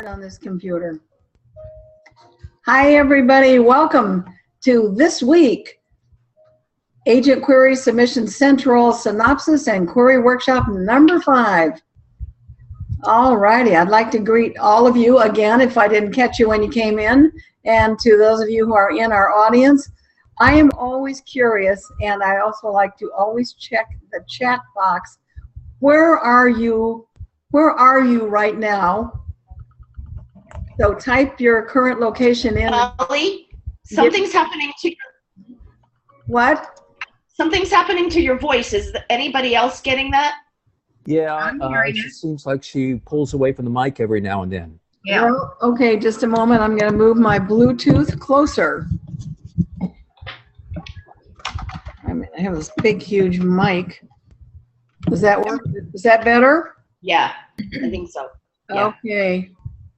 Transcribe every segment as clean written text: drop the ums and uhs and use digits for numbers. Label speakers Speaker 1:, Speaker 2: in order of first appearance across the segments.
Speaker 1: on this computer. Hi everybody, welcome to this week Agent Query Submission Central Synopsis and Query Workshop number 5. All righty, I'd like to greet all of you again if I didn't catch you when you came in, and to those of you who are in our audience. I am always curious, and I also like to always check the chat box. Where are you right now? So type your current location in.
Speaker 2: Molly, something's happening to your...
Speaker 1: What?
Speaker 2: Something's happening to your voice. Is anybody else getting that?
Speaker 3: Yeah, it seems like she pulls away from the mic every now and then.
Speaker 2: Yeah.
Speaker 1: Well, okay, just a moment. I'm going to move my Bluetooth closer. I have this big, huge mic. Does that work? Is that better?
Speaker 2: Yeah, I think so. Yeah.
Speaker 1: Okay.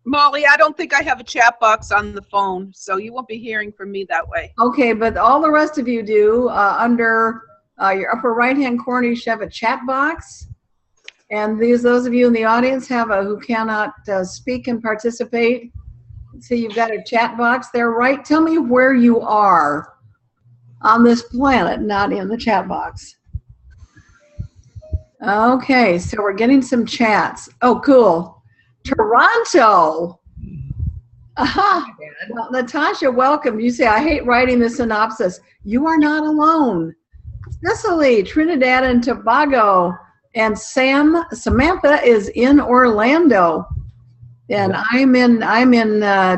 Speaker 4: Molly, I don't think I have a chat box on the phone, so you won't be hearing from me that way.
Speaker 1: Okay, but all the rest of you do. Under your upper right-hand corner, you should have a chat box. And those of you in the audience who cannot speak and participate. See, you've got a chat box there, right? Tell me where you are on this planet, not in the chat box. Okay, so we're getting some chats. Oh, cool. Toronto. Aha. Well, Natasha, welcome. You say, I hate writing the synopsis. You are not alone. Sicily, Trinidad and Tobago, and Samantha is in Orlando, and I'm in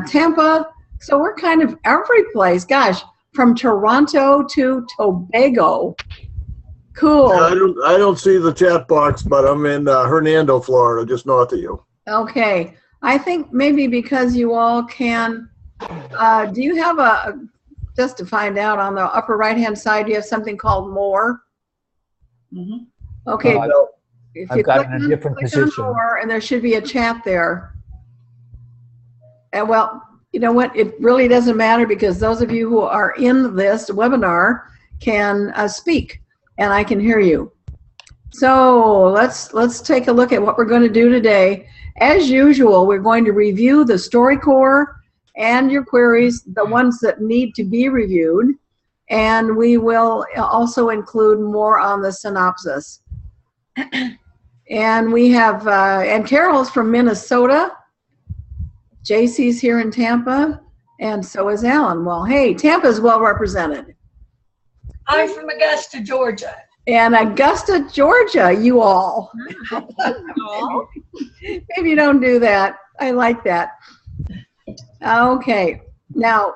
Speaker 1: Tampa. So we're kind of every place. Gosh, from Toronto to Tobago. Cool.
Speaker 5: I don't see the chat box, but I'm in Hernando, Florida, just north of you.
Speaker 1: Okay. I think maybe because you all can, do you have just to find out, on the upper right-hand side, you have something called More?
Speaker 4: Mm-hmm.
Speaker 1: Okay. If
Speaker 3: I've got it in a different position.
Speaker 1: More, and there should be a chat there. And well, you know what? It really doesn't matter, because those of you who are in this webinar can speak, and I can hear you. So let's take a look at what we're going to do today. As usual, we're going to review the story core and your queries, the ones that need to be reviewed, and we will also include more on the synopsis. And we have, and Carol's from Minnesota, JC's here in Tampa, and so is Alan. Well, hey, Tampa's well represented.
Speaker 6: I'm from Augusta, Georgia.
Speaker 1: And Augusta, Georgia, you all. Maybe you don't do that. I like that. Okay. Now,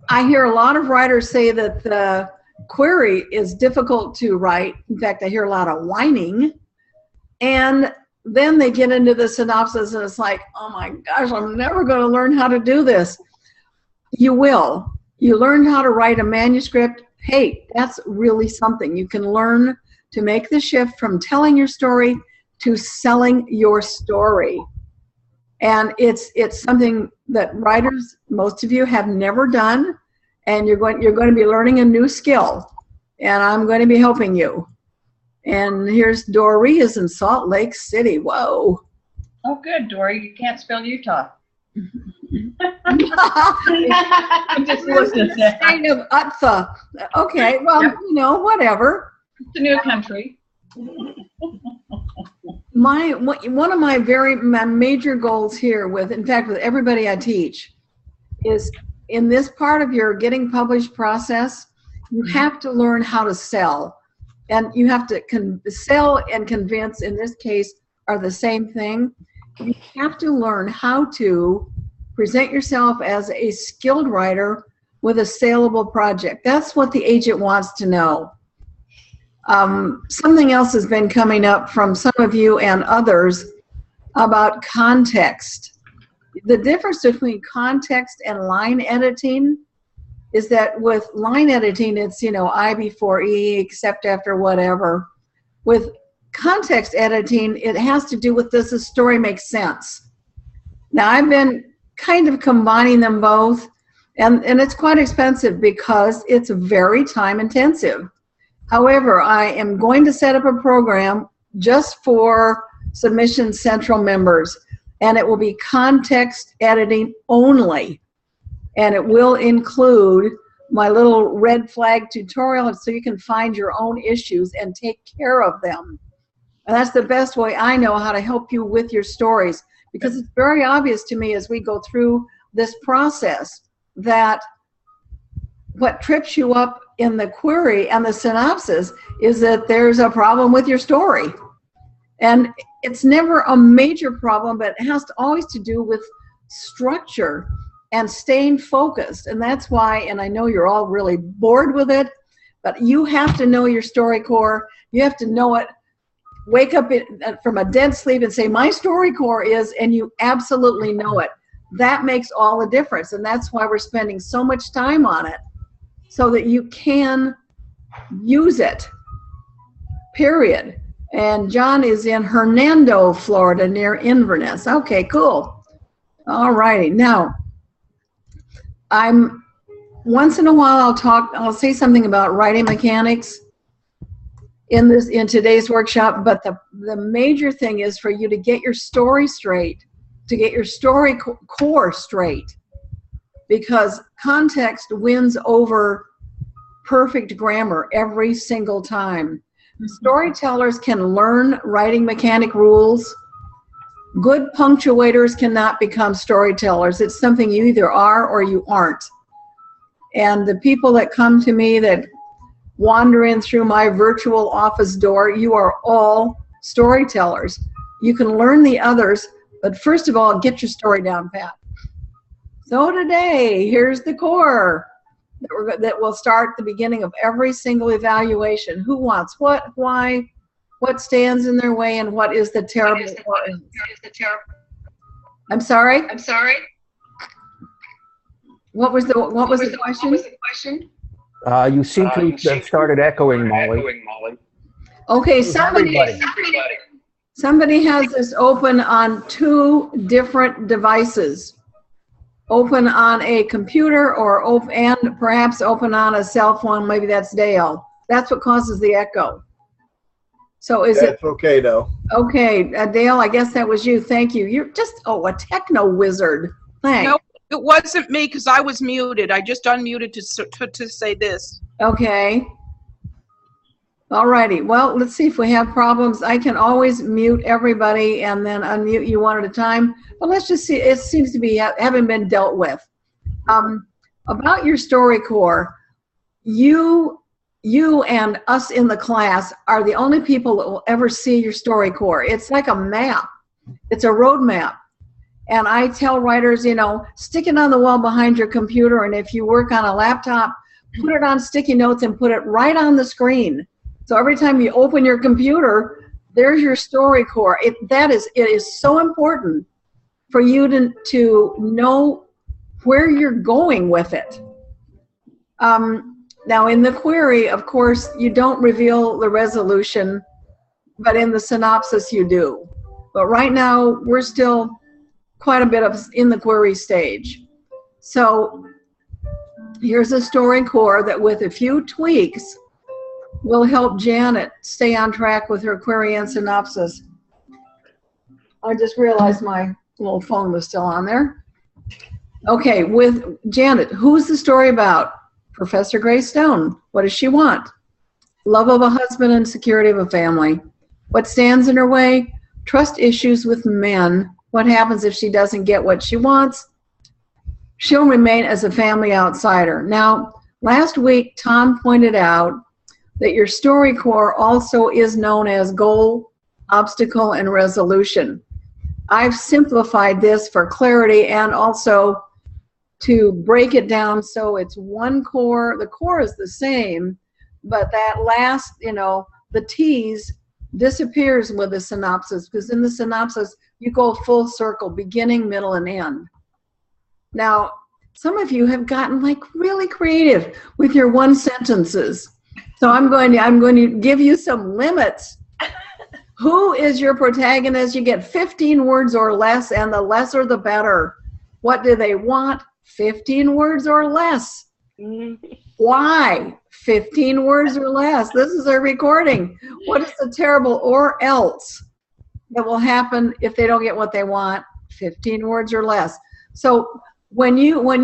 Speaker 1: I hear a lot of writers say that the query is difficult to write. In fact, I hear a lot of whining. And then they get into the synopsis and it's like, oh my gosh, I'm never going to learn how to do this. You will. You learn how to write a manuscript. Hey, that's really something. You can learn to make the shift from telling your story to selling your story. And it's something that writers, most of you, have never done, and you're going to be learning a new skill, and I'm going to be helping you. And here's Dory is in Salt Lake City. Whoa.
Speaker 6: Oh, good, Dory. You can't spell Utah.
Speaker 1: I just looked at that. State of Utah. Okay, well, yep. You know, whatever.
Speaker 6: It's a new country.
Speaker 1: One of my major goals here with everybody I teach is, in this part of your getting published process, you have to learn how to sell. And you have to sell and convince, in this case, are the same thing. You have to learn how to present yourself as a skilled writer with a saleable project. That's what the agent wants to know. Something else has been coming up from some of you and others about context. The difference between context and line editing is that with line editing, it's, you know, I before E, except after whatever. With context editing, it has to do with, does the story make sense? Now, I've been kind of combining them both, and it's quite expensive because it's very time intensive. However, I am going to set up a program just for Submission Central members, and it will be context editing only. And it will include my little red flag tutorial so you can find your own issues and take care of them. And that's the best way I know how to help you with your stories, because it's very obvious to me as we go through this process that what trips you up in the query and the synopsis is that there's a problem with your story. And it's never a major problem, but it has to always to do with structure and staying focused. And that's why, and I know you're all really bored with it, but you have to know your story core. You have to know it. Wake up from a dead sleep and say, my story core is, and you absolutely know it. That makes all the difference. And that's why we're spending so much time on it, so that you can use it, period. And John is in Hernando, Florida, near Inverness. Okay, cool. All righty. Now, once in a while I'll say something about writing mechanics in today's workshop, but the major thing is for you to get your story straight, to get your story core straight, because context wins over perfect grammar every single time. Storytellers can learn writing mechanic rules. Good punctuators cannot become storytellers. It's something you either are or you aren't. And the people that come to me that wander in through my virtual office door, you are all storytellers. You can learn the others, but first of all, get your story down pat. So today, here's the core that will start the beginning of every single evaluation. Who wants what, why, what stands in their way, and what is the terrible importance? I'm sorry? What was the question?
Speaker 3: You seem to have started echoing, Molly.
Speaker 1: Okay, somebody has this open on 2 different devices. Open on a computer and perhaps open on a cell phone. Maybe that's Dale. That's what causes the echo. So
Speaker 5: That's okay though.
Speaker 1: Okay, Dale, I guess that was you. Thank you. You're just, a techno wizard. Thanks.
Speaker 4: No, it wasn't me because I was muted. I just unmuted to say this.
Speaker 1: Okay. All righty. Well, let's see if we have problems. I can always mute everybody and then unmute you one at a time. But let's just see. It seems to be having been dealt with. About your story core, you and us in the class are the only people that will ever see your story core. It's like a map. It's a road map. And I tell writers, stick it on the wall behind your computer, and if you work on a laptop, put it on sticky notes and put it right on the screen. So every time you open your computer, there's your story core. It is so important for you to know where you're going with it. Now in the query, of course, you don't reveal the resolution, but in the synopsis you do. But right now, we're still quite a bit in the query stage. So here's a story core that with a few tweaks will help Janet stay on track with her query and synopsis. I just realized my little phone was still on there. Okay, with Janet, who's the story about? Professor Grace Stone. What does she want? Love of a husband and security of a family. What stands in her way? Trust issues with men. What happens if she doesn't get what she wants? She'll remain as a family outsider. Now, last week, Tom pointed out that your story core also is known as goal, obstacle, and resolution. I've simplified this for clarity and also to break it down so it's one core. The core is the same, but that last, the T's disappears with the synopsis, because in the synopsis, you go full circle, beginning, middle, and end. Now, some of you have gotten really creative with your one sentences. So I'm going to give you some limits. Who is your protagonist? You get 15 words or less, and the lesser the better. What do they want? 15 words or less. Why? 15 words or less. This is a recording. What is the terrible or else that will happen if they don't get what they want? 15 words or less. So when you work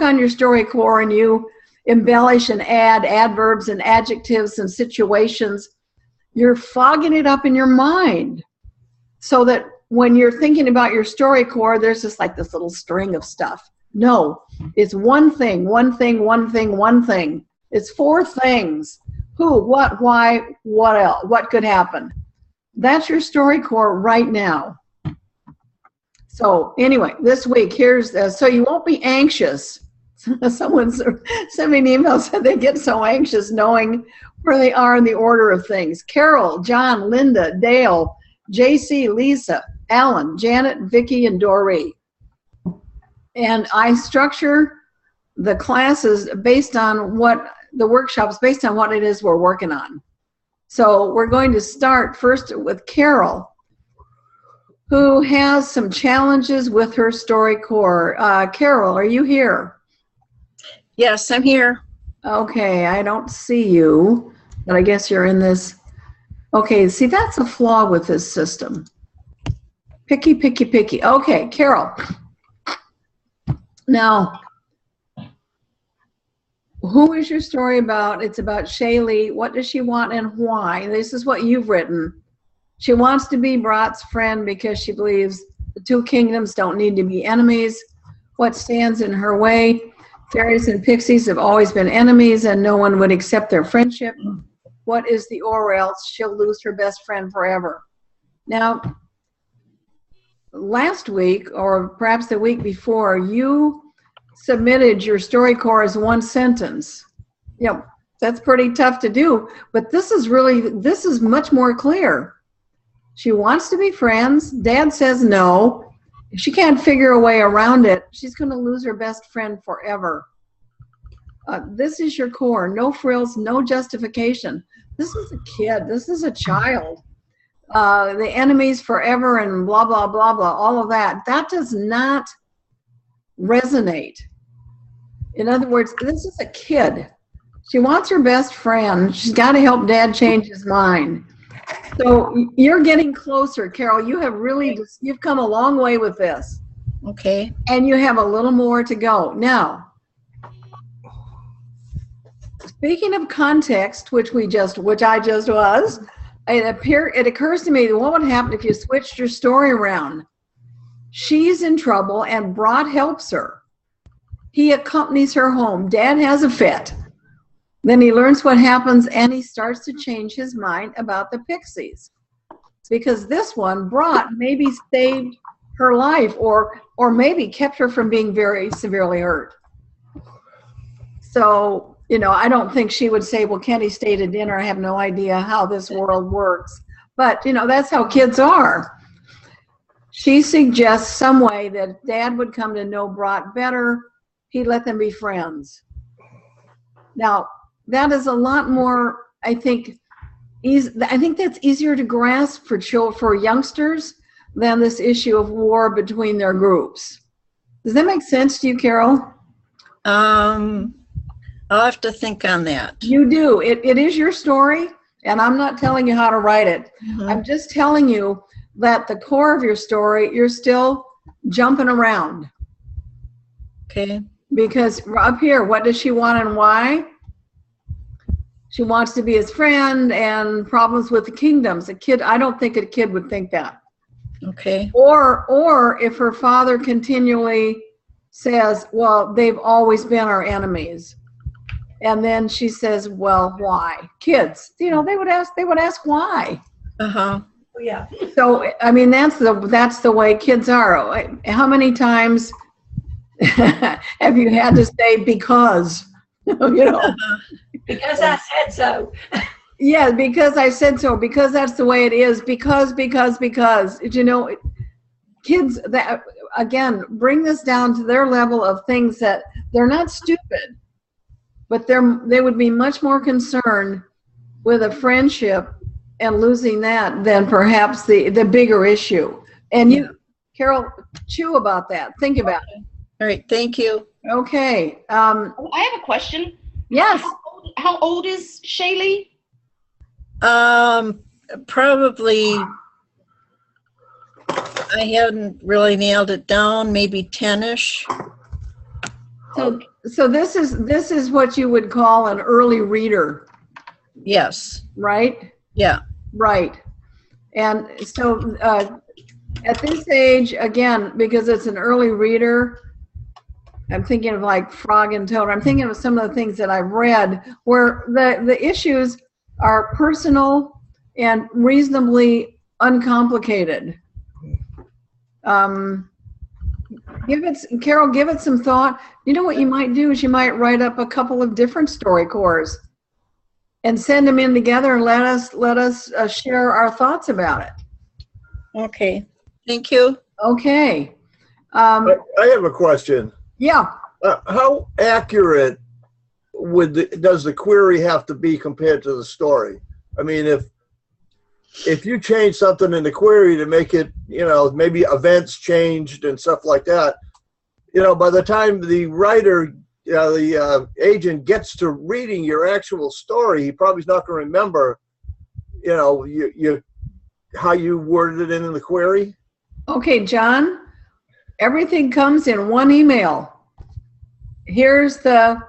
Speaker 1: on your story core and you embellish and add adverbs and adjectives and situations, you're fogging it up in your mind so that when you're thinking about your story core, there's just like this little string of stuff. No, it's one thing, one thing, one thing, one thing. It's 4 things. Who, what, why, what else, what could happen. That's your story core right now. So anyway, this week, here's, so you won't be anxious. Someone sent me an email, said they get so anxious knowing where they are in the order of things. Carol, John, Linda, Dale, JC, Lisa, Alan, Janet, Vicki, and Doree. And I structure the classes based on what, the workshops based on what it is we're working on. So we're going to start first with Carol, who has some challenges with her story core. Carol, are you here?
Speaker 7: Yes, I'm here.
Speaker 1: Okay, I don't see you, but I guess you're in this. Okay, see, that's a flaw with this system. Picky, picky, picky. Okay, Carol. Now, who is your story about? It's about Shaylee. What does she want and why? This is what you've written. She wants to be Brat's friend because she believes the 2 kingdoms don't need to be enemies. What stands in her way? Fairies and pixies have always been enemies and no one would accept their friendship. What is the or else? She'll lose her best friend forever. Now, last week, or perhaps the week before, you submitted your story core as 1 sentence. You know, that's pretty tough to do, but this is much more clear. She wants to be friends. Dad says no. If she can't figure a way around it, she's going to lose her best friend forever. This is your core. No frills, no justification. This is a kid. This is a child. The enemies forever and blah, blah, blah, blah, all of that. That does not resonate. In other words, this is a kid. She wants her best friend. She's got to help Dad change his mind. So you're getting closer, Carol. You have really, you've come a long way with this.
Speaker 7: Okay.
Speaker 1: And you have a little more to go. Now, speaking of context, which I just was, it occurs to me that what would happen if you switched your story around? She's in trouble and Brat helps her. He accompanies her home. Dad has a fit. Then he learns what happens and he starts to change his mind about the pixies. Because this one, Brat, maybe saved her life or maybe kept her from being very severely hurt. So, you know, I don't think she would say, well, Kenny stayed at dinner. I have no idea how this world works. But, you know, that's how kids are. She suggests some way that Dad would come to know Brat better. He'd let them be friends. Now, that is a lot more, I think that's easier to grasp for youngsters than this issue of war between their groups. Does that make sense to you, Carol?
Speaker 7: I'll have to think on that.
Speaker 1: You do. It is your story, and I'm not telling you how to write it. Mm-hmm. I'm just telling you that the core of your story, you're still jumping around.
Speaker 7: Okay.
Speaker 1: Because up here, what does she want and why? She wants to be his friend and problems with the kingdoms. I don't think a kid would think that.
Speaker 7: Okay.
Speaker 1: Or if her father continually says, well, they've always been our enemies. And then she says, well, why? Kids, you know, they would ask why.
Speaker 7: Uh-huh.
Speaker 6: Yeah.
Speaker 1: So, I mean, that's the way kids are. How many times have you had to say because? You know.
Speaker 6: Because I said so.
Speaker 1: Yeah, because I said so, because that's the way it is, because, you know, kids, that again, bring this down to their level of things that they're not stupid, but they would be much more concerned with a friendship and losing that than perhaps the bigger issue. And you, Carol, chew about that. Think about it.
Speaker 7: All right, thank you.
Speaker 1: Okay.
Speaker 2: I have a question.
Speaker 1: Yes.
Speaker 2: How old is Shaylee?
Speaker 7: Probably I hadn't really nailed it down, maybe 10-ish.
Speaker 1: So this is what you would call an early reader,
Speaker 7: Yes.
Speaker 1: right?
Speaker 7: Yeah.
Speaker 1: Right. And so at this age, again, because it's an early reader, I'm thinking of like Frog and Toad. I'm thinking of some of the things that I've read where the issues are personal and reasonably uncomplicated. Carol, give it some thought. You know what you might do is you might write up a couple of different story cores and send them in together and let us share our thoughts about it.
Speaker 7: Okay. Thank you.
Speaker 1: Okay.
Speaker 5: I have a question.
Speaker 1: Yeah.
Speaker 5: How accurate does the query have to be compared to the story? I mean, if you change something in the query to make it, maybe events changed and stuff like that, by the time the writer, the agent gets to reading your actual story, he probably is not going to remember, how you worded it in the query.
Speaker 1: Okay, John, everything comes in one email. Here's the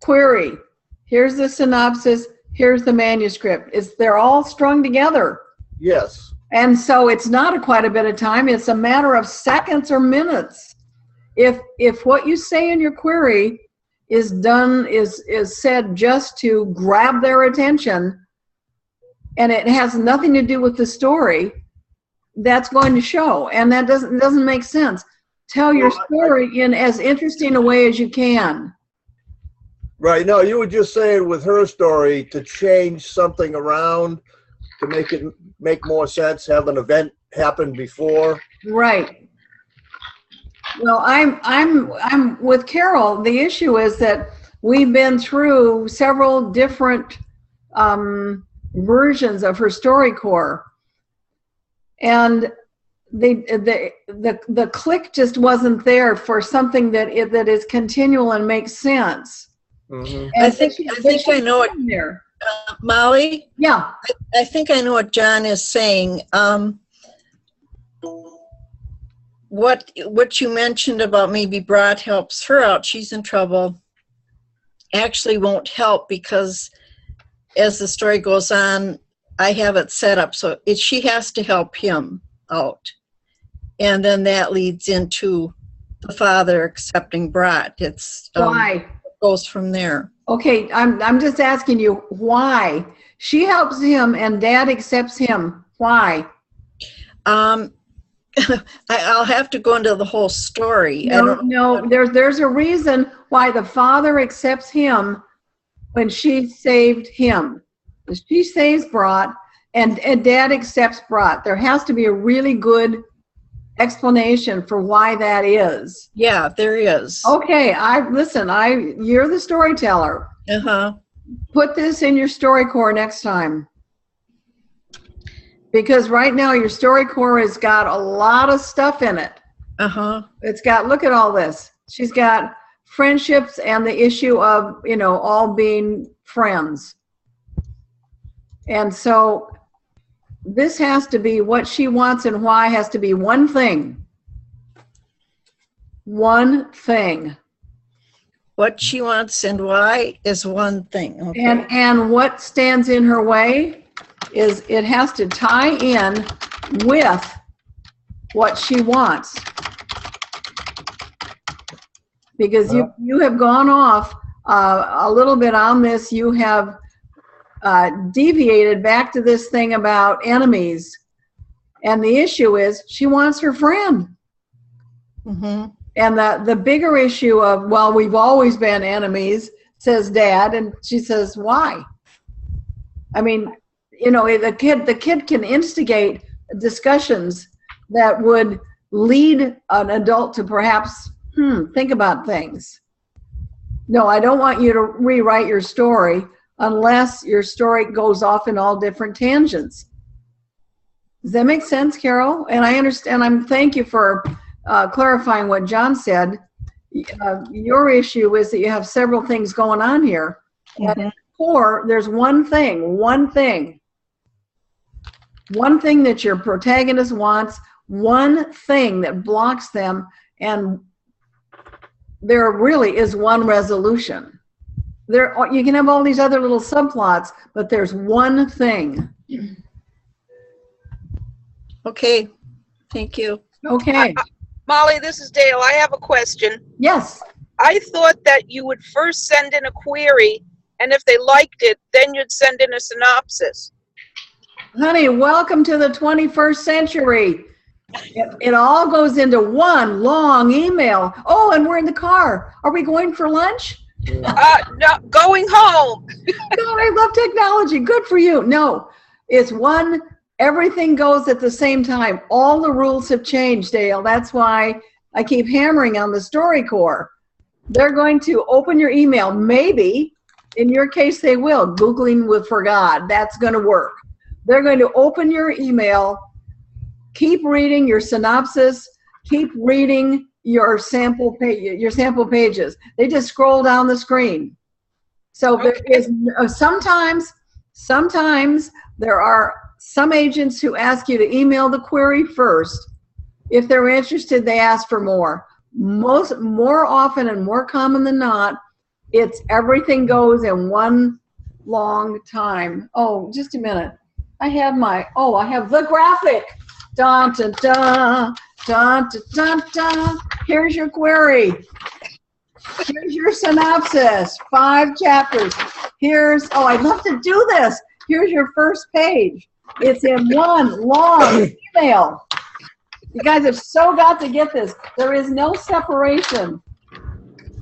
Speaker 1: query. Here's the synopsis. Here's the manuscript. They're all strung together.
Speaker 5: Yes.
Speaker 1: And so it's not quite a bit of time. It's a matter of seconds or minutes. If what you say in your query is said just to grab their attention and it has nothing to do with the story, that's going to show. And that doesn't make sense. Tell your story in as interesting a way as you can.
Speaker 5: Right. No, you were just saying with her story to change something around to make it make more sense, have an event happen before.
Speaker 1: Right. Well, I'm with Carol. The issue is that we've been through several different versions of her story core, and the click just wasn't there for something that is continual and makes sense.
Speaker 5: Mm-hmm.
Speaker 7: I think I know what
Speaker 1: there.
Speaker 7: Molly.
Speaker 1: Yeah.
Speaker 7: I think I know what John is saying. What you mentioned about maybe Brott helps her out. She's in trouble. Actually, won't help because as the story goes on, I have it set up so she has to help him out, and then that leads into the father accepting Brott. It's
Speaker 1: Why?
Speaker 7: Goes from there.
Speaker 1: Okay, I'm just asking you why. She helps him and Dad accepts him. Why?
Speaker 7: I'll have to go into the whole story.
Speaker 1: No, there's a reason why the father accepts him when she saved him. She saves Brott and Dad accepts Brott. There has to be a really good explanation for why that is.
Speaker 7: Yeah, there is.
Speaker 1: Okay, you're the storyteller.
Speaker 7: Uh-huh.
Speaker 1: Put this in your story core next time. Because right now your story core has got a lot of stuff in it.
Speaker 7: Uh-huh.
Speaker 1: It's got, look at all this. She's got friendships and the issue of, all being friends. And so this has to be what she wants and why has to be one thing. One thing.
Speaker 7: What she wants and why is one thing. Okay.
Speaker 1: And what stands in her way is it has to tie in with what she wants. Because you have gone off a little bit on this. You have deviated back to this thing about enemies. And the issue is she wants her friend.
Speaker 7: Mm-hmm.
Speaker 1: And the bigger issue of, well, we've always been enemies, says Dad. And she says, why? I mean, the kid can instigate discussions that would lead an adult to perhaps think about things. No, I don't want you to rewrite your story unless your story goes off in all different tangents. Does that make sense, Carol? And I understand. Thank you for clarifying what John said. Your issue is that you have several things going on here.
Speaker 7: Mm-hmm.
Speaker 1: And at the core, there's one thing that your protagonist wants, one thing that blocks them, and there really is one resolution. There, you can have all these other little subplots, but there's one thing.
Speaker 7: Okay, thank you.
Speaker 1: Okay.
Speaker 4: Molly, this is Dale. I have a question.
Speaker 1: Yes.
Speaker 4: I thought that you would first send in a query, and if they liked it, then you'd send in a synopsis.
Speaker 1: Honey, welcome to the 21st century. It all goes into one long email. Oh, and we're in the car. Are we going for lunch?
Speaker 4: No, going home.
Speaker 1: No, I love technology. Good for you. No, it's one. Everything goes at the same time. All the rules have changed, Dale. That's why I keep hammering on the StoryCorps. They're going to open your email. Maybe, in your case, they will. Googling with for God. That's going to work. They're going to open your email. Keep reading your synopsis. Keep reading your sample pages. They just scroll down the screen. So there is sometimes there are some agents who ask you to email the query first. If they're interested, they ask for more. More often and more common than not, it's everything goes in one long time. Oh, just a minute. I have the graphic. Dun, dun, dun, dun, dun, dun, dun. Here's your query. Here's your synopsis. 5 chapters. I'd love to do this. Here's your first page. It's in one long email. You guys have so got to get this. There is no separation.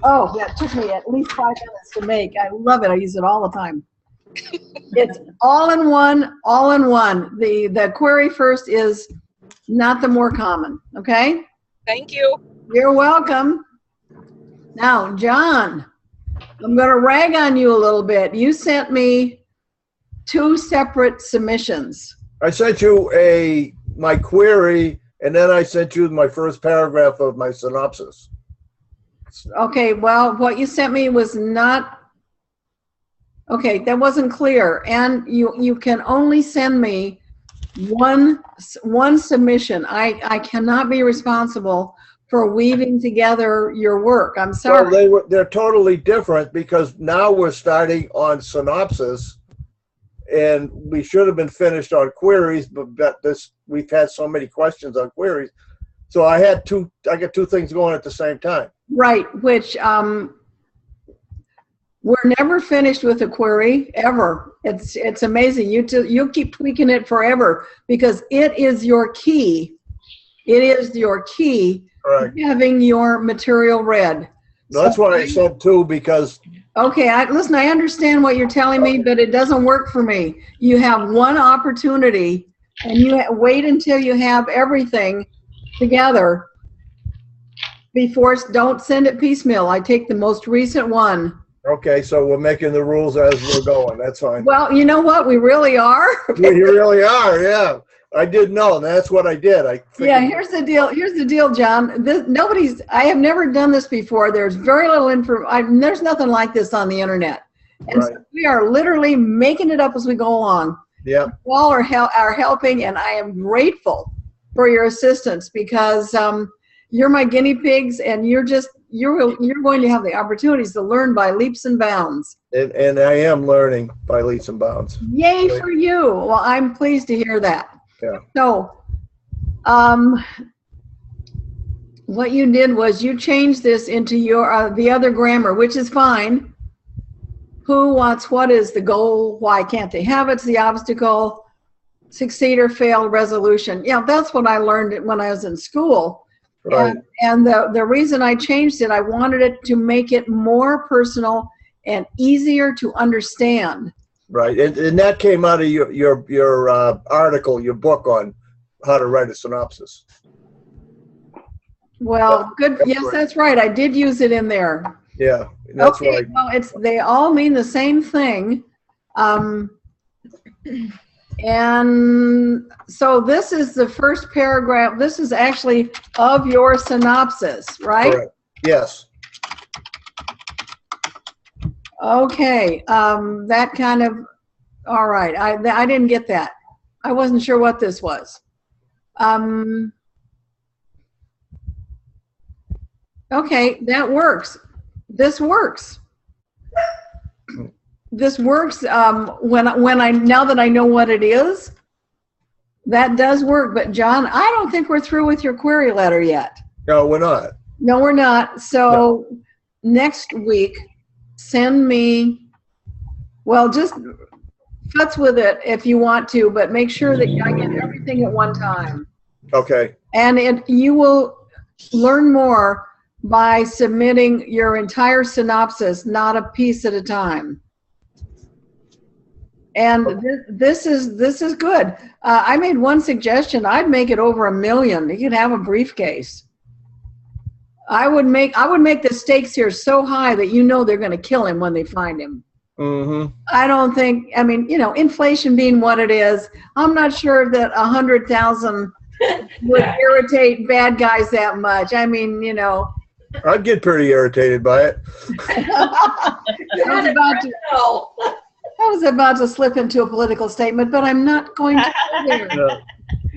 Speaker 1: Oh, yeah, it took me at least 5 minutes to make. I love it. I use it all the time. It's all in one, all in one. The query first is not the more common, okay?
Speaker 4: Thank you.
Speaker 1: You're welcome. Now, John, I'm going to rag on you a little bit. You sent me 2 separate submissions.
Speaker 5: I sent you my query, and then I sent you my first paragraph of my synopsis.
Speaker 1: Okay, well, what you sent me was not, okay, that wasn't clear. And you can only send me one submission. I cannot be responsible for weaving together your work. I'm sorry.
Speaker 5: Well, they're totally different because now we're starting on synopsis, and we should have been finished on queries, but we've had so many questions on queries. So I got 2 things going at the same time.
Speaker 1: Right, which we're never finished with a query ever. It's amazing. You keep tweaking it forever because it is your key. It is your key.
Speaker 5: Correct.
Speaker 1: Having your material read.
Speaker 5: No, that's what I said too, because
Speaker 1: okay, listen, I understand what you're telling me, but it doesn't work for me. You have one opportunity, and you wait until you have everything together before. Don't send it piecemeal. I take the most recent one.
Speaker 5: Okay, so we're making the rules as we're going. That's fine.
Speaker 1: Well, you know what? We really are.
Speaker 5: We really are, yeah. I did know. That's what I did.
Speaker 1: Yeah, here's the deal. Here's the deal, John. I have never done this before. There's very little information. There's nothing like this on the internet. And
Speaker 5: right.
Speaker 1: So we are literally making it up as we go along.
Speaker 5: Yeah.
Speaker 1: You all are helping, and I am grateful for your assistance because you're my guinea pigs, and you're going to have the opportunities to learn by leaps and bounds.
Speaker 5: And I am learning by leaps and bounds.
Speaker 1: Yay for you. Well, I'm pleased to hear that.
Speaker 5: Yeah.
Speaker 1: So, what you did was you changed this into your the other grammar, which is fine. Who, wants, what is the goal? Why can't they have it? It's the obstacle. Succeed or fail resolution. Yeah, that's what I learned when I was in school.
Speaker 5: Right.
Speaker 1: And the reason I changed it, I wanted it to make it more personal and easier to understand.
Speaker 5: Right, and that came out of your article, your book on how to write a synopsis.
Speaker 1: Well, good. Yes, that's right. I did use it in there.
Speaker 5: Yeah, that's
Speaker 1: okay. Well, they all mean the same thing, and so this is the first paragraph. This is actually of your synopsis, right?
Speaker 5: Correct. Yes.
Speaker 1: Okay, that kind of, all right. I didn't get that. I wasn't sure what this was. Okay, that works. This works. This works. When I now that I know what it is, that does work. But John, I don't think we're through with your query letter yet.
Speaker 5: No, we're not.
Speaker 1: No, we're not. So next week, send me. Well, just futz with it if you want to, but make sure that I get everything at one time.
Speaker 5: Okay.
Speaker 1: And you will learn more by submitting your entire synopsis, not a piece at a time. And this is good. I made one suggestion. I'd make it over 1 million. You could have a briefcase. I would make the stakes here so high that you know they're going to kill him when they find him.
Speaker 5: Mm-hmm.
Speaker 1: I don't think. I mean, inflation being what it is, I'm not sure that 100,000 would irritate bad guys that much. I mean,
Speaker 5: I'd get pretty irritated by it.
Speaker 1: I was about to slip into a political statement, but I'm not going to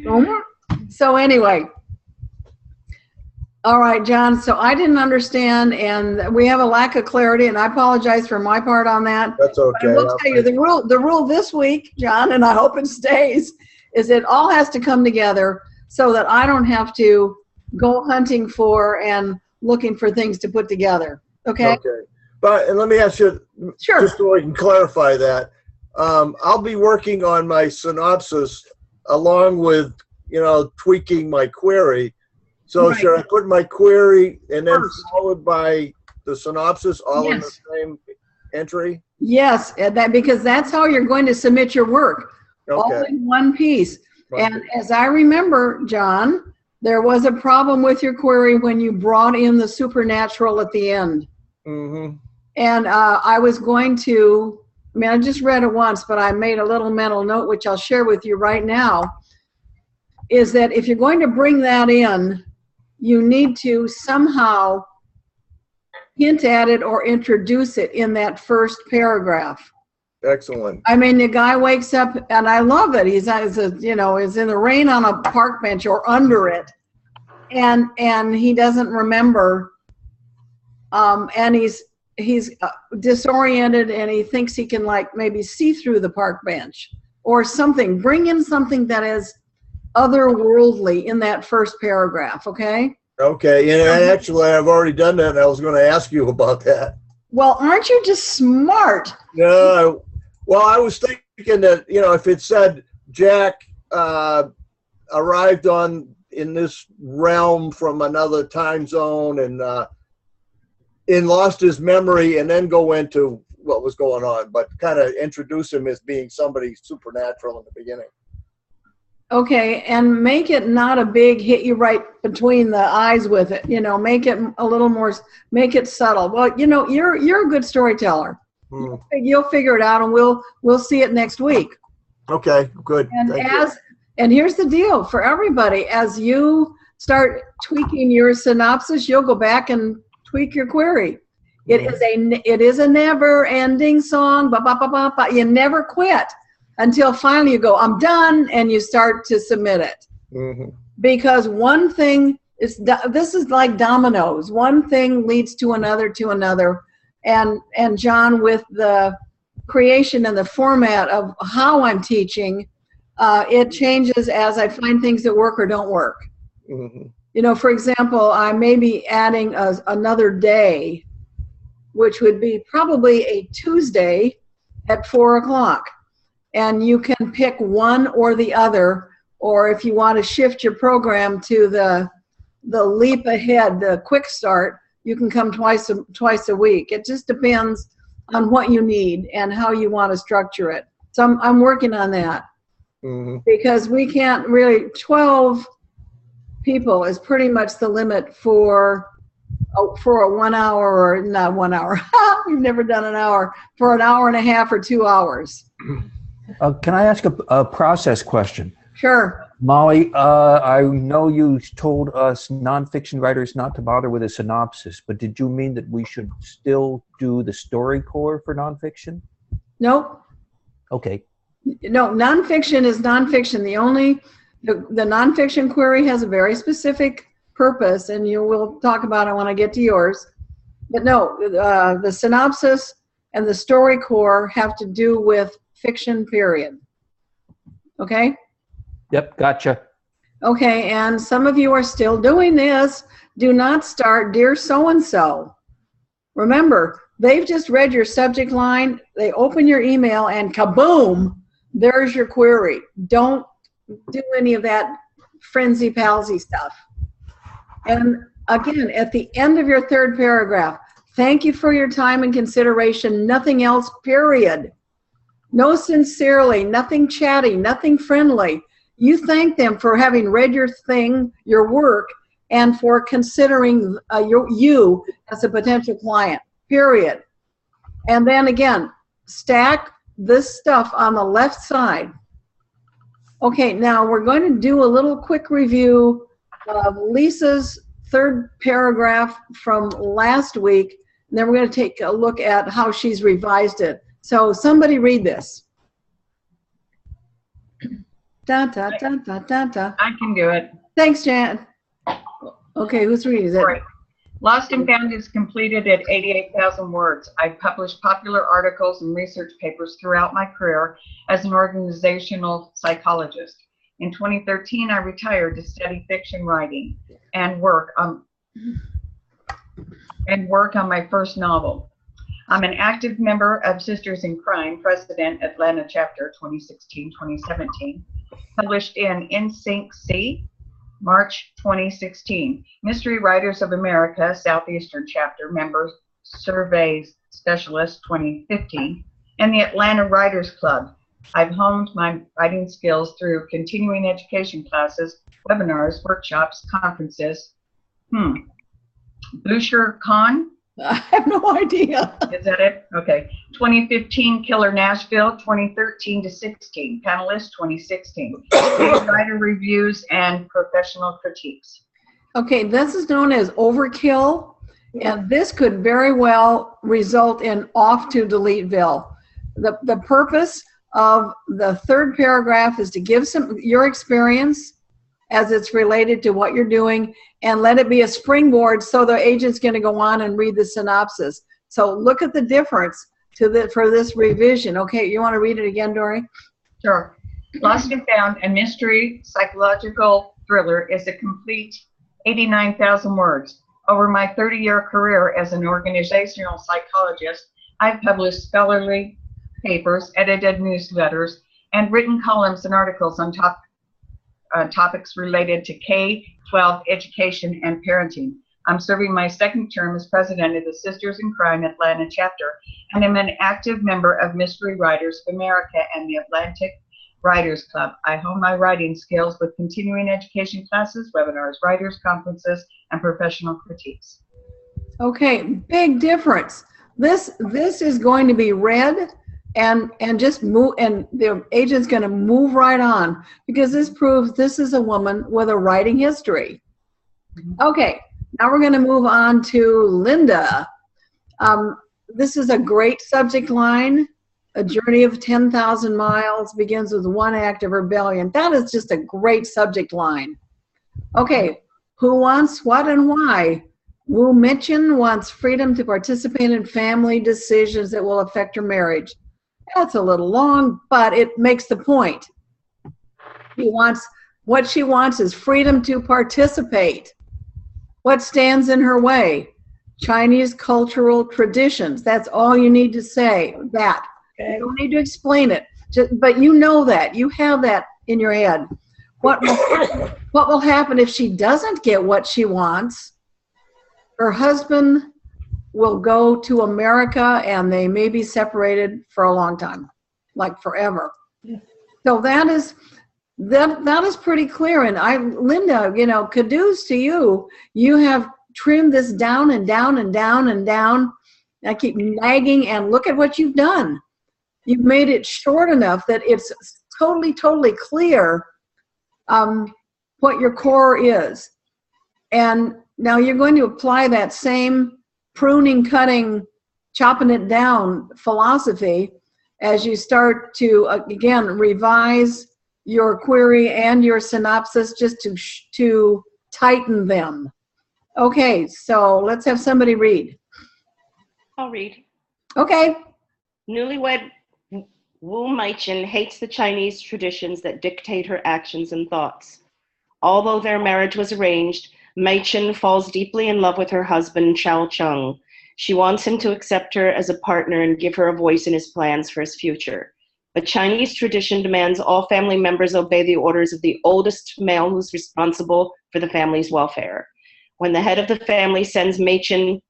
Speaker 1: go there. So anyway. All right, John. So I didn't understand, and we have a lack of clarity, and I apologize for my part on that.
Speaker 5: That's okay.
Speaker 1: But I will tell you, the rule this week, John, and I hope it stays, is it all has to come together so that I don't have to go hunting for and looking for things to put together. Okay?
Speaker 5: Okay. But and let me ask you,
Speaker 1: Sure.
Speaker 5: just so I can clarify that, I'll be working on my synopsis along with, tweaking my query. So
Speaker 1: Right.
Speaker 5: should I put my query and then
Speaker 1: First.
Speaker 5: followed by the synopsis all in the
Speaker 1: Yes.
Speaker 5: same entry?
Speaker 1: Yes, because that's how you're going to submit your work, all
Speaker 5: Okay.
Speaker 1: in one piece. And
Speaker 5: Okay.
Speaker 1: as I remember, John, there was a problem with your query when you brought in the supernatural at the end.
Speaker 5: Mm-hmm.
Speaker 1: And I was going to, I just read it once, but I made a little mental note, which I'll share with you right now, is that if you're going to bring that in, you need to somehow hint at it or introduce it in that first paragraph.
Speaker 5: Excellent.
Speaker 1: I mean, the guy wakes up, and I love it. He's is in the rain on a park bench or under it, and he doesn't remember, and he's disoriented, and he thinks he can maybe see through the park bench or something. Bring in something that is otherworldly in that first paragraph. Okay.
Speaker 5: Okay. And actually, I've already done that, and I was going to ask you about that.
Speaker 1: Well, aren't you just smart?
Speaker 5: No. Well, I was thinking that, if it said Jack arrived in this realm from another time zone and lost his memory, and then go into what was going on, but kind of introduce him as being somebody supernatural in the beginning.
Speaker 1: Okay, and make it not a big hit you right between the eyes with it. Make it a little more, make it subtle. Well, you're a good storyteller.
Speaker 5: Hmm.
Speaker 1: You'll figure it out, and we'll see it next week.
Speaker 5: Okay, good.
Speaker 1: And here's the deal for everybody: as you start tweaking your synopsis, you'll go back and tweak your query. It is a never-ending song. Ba, ba, ba, ba, ba. You never quit until finally you go, I'm done, and you start to submit it.
Speaker 5: Mm-hmm.
Speaker 1: Because one thing this is like dominoes. One thing leads to another, and John, with the creation and the format of how I'm teaching, it changes as I find things that work or don't work.
Speaker 5: Mm-hmm.
Speaker 1: For example, I may be adding another day, which would be probably a Tuesday at 4:00. And you can pick one or the other, or if you want to shift your program to the leap ahead, the quick start, you can come twice a week. It just depends on what you need and how you want to structure it. So I'm working on that. Mm-hmm. Because we can't really, 12 people is pretty much the limit for a 1 hour, or not 1 hour. We've never done an hour, for an hour and a half or 2 hours.
Speaker 3: Can I ask a process question?
Speaker 1: Sure.
Speaker 3: Molly, I know you told us nonfiction writers not to bother with a synopsis, but did you mean that we should still do the story core for nonfiction?
Speaker 1: Nope.
Speaker 3: Okay.
Speaker 1: No, nonfiction is nonfiction. The nonfiction query has a very specific purpose, and you will talk about it when I get to yours. But no, the synopsis and the story core have to do with fiction, period. Okay?
Speaker 3: Yep, gotcha.
Speaker 1: Okay, and some of you are still doing this. Do not start, dear so-and-so. Remember, they've just read your subject line, they open your email, and kaboom, there's your query. Don't do any of that frenzy-palsy stuff. And again, at the end of your third paragraph, thank you for your time and consideration, nothing else, period. No sincerely, nothing chatty, nothing friendly. You thank them for having read your thing, your work, and for considering you as a potential client, period. And then again, stack this stuff on the left side. Okay, now we're going to do a little quick review of Lisa's third paragraph from last week, and then we're going to take a look at how she's revised it. So somebody read this. Da, da, da, da, da, da.
Speaker 8: I can do it.
Speaker 1: Thanks, Jan. Okay, who's reading it?
Speaker 8: Right. Lost and Found is completed at 88,000 words. I've published popular articles and research papers throughout my career as an organizational psychologist. In 2013, I retired to study fiction writing and work on my first novel. I'm an active member of Sisters in Crime, President, Atlanta Chapter 2016-2017, published in Sync C, March 2016. Mystery Writers of America, Southeastern Chapter, Member Surveys Specialist 2015, and the Atlanta Writers Club. I've honed my writing skills through continuing education classes, webinars, workshops, conferences. Boucher Con?
Speaker 1: I have no idea.
Speaker 8: Is that it? Okay. 2015 Killer Nashville, 2013-16. Panelist 2016. Writer reviews and professional critiques.
Speaker 1: Okay, this is known as overkill, and this could very well result in off to Deleteville. The purpose of the third paragraph is to give your experience as it's related to what you're doing, and let it be a springboard so the agent's going to go on and read the synopsis. So look at the difference for this revision. Okay, you want to read it again, Dory?
Speaker 8: Sure. Lost and Found, a mystery psychological thriller, is a complete 89,000 words. Over my 30-year career as an organizational psychologist, I've published scholarly papers, edited newsletters, and written columns and articles on topics related to K-12 education and parenting. I'm serving my second term as president of the Sisters in Crime Atlanta chapter, and I'm an active member of Mystery Writers of America and the Atlantic Writers Club. I hone my writing skills with continuing education classes, webinars, writers, conferences, and professional critiques.
Speaker 1: Okay, big difference. This is going to be read and just move, and the agent's going to move right on, because this proves this is a woman with a writing history. Okay, now we're going to move on to Linda. This is a great subject line. A journey of 10,000 miles begins with one act of rebellion. That is just a great subject line. Okay, who wants what and why? Wu Mitchin wants freedom to participate in family decisions that will affect her marriage. That's a little long, but it makes the point. What she wants is freedom to participate. What stands in her way? Chinese cultural traditions. That's all you need to say, that. You don't need to explain it, but you know that. You have that in your head. What will happen if she doesn't get what she wants? Her husband will go to America, and they may be separated for a long time, like forever. So that is pretty clear. And Linda, kudos to you. You have trimmed this down and down and down and down. I keep nagging, and look at what you've done. You've made it short enough that it's totally, totally clear what your core is. And now you're going to apply that same pruning, cutting, chopping it down philosophy as you start to, again, revise your query and your synopsis, just to tighten them. Okay, so let's have somebody read.
Speaker 2: I'll read.
Speaker 1: Okay.
Speaker 2: Newlywed Wu Meichen hates the Chinese traditions that dictate her actions and thoughts. Although their marriage was arranged, Meichen falls deeply in love with her husband, Chao Chung. She wants him to accept her as a partner and give her a voice in his plans for his future. But Chinese tradition demands all family members obey the orders of the oldest male who's responsible for the family's welfare. When the head of the family sends Meichen's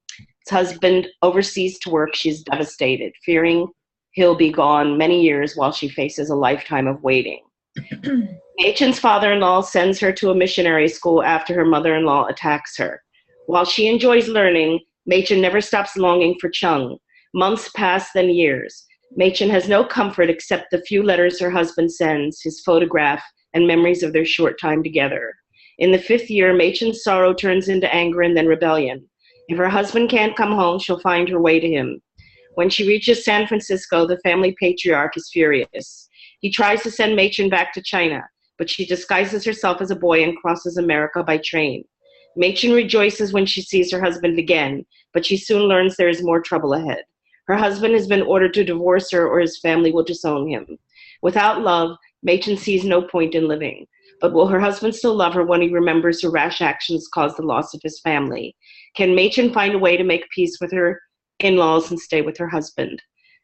Speaker 2: husband overseas to work, she's devastated, fearing he'll be gone many years while she faces a lifetime of waiting. Meichen's father-in-law sends her to a missionary school after her mother-in-law attacks her. While she enjoys learning, Meichen never stops longing for Chung. Months pass, then years. Meichen has no comfort except the few letters her husband sends, his photograph, and memories of their short time together. In the 5th year, Meichen's sorrow turns into anger and then rebellion. If her husband can't come home, she'll find her way to him. When she reaches San Francisco, the family patriarch is furious. He tries to send Meichen back to China, but she disguises herself as a boy and crosses America by train. Meichen rejoices when she sees her husband again, but she soon learns there is more trouble ahead. Her husband has been ordered to divorce her or his family will disown him. Without love, Meichen sees no point in living. But will her husband still love her when he remembers her rash actions caused the loss of his family? Can Meichen find a way to make peace with her in-laws and stay with her husband?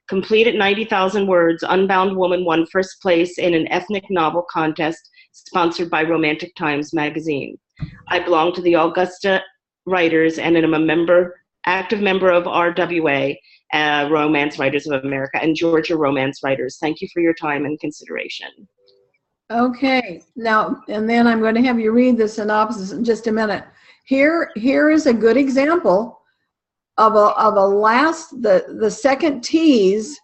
Speaker 2: Complete at 90,000 words, Unbound Woman won first place in an ethnic novel contest sponsored by Romantic Times magazine. I belong to the Augusta Writers and am a active member of RWA, Romance Writers of America, and Georgia Romance Writers. Thank you for your time and consideration.
Speaker 1: Okay, now, and then I'm going to have you read the synopsis in just a minute. Here is a good example of the second tease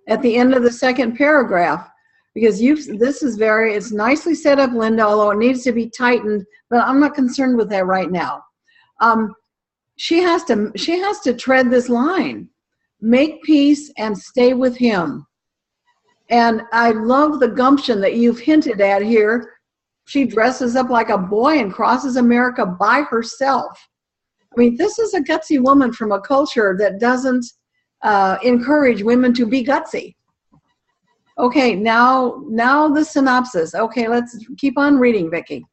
Speaker 1: at the end of the second paragraph, because it's nicely set up, Linda, although it needs to be tightened, but I'm not concerned with that right now. She has to tread this line, make peace and stay with him. And I love the gumption that you've hinted at here. She dresses up like a boy and crosses America by herself. I mean, this is a gutsy woman from a culture that doesn't encourage women to be gutsy. Okay, now the synopsis. Okay, let's keep on reading, Vicki.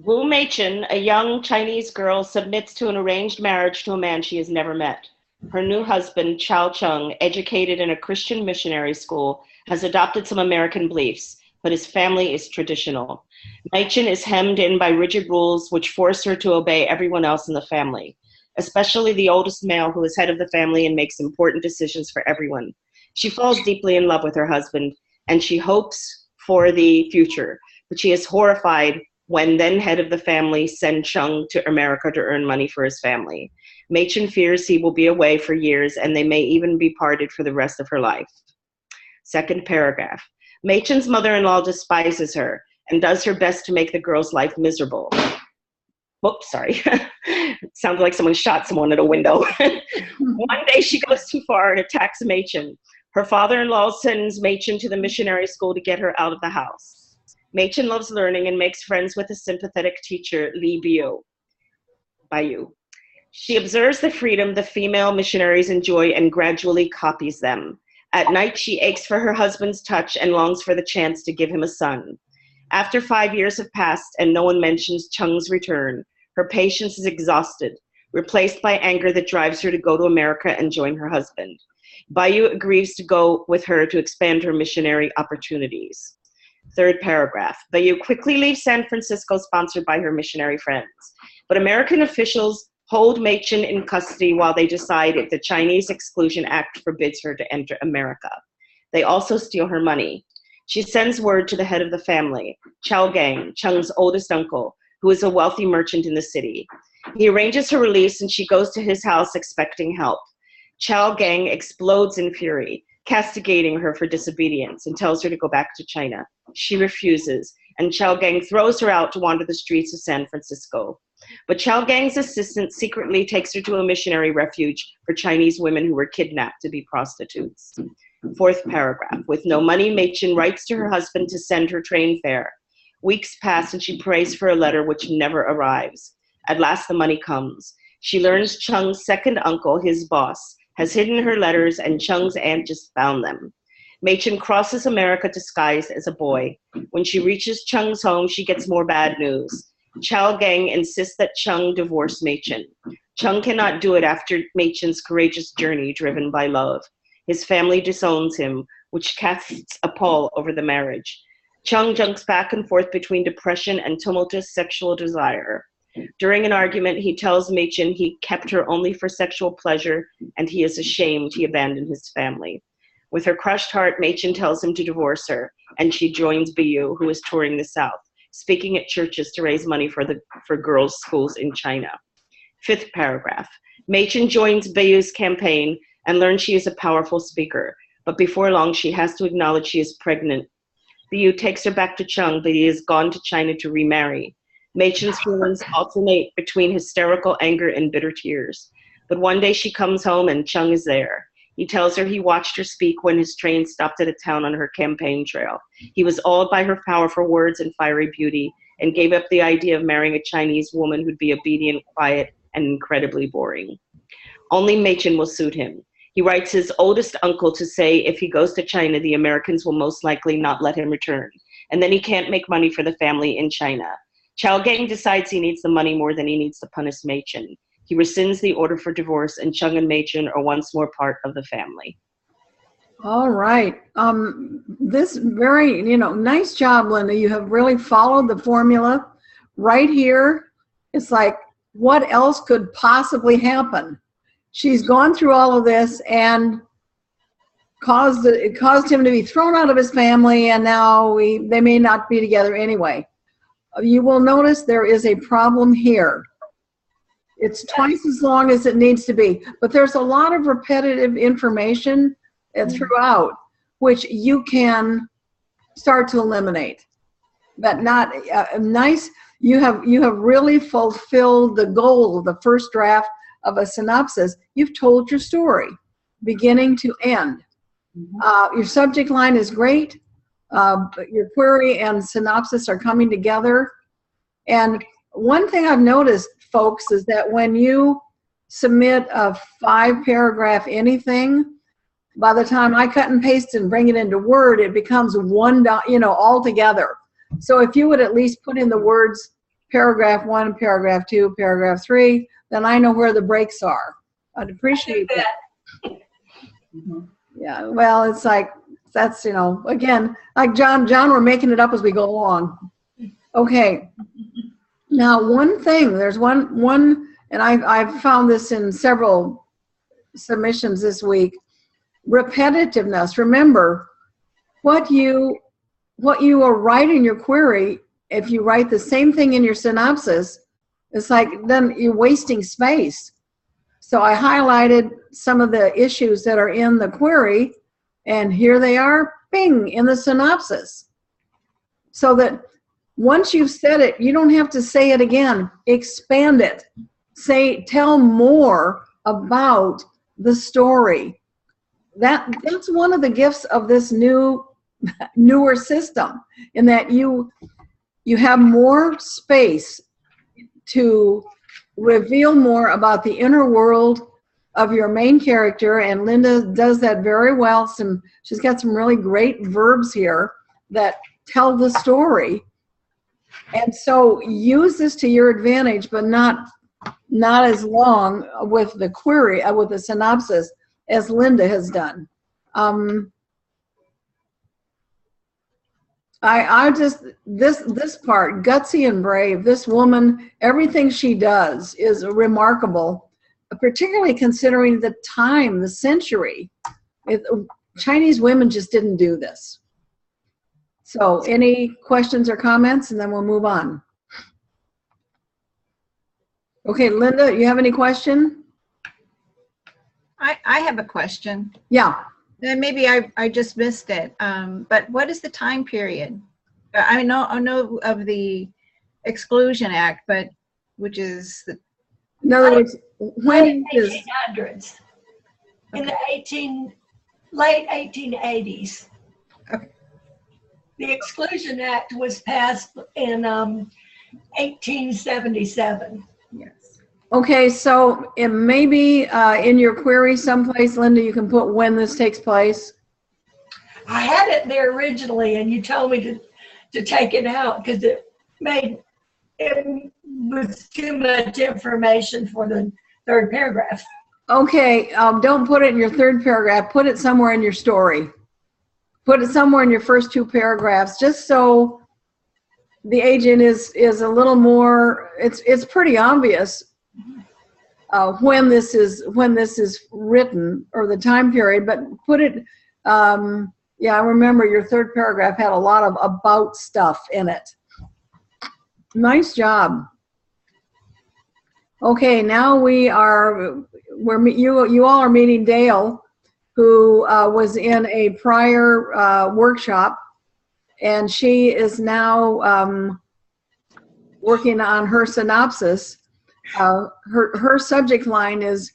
Speaker 2: Wu Meichen, a young Chinese girl, submits to an arranged marriage to a man she has never met. Her new husband, Chao Chung, educated in a Christian missionary school, has adopted some American beliefs, but his family is traditional. Meichen is hemmed in by rigid rules which force her to obey everyone else in the family, especially the oldest male who is head of the family and makes important decisions for everyone. She falls deeply in love with her husband, and she hopes for the future, but she is horrified when then head of the family send Chung to America to earn money for his family. Meichen fears he will be away for years, and they may even be parted for the rest of her life. Second paragraph. Meichen's mother-in-law despises her and does her best to make the girl's life miserable. Whoops, sorry. Sounded like someone shot someone at a window. One day she goes too far and attacks Meichen. Her father-in-law sends Meichen to the missionary school to get her out of the house. Meichen loves learning and makes friends with a sympathetic teacher, Li Bayu. She observes the freedom the female missionaries enjoy and gradually copies them. At night, she aches for her husband's touch and longs for the chance to give him a son. After 5 years have passed and no one mentions Chung's return, her patience is exhausted, replaced by anger that drives her to go to America and join her husband. Bayu agrees to go with her to expand her missionary opportunities. Third paragraph. Bayu quickly leaves San Francisco, sponsored by her missionary friends. But American officials hold Meichen in custody while they decide if the Chinese Exclusion Act forbids her to enter America. They also steal her money. She sends word to the head of the family, Chao Gang, Chung's oldest uncle, who is a wealthy merchant in the city. He arranges her release and she goes to his house expecting help. Chao Gang explodes in fury, castigating her for disobedience and tells her to go back to China. She refuses, and Chao Gang throws her out to wander the streets of San Francisco. But Chao Gang's assistant secretly takes her to a missionary refuge for Chinese women who were kidnapped to be prostitutes. Fourth paragraph. With no money, Meichen writes to her husband to send her train fare. Weeks pass and she prays for a letter which never arrives. At last the money comes. She learns Chung's second uncle, his boss, has hidden her letters and Chung's aunt just found them. Machen crosses America disguised as a boy. When she reaches Chung's home, she gets more bad news. Chow Gang insists that Chung divorce Machen. Chung cannot do it after Machen's courageous journey driven by love. His family disowns him, which casts a pall over the marriage. Chung jumps back and forth between depression and tumultuous sexual desire. During an argument, he tells Machen he kept her only for sexual pleasure and he is ashamed he abandoned his family. With her crushed heart, Machen tells him to divorce her, and she joins BU, who is touring the South, speaking at churches to raise money for girls' schools in China. Fifth paragraph. Machen joins BU's campaign and learns she is a powerful speaker, but before long she has to acknowledge she is pregnant. BU takes her back to Chung, but he has gone to China to remarry. Machen's feelings alternate between hysterical anger and bitter tears. But one day she comes home and Chung is there. He tells her he watched her speak when his train stopped at a town on her campaign trail. He was awed by her powerful words and fiery beauty and gave up the idea of marrying a Chinese woman who'd be obedient, quiet, and incredibly boring. Only Machen will suit him. He writes his oldest uncle to say if he goes to China, the Americans will most likely not let him return. And then he can't make money for the family in China. Chow Gang decides he needs the money more than he needs to punish Machen. He rescinds the order for divorce, and Chung and Machen are once more part of the family.
Speaker 1: All right. This very, nice job, Linda. You have really followed the formula right here. It's like, what else could possibly happen? She's gone through all of this and it caused him to be thrown out of his family, and now they may not be together anyway. You will notice there is a problem here. It's twice as long as it needs to be, but there's a lot of repetitive information throughout, which you can start to eliminate. But not nice. You have really fulfilled the goal of the first draft of a synopsis. You've told your story, beginning to end. Your subject line is great. Your query and synopsis are coming together. And one thing I've noticed, folks, is that when you submit a 5-paragraph anything, by the time I cut and paste and bring it into Word, it becomes one, all together. So if you would at least put in the words paragraph 1, paragraph 2, paragraph 3, then I know where the breaks are. I'd appreciate that. Yeah, well, it's like, that's, again, like John, we're making it up as we go along. Okay. Now, one thing, there's one, and I've found this in several submissions this week, repetitiveness. Remember, what you are writing in your query, if you write the same thing in your synopsis, it's like then you're wasting space. So I highlighted some of the issues that are in the query, and here they are, bing, in the synopsis. So that once you've said it, you don't have to say it again. Expand it. Tell more about the story. That's one of the gifts of this newer system, in that you have more space to reveal more about the inner world of your main character, and Linda does that very well. She's got some really great verbs here that tell the story. And so use this to your advantage, but not as long with the query, with the synopsis, as Linda has done. I just, this part, gutsy and brave, this woman, everything she does is remarkable, particularly considering the time, the century. Chinese women just didn't do this. So any questions or comments, and then we'll move on. Okay, Linda, you have any question?
Speaker 6: I have a question.
Speaker 1: Yeah.
Speaker 6: And maybe I just missed it. But what is the time period? I know of the Exclusion Act, but which is the...
Speaker 1: In other words, when is...
Speaker 9: 1800s. In the late 1880s.
Speaker 6: Okay.
Speaker 9: The Exclusion Act was passed in 1877.
Speaker 6: Yes.
Speaker 1: Okay, so it may be in your query someplace, Linda, you can put when this takes place.
Speaker 9: I had it there originally, and you told me to take it out because it was too much information for the third paragraph.
Speaker 1: Okay, don't put it in your third paragraph. Put it somewhere in your story. Put it somewhere in your first two paragraphs, just so the agent is a little more. It's pretty obvious when this is written or the time period. But put it. Yeah, I remember your third paragraph had a lot of about stuff in it. Nice job. Okay, now you all are meeting Dale, who was in a prior workshop, and she is now working on her synopsis. Her subject line is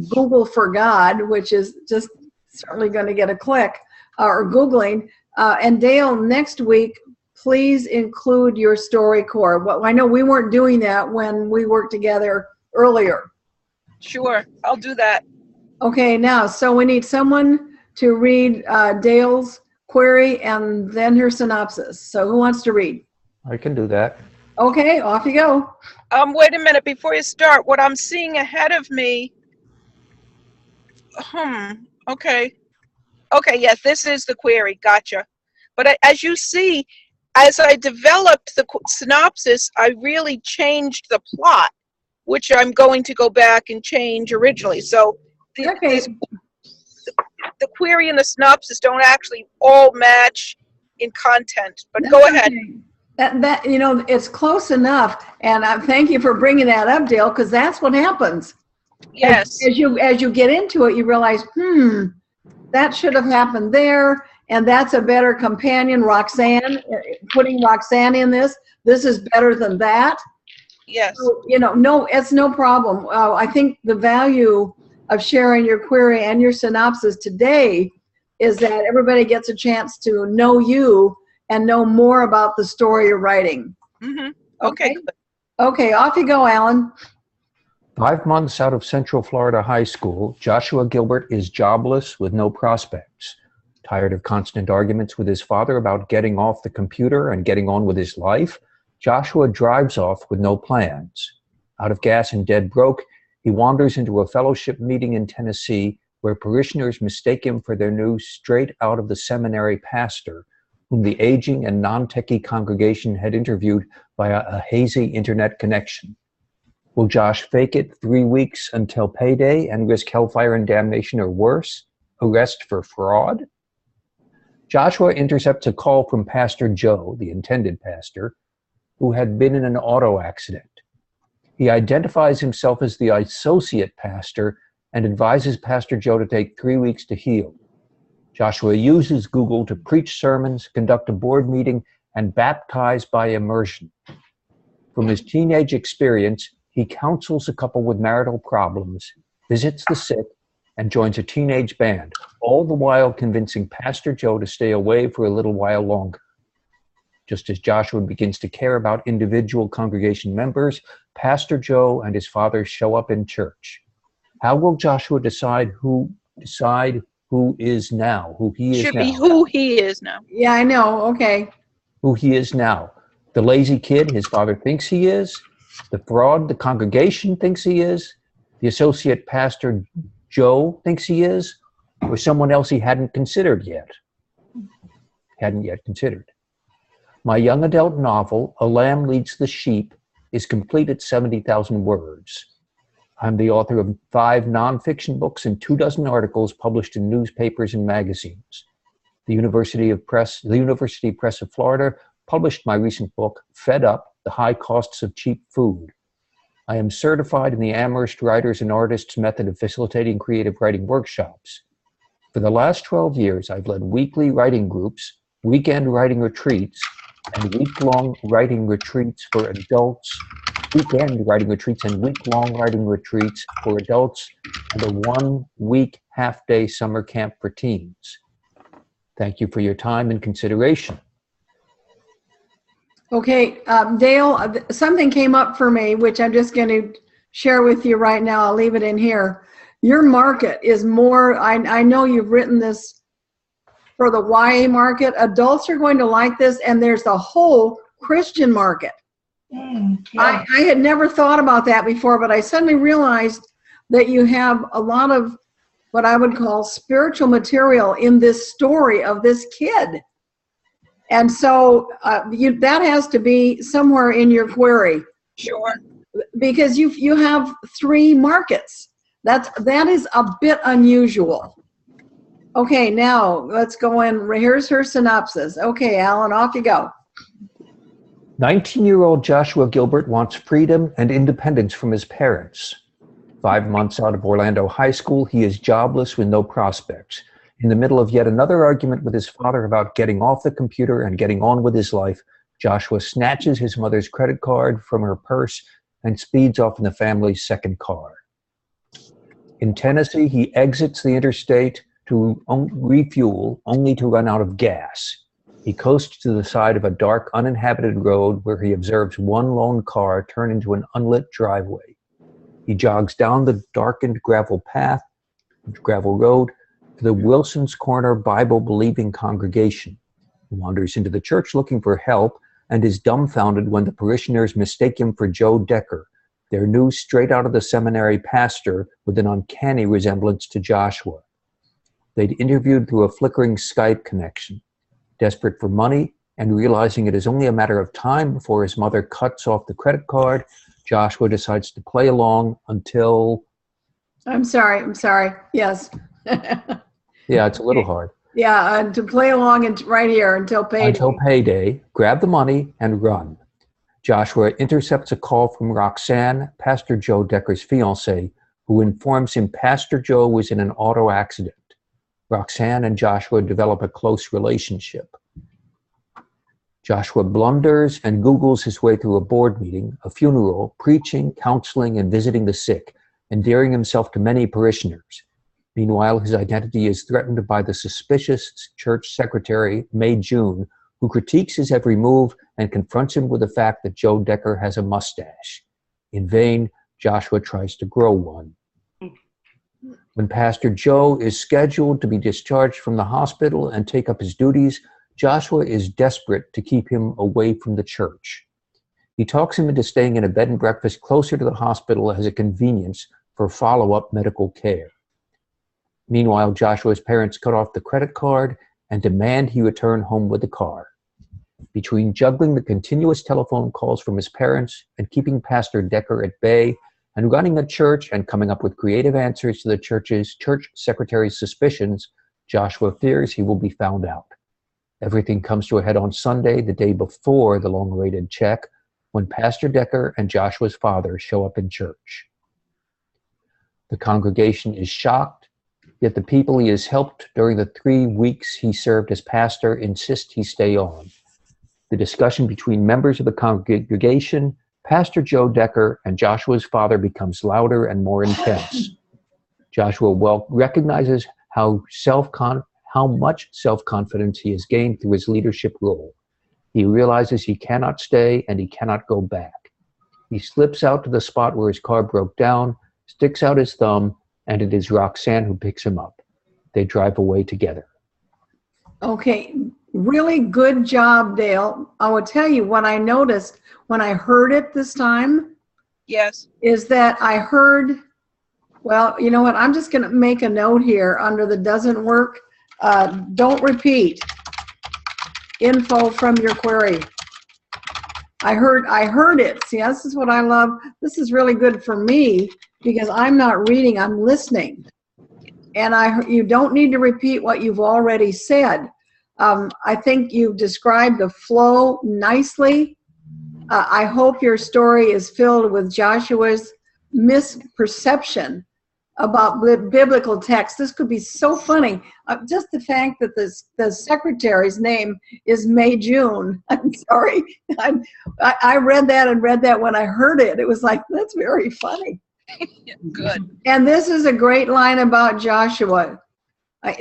Speaker 1: Google for God, which is just certainly going to get a click, or Googling. And Dale, next week, please include your story core. Well, I know we weren't doing that when we worked together earlier.
Speaker 4: Sure, I'll do that.
Speaker 1: Okay, now, so we need someone to read Dale's query and then her synopsis. So who wants to read?
Speaker 3: I can do that.
Speaker 1: Okay, off you go.
Speaker 4: Wait a minute, before you start, what I'm seeing ahead of me, okay, yes, this is the query, gotcha. But as you see, as I developed the synopsis, I really changed the plot, which I'm going to go back and change originally. So the query and the synopsis don't actually all match in content, but go ahead.
Speaker 1: That you know, it's close enough, and thank you for bringing that up, Dale, because that's what happens.
Speaker 4: Yes.
Speaker 1: As you get into it, you realize, that should have happened there, and that's a better companion. Roxanne, putting Roxanne in this is better than that.
Speaker 4: Yes.
Speaker 1: So, you know, no, it's no problem. I think the value of sharing your query and your synopsis today is that everybody gets a chance to know you and know more about the story you're writing.
Speaker 4: Mm-hmm. Okay.
Speaker 1: Okay, off you go, Alan.
Speaker 3: 5 months out of Central Florida high school, Joshua Gilbert is jobless with no prospects. Tired of constant arguments with his father about getting off the computer and getting on with his life, Joshua drives off with no plans. Out of gas and dead broke, he wanders into a fellowship meeting in Tennessee where parishioners mistake him for their new straight-out-of-the-seminary pastor, whom the aging and non-techie congregation had interviewed via a hazy internet connection. Will Josh fake it 3 weeks until payday and risk hellfire and damnation or worse, arrest for fraud? Joshua intercepts a call from Pastor Joe, the intended pastor, who had been in an auto accident. He identifies himself as the associate pastor and advises Pastor Joe to take 3 weeks to heal. Joshua uses Google to preach sermons, conduct a board meeting, and baptize by immersion. From his teenage experience, he counsels a couple with marital problems, visits the sick, and joins a teenage band, all the while convincing Pastor Joe to stay away for a little while longer. Just as Joshua begins to care about individual congregation members, Pastor Joe and his father show up in church. How will Joshua decide who is now, who he is now?
Speaker 4: Should be who he is now.
Speaker 1: Yeah, I know. Okay.
Speaker 3: Who he is now. The lazy kid his father thinks he is, the fraud the congregation thinks he is, the associate pastor Joe thinks he is, or someone else he hadn't considered yet. My young adult novel, A Lamb Leads the Sheep, is complete at 70,000 words. I'm the author of 5 nonfiction books and 24 articles published in newspapers and magazines. The University Press of Florida published my recent book, Fed Up, The High Costs of Cheap Food. I am certified in the Amherst Writers and Artists method of facilitating creative writing workshops. For the last 12 years, I've led weekly writing groups, weekend writing retreats, and week-long writing retreats for adults, weekend writing retreats and week-long writing retreats for adults, and a 1-week half-day summer camp for teens. Thank you for your time and consideration.
Speaker 1: Okay, Dale, something came up for me, which I'm just going to share with you right now. I'll leave it in here. Your market is more, I know you've written this for the YA market. Adults are going to like this, and there's the whole Christian market.
Speaker 9: Yeah.
Speaker 1: I had never thought about that before, but I suddenly realized that you have a lot of what I would call spiritual material in this story of this kid. And so that has to be somewhere in your query.
Speaker 4: Sure.
Speaker 1: Because you have 3 markets. That is a bit unusual. Okay, now let's go in. Here's her synopsis. Okay, Alan, off you go.
Speaker 3: 19-year-old Joshua Gilbert wants freedom and independence from his parents. 5 months out of Orlando High School, he is jobless with no prospects. In the middle of yet another argument with his father about getting off the computer and getting on with his life, Joshua snatches his mother's credit card from her purse and speeds off in the family's second car. In Tennessee, he exits the interstate to refuel, only to run out of gas. He coasts to the side of a dark, uninhabited road where he observes one lone car turn into an unlit driveway. He jogs down the darkened gravel road, to the Wilson's Corner Bible-believing congregation. He wanders into the church looking for help and is dumbfounded when the parishioners mistake him for Joe Decker, their new straight-out-of-the-seminary pastor with an uncanny resemblance to Joshua. They'd interviewed through a flickering Skype connection. Desperate for money and realizing it is only a matter of time before his mother cuts off the credit card, Joshua decides to play along until...
Speaker 1: I'm sorry. Yes.
Speaker 3: Yeah, it's a little hard.
Speaker 1: Yeah, to play along right here until payday.
Speaker 3: Until payday, grab the money and run. Joshua intercepts a call from Roxanne, Pastor Joe Decker's fiancée, who informs him Pastor Joe was in an auto accident. Roxanne and Joshua develop a close relationship. Joshua blunders and Googles his way through a board meeting, a funeral, preaching, counseling, and visiting the sick, endearing himself to many parishioners. Meanwhile, his identity is threatened by the suspicious church secretary, May June, who critiques his every move and confronts him with the fact that Joe Decker has a mustache. In vain, Joshua tries to grow one. When Pastor Joe is scheduled to be discharged from the hospital and take up his duties, Joshua is desperate to keep him away from the church. He talks him into staying in a bed and breakfast closer to the hospital as a convenience for follow-up medical care. Meanwhile, Joshua's parents cut off the credit card and demand he return home with the car. Between juggling the continuous telephone calls from his parents and keeping Pastor Decker at bay and running a church and coming up with creative answers to the church secretary's suspicions, Joshua fears he will be found out. Everything comes to a head on Sunday, the day before the long-awaited check, when Pastor Decker and Joshua's father show up in church. The congregation is shocked, yet the people he has helped during the 3 weeks he served as pastor insist he stay on. The discussion between members of the congregation, Pastor Joe Decker, and Joshua's father becomes louder and more intense. Joshua recognizes how much self-confidence he has gained through his leadership role. He realizes he cannot stay and he cannot go back. He slips out to the spot where his car broke down, sticks out his thumb, and it is Roxanne who picks him up. They drive away together. Okay,
Speaker 1: Really good job, Dale. I will tell you what I noticed when I heard it this time.
Speaker 4: Yes.
Speaker 1: Is that I heard, well, you know what? I'm just going to make a note here under the doesn't work. Don't repeat. Info from your query. I heard it. See, this is what I love. This is really good for me because I'm not reading, I'm listening. And you don't need to repeat what you've already said. I think you've described the flow nicely. I hope your story is filled with Joshua's misperception about biblical text. This could be so funny. Just the fact that the secretary's name is May June. I'm sorry. I read that when I heard it. It was like, that's very funny.
Speaker 4: Good. And
Speaker 1: this is a great line about Joshua.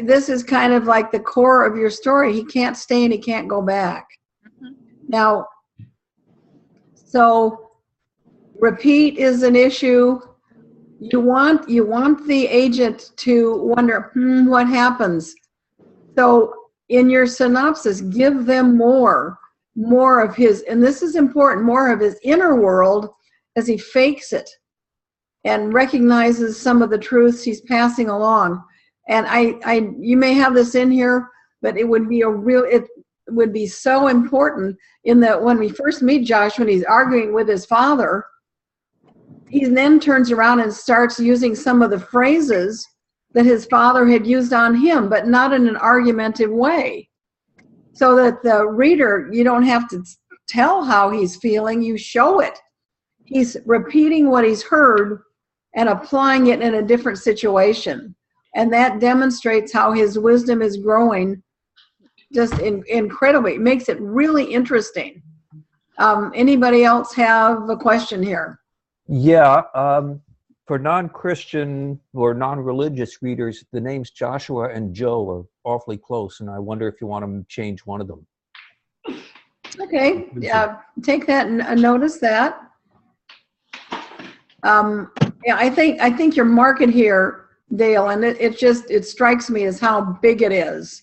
Speaker 1: This is kind of like the core of your story. He can't stay and he can't go back. Mm-hmm. Now, So repeat is an issue. You want the agent to wonder, what happens? So in your synopsis, give them more of his, and this is important, more of his inner world as he fakes it and recognizes some of the truths he's passing along. And you may have this in here, but it would be so important in that when we first meet Josh, when he's arguing with his father, he then turns around and starts using some of the phrases that his father had used on him, but not in an argumentative way. So that the reader, you don't have to tell how he's feeling, you show it. He's repeating what he's heard and applying it in a different situation. And that demonstrates how his wisdom is growing just incredibly. It makes it really interesting. Anybody else have a question here?
Speaker 3: Yeah, for non-Christian or non-religious readers, the names Joshua and Joe are awfully close, and I wonder if you want to change one of them.
Speaker 1: Okay, take that and notice that. Yeah, I think your market here, Dale, and it strikes me as how big it is.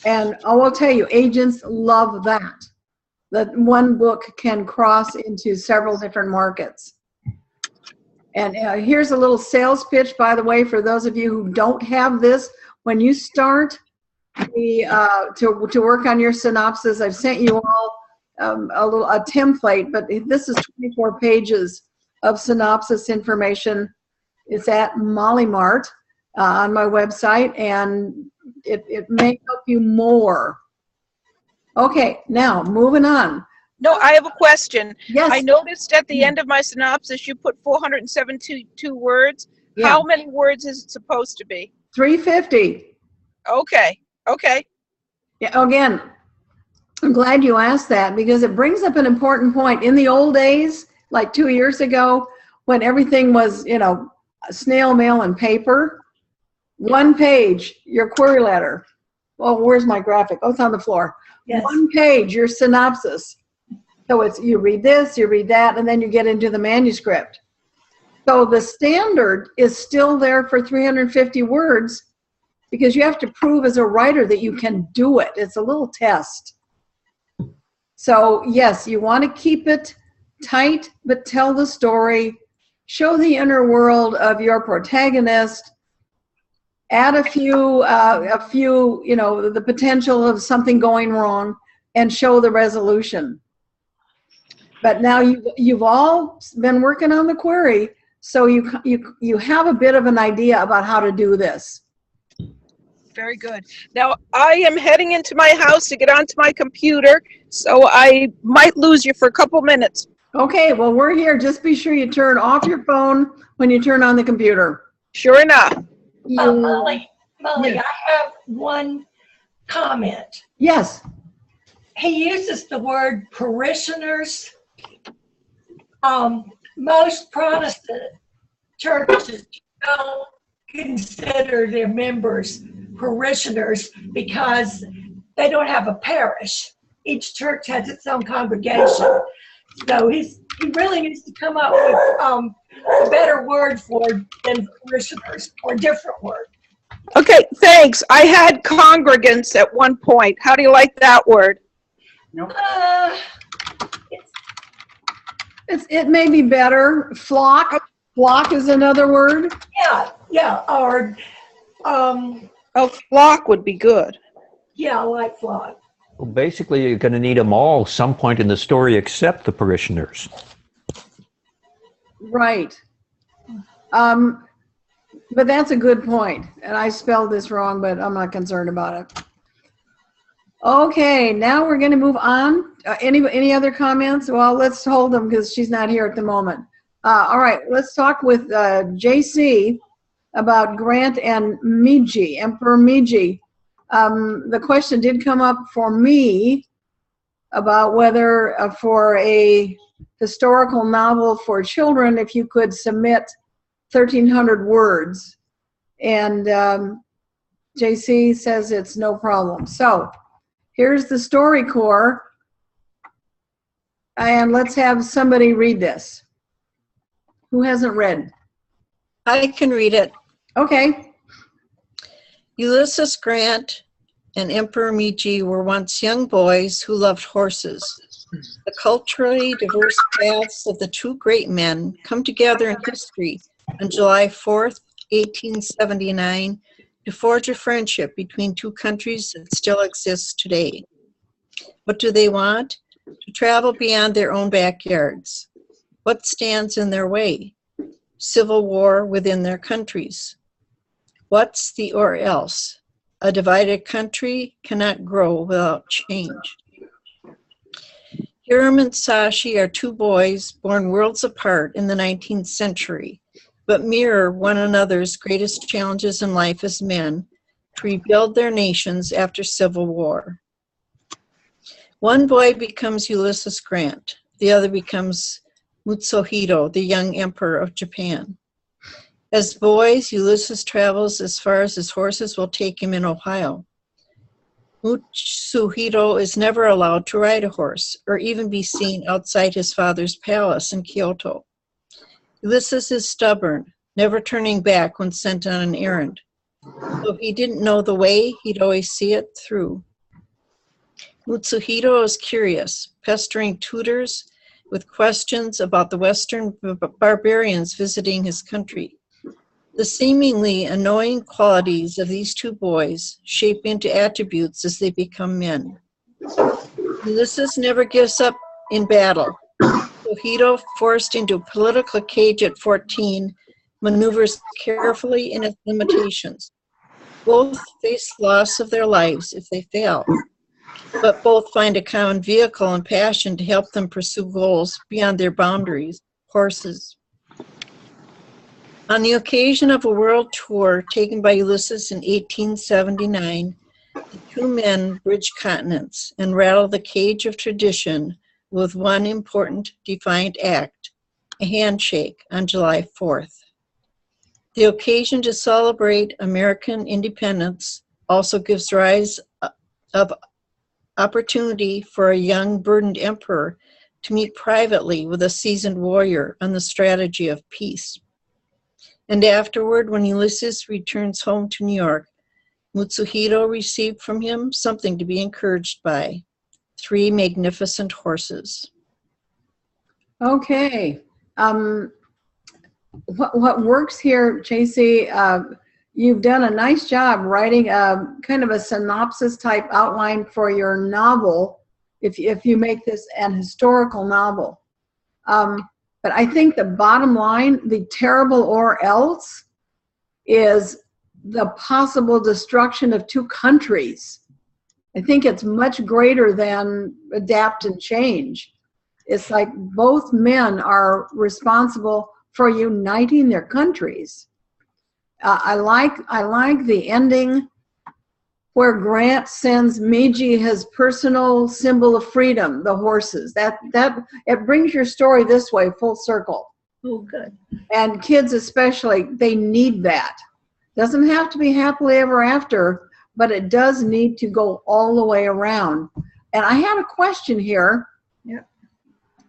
Speaker 1: And I will tell you, agents love that one book can cross into several different markets. And here's a little sales pitch, by the way, for those of you who don't have this. When you start to work on your synopsis, I've sent you all a template, but this is 24 pages of synopsis information. It's at Molly Mart on my website, and it may help you more. Okay, now moving on.
Speaker 4: No, I have a question.
Speaker 1: Yes.
Speaker 4: I noticed at the end of my synopsis, you put 472 words.
Speaker 1: Yeah.
Speaker 4: How many words is it supposed to be?
Speaker 1: 350.
Speaker 4: Okay.
Speaker 1: Yeah, again, I'm glad you asked that because it brings up an important point. In the old days, like 2 years ago, when everything was, snail mail and paper, one page, your query letter. Oh, where's my graphic? Oh, it's on the floor.
Speaker 9: Yes.
Speaker 1: One page, your synopsis. So it's you read this, you read that, and then you get into the manuscript. So the standard is still there for 350 words because you have to prove as a writer that you can do it. It's a little test. So yes, you want to keep it tight, but tell the story. Show the inner world of your protagonist. Add a few, the potential of something going wrong, and show the resolution. But now you've all been working on the query, so you have a bit of an idea about how to do this.
Speaker 4: Very good. Now, I am heading into my house to get onto my computer, so I might lose you for a couple minutes.
Speaker 1: Okay, well, we're here. Just be sure you turn off your phone when you turn on the computer.
Speaker 4: Sure enough.
Speaker 9: Molly, I have one comment.
Speaker 1: Yes.
Speaker 9: He uses the word parishioners. Most Protestant churches don't consider their members parishioners because they don't have a parish. Each church has its own congregation. So he really needs to come up with a better word for than parishioners or a different word.
Speaker 4: Okay, thanks. I had congregants at one point. How do you like that word?
Speaker 1: It may be better. Flock is another word.
Speaker 9: Yeah, or
Speaker 4: flock would be good.
Speaker 9: yeah, I like flock.
Speaker 3: Well, basically, you're going to need them all some point in the story except the parishioners.
Speaker 1: Right. But that's a good point. And I spelled this wrong, but I'm not concerned about it. Okay, now we're going to move on. Any other comments? Well, let's hold them because she's not here at the moment. All right, let's talk with JC about Grant and Meiji, Emperor Meiji. The question did come up for me about whether for a historical novel for children, if you could submit 1,300 words. And JC says it's no problem. So here's the story core. And let's have somebody read this. Who hasn't read?
Speaker 7: I can read it.
Speaker 1: Okay.
Speaker 7: Ulysses Grant and Emperor Meiji were once young boys who loved horses. The culturally diverse paths of the two great men come together in history on July 4th, 1879, to forge a friendship between two countries that still exists today. What do they want? To travel beyond their own backyards. What stands in their way? Civil war within their countries. What's the or else? A divided country cannot grow without change. Hiram and Sashi are two boys born worlds apart in the 19th century, but mirror one another's greatest challenges in life as men to rebuild their nations after civil war. One boy becomes Ulysses Grant. The other becomes Mutsuhito, the young emperor of Japan. As boys, Ulysses travels as far as his horses will take him in Ohio. Mutsuhito is never allowed to ride a horse or even be seen outside his father's palace in Kyoto. Ulysses is stubborn, never turning back when sent on an errand. Though he didn't know the way, he'd always see it through. Mutsuhito is curious, pestering tutors with questions about the Western barbarians visiting his country. The seemingly annoying qualities of these two boys shape into attributes as they become men. Ulysses never gives up in battle. Mutsuhito, forced into a political cage at 14, maneuvers carefully in its limitations. Both face loss of their lives if they fail, but both find a common vehicle and passion to help them pursue goals beyond their boundaries, horses. On the occasion of a world tour taken by Ulysses in 1879, the two men bridge continents and rattle the cage of tradition with one important defiant act, a handshake on July 4th. The occasion to celebrate American independence also gives rise of opportunity for a young, burdened emperor to meet privately with a seasoned warrior on the strategy of peace. And afterward, when Ulysses returns home to New York, Mutsuhito received from him something to be encouraged by: 3 magnificent horses.
Speaker 1: Okay. What works here, JC, you've done a nice job writing a kind of a synopsis type outline for your novel, if you make this an historical novel. But I think the bottom line, the terrible or else, is the possible destruction of 2 countries. I think it's much greater than adapt and change. It's like both men are responsible for uniting their countries. I like the ending where Grant sends Meiji his personal symbol of freedom, the horses. That it brings your story this way, full circle.
Speaker 6: Oh, good.
Speaker 1: And kids especially, they need that. Doesn't have to be happily ever after, but it does need to go all the way around. And I had a question here.
Speaker 6: Yep.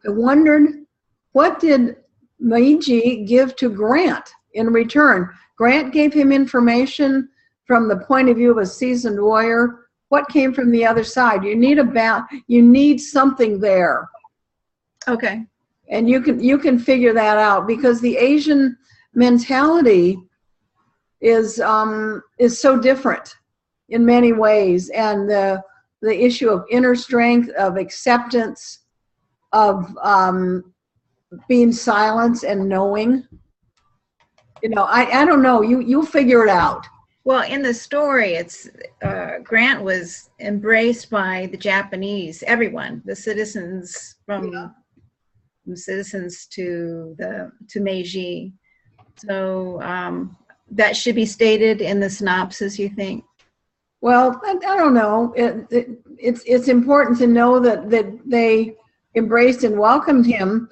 Speaker 1: I wondered, what did Meiji give to Grant in return? Grant gave him information from the point of view of a seasoned warrior. What came from the other side? You need something there.
Speaker 6: Okay.
Speaker 1: And you can figure that out, because the Asian mentality is so different in many ways, and the issue of inner strength, of acceptance, of being silent and knowing. You know, I don't know. You'll figure it out.
Speaker 6: Well, in the story, it's Grant was embraced by the Japanese, everyone, the citizens, from citizens to Meiji. So that should be stated in the synopsis, you think?
Speaker 1: Well, I don't know. It's important to know that they embraced and welcomed him,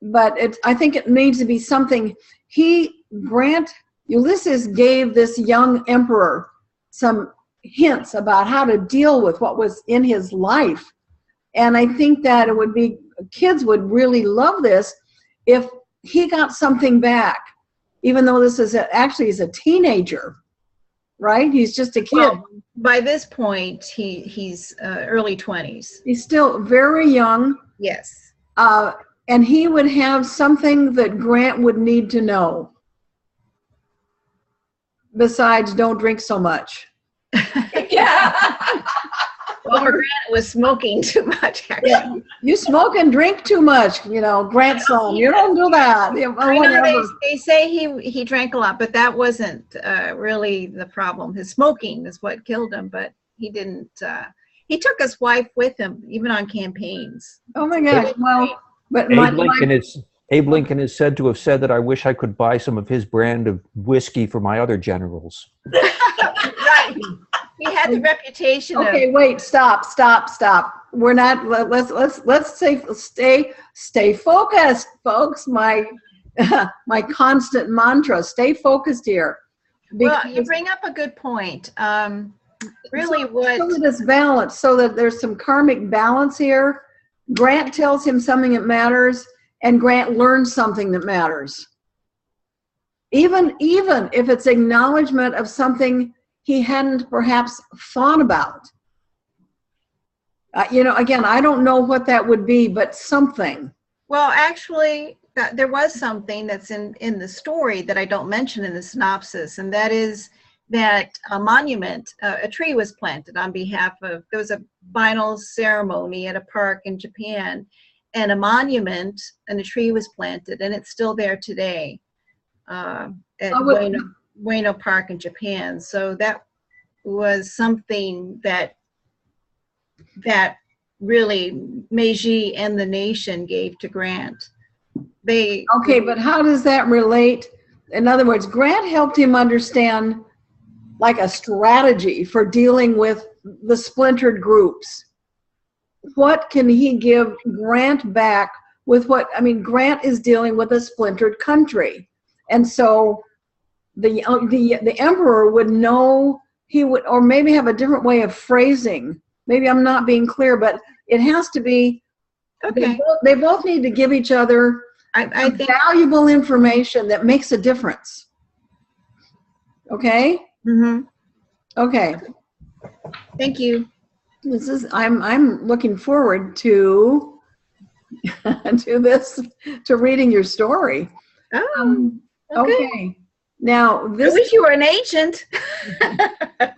Speaker 1: but I think it needs to be something. Ulysses gave this young emperor some hints about how to deal with what was in his life. And I think that it would be kids would really love this if he got something back, even though this is actually he's a teenager, right? He's just a kid.
Speaker 6: Well, by this point, he's early 20s.
Speaker 1: He's still very young.
Speaker 6: Yes.
Speaker 1: And he would have something that Grant would need to know. Besides, don't drink so much.
Speaker 9: Yeah.
Speaker 6: Well, Grant was smoking too much, actually.
Speaker 1: Yeah. You smoke and drink too much, grandson. You don't do that.
Speaker 6: I know they say he drank a lot, but that wasn't really the problem. His smoking is what killed him, but he didn't. He took his wife with him, even on campaigns.
Speaker 1: Oh my gosh! Well, but
Speaker 3: Abe Lincoln is said to have said that I wish I could buy some of his brand of whiskey for my other generals.
Speaker 6: Right. He had the reputation.
Speaker 1: Okay, wait, stop. We're not. Let's stay focused, folks. My constant mantra: stay focused here.
Speaker 6: Well, you bring up a good point. Really,
Speaker 1: so that it's balanced, so that there's some karmic balance here. Grant tells him something that matters, and Grant learns something that matters. Even if it's acknowledgement of something he hadn't perhaps thought about. Again, I don't know what that would be, but something.
Speaker 6: Well, actually, there was something that's in the story that I don't mention in the synopsis, and that is that a monument, a tree was planted on behalf of, there was a final ceremony at a park in Japan, and a monument and a tree was planted, and it's still there today at Ueno Park in Japan. So that was something that really Meiji and the nation gave to Grant.
Speaker 1: Okay, but how does that relate? In other words, Grant helped him understand like a strategy for dealing with the splintered groups. What can he give Grant back with Grant is dealing with a splintered country. And so the emperor would know, he would, or maybe have a different way of phrasing. Maybe I'm not being clear, but it has to be, okay. They both need to give each other I think valuable information that makes a difference. Okay?
Speaker 6: Mm-hmm.
Speaker 1: Okay.
Speaker 6: Thank you.
Speaker 1: I'm looking forward to to reading your story.
Speaker 6: Oh,
Speaker 1: okay. Now
Speaker 6: I wish you were an agent.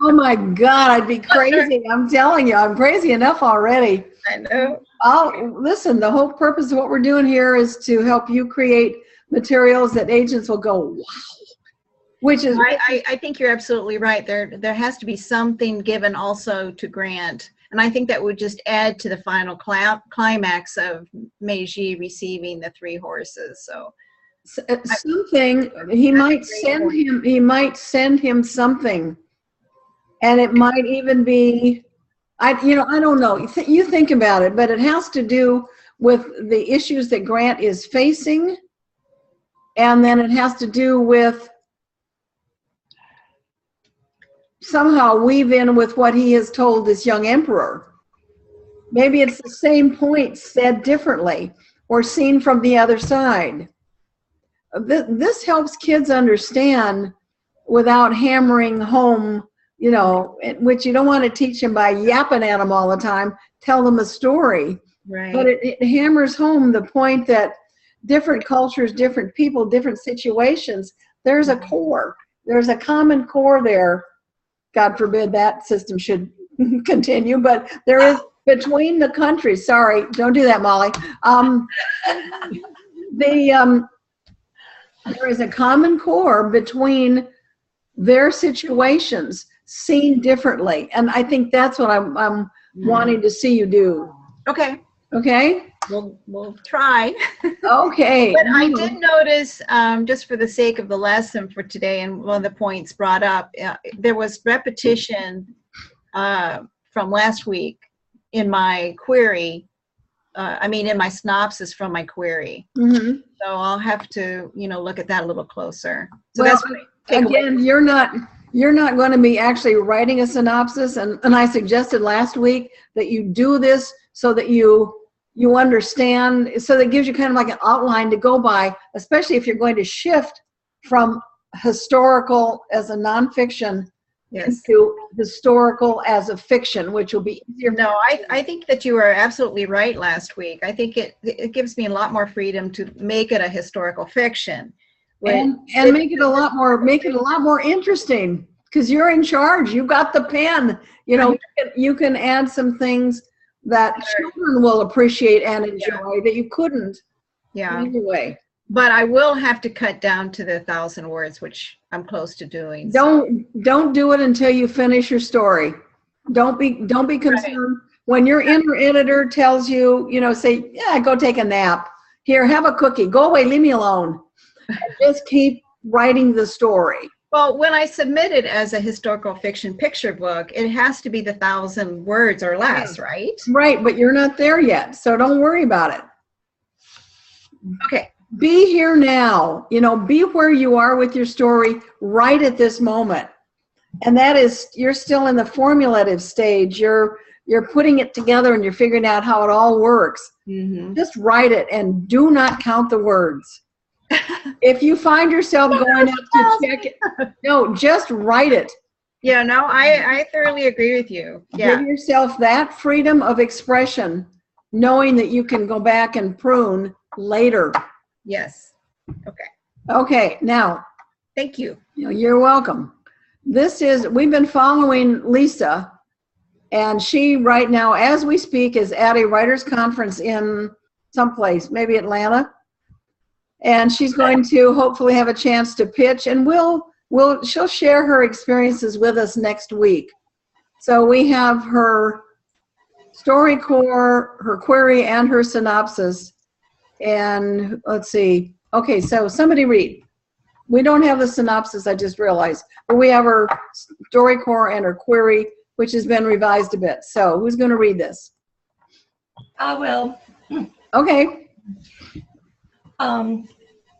Speaker 1: Oh my God, I'd be crazy. I'm telling you, I'm crazy enough already.
Speaker 6: I know.
Speaker 1: Listen, the whole purpose of what we're doing here is to help you create materials that agents will go, wow. Which is,
Speaker 6: I think you're absolutely right. There has to be something given also to Grant, and I think that would just add to the final climax of Meiji receiving the 3 horses. So
Speaker 1: something he might send him something, and it might even be, I don't know. You think about it, but it has to do with the issues that Grant is facing, and then it has to do with somehow weave in with what he has told this young emperor. Maybe it's the same point said differently or seen from the other side. This helps kids understand without hammering home, which you don't want to teach them by yapping at them all the time. Tell them a story.
Speaker 6: Right.
Speaker 1: But it hammers home the point that different cultures, different people, different situations, there's a core. There's a common core there. God forbid that system should continue, but there is between the countries. Sorry, don't do that, Molly. There is a common core between their situations seen differently, and I think that's what I'm wanting to see you do.
Speaker 6: Okay.
Speaker 1: Okay.
Speaker 6: We'll try.
Speaker 1: Okay.
Speaker 6: But I did notice, just for the sake of the lesson for today, and one of the points brought up, there was repetition from last week in my query. In my synopsis from my query.
Speaker 1: Mm-hmm.
Speaker 6: So I'll have to, look at that a little closer. So
Speaker 1: well,
Speaker 6: that's
Speaker 1: again, you're not going to be actually writing a synopsis, and I suggested last week that you do this so that you you understand. So that gives you kind of like an outline to go by, especially if you're going to shift from historical as a nonfiction into historical as a fiction, which will be easier.
Speaker 6: No, I think that you were absolutely right last week. I think it gives me a lot more freedom to make it a historical fiction.
Speaker 1: And make it a lot more interesting, because you're in charge. You got the pen. You know, you can add some things that children will appreciate and enjoy that you couldn't.
Speaker 6: Yeah.
Speaker 1: Anyway.
Speaker 6: But I will have to cut down to the 1,000 words, which I'm close to doing.
Speaker 1: Don't do it until you finish your story. Don't be concerned when your inner editor tells you, you know, say, yeah, go take a nap. Here, have a cookie. Go away. Leave me alone. Just keep writing the story.
Speaker 6: Well, when I submit it as a historical fiction picture book, it has to be the 1,000 words or less, right?
Speaker 1: Right, but you're not there yet, so don't worry about it.
Speaker 6: Okay.
Speaker 1: Be here now. You know, be where you are with your story right at this moment. And that is, you're still in the formulative stage. You're putting it together and you're figuring out how it all works.
Speaker 6: Mm-hmm.
Speaker 1: Just write it and do not count the words. If you find yourself going up to check it, no, just write it.
Speaker 6: Yeah, no, I thoroughly agree with you. Yeah.
Speaker 1: Give yourself that freedom of expression, knowing that you can go back and prune later.
Speaker 6: Yes. Okay.
Speaker 1: Okay, now.
Speaker 6: Thank you.
Speaker 1: You're welcome. We've been following Lisa, and she right now, as we speak, is at a writers' conference in someplace, maybe Atlanta. And she's going to hopefully have a chance to pitch, and she'll share her experiences with us next week. So we have her story core, her query, and her synopsis. And let's see. Okay, so somebody read. We don't have the synopsis, I just realized. But we have her story core and her query, which has been revised a bit. So who's going to read this?
Speaker 9: I will.
Speaker 1: Okay.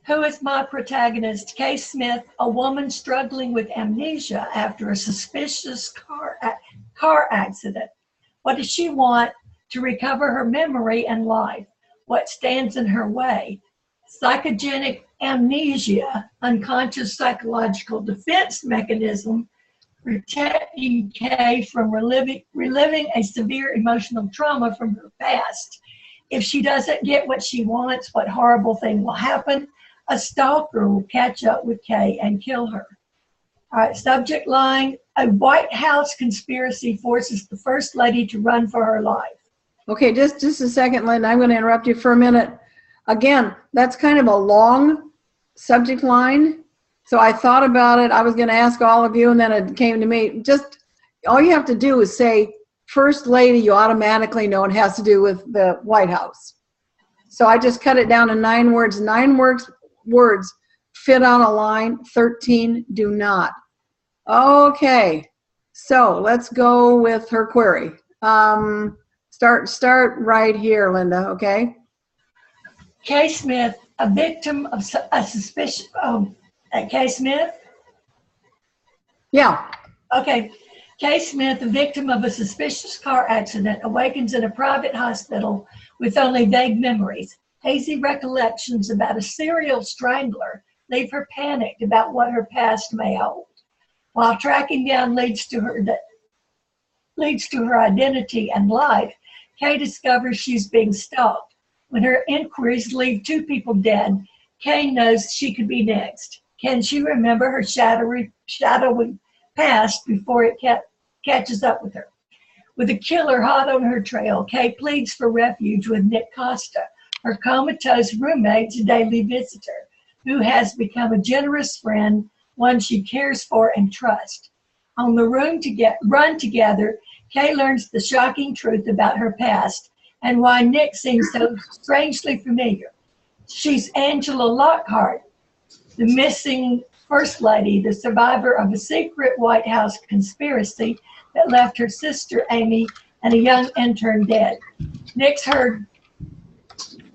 Speaker 9: Who is my protagonist? Kay Smith, a woman struggling with amnesia after a suspicious car accident. What does she want to recover her memory and life? What stands in her way? Psychogenic amnesia, unconscious psychological defense mechanism, protecting Kay from reliving a severe emotional trauma from her past. If she doesn't get what she wants, what horrible thing will happen? A stalker will catch up with Kay and kill her. All right, subject line, a White House conspiracy forces the First Lady to run for her life.
Speaker 1: Okay, just a second, Linda. I'm going to interrupt you for a minute. Again, that's kind of a long subject line. So I thought about it. I was going to ask all of you, and then it came to me. Just all you have to do is say First Lady. You automatically know it has to do with the White House. So I just cut it down to 9 words. 9 words fit on a line. 13 do not. Okay, so let's go with her query. Start right here, Linda, okay?
Speaker 9: Kay Smith, a victim of a suspicion. Kay Smith?
Speaker 1: Yeah.
Speaker 9: Okay. Kay Smith, a victim of a suspicious car accident, awakens in a private hospital with only vague memories. Hazy recollections about a serial strangler leave her panicked about what her past may hold. While tracking down leads to her identity and life, Kay discovers she's being stalked. When her inquiries leave 2 people dead, Kay knows she could be next. Can she remember her shadowy past before it catches up with her? With a killer hot on her trail, Kay pleads for refuge with Nick Costa, her comatose roommate's daily visitor, who has become a generous friend, one she cares for and trusts. On the run together, Kay learns the shocking truth about her past and why Nick seems so strangely familiar. She's Angela Lockhart, the missing First Lady, the survivor of a secret White House conspiracy that left her sister Amy and a young intern dead. Nick's her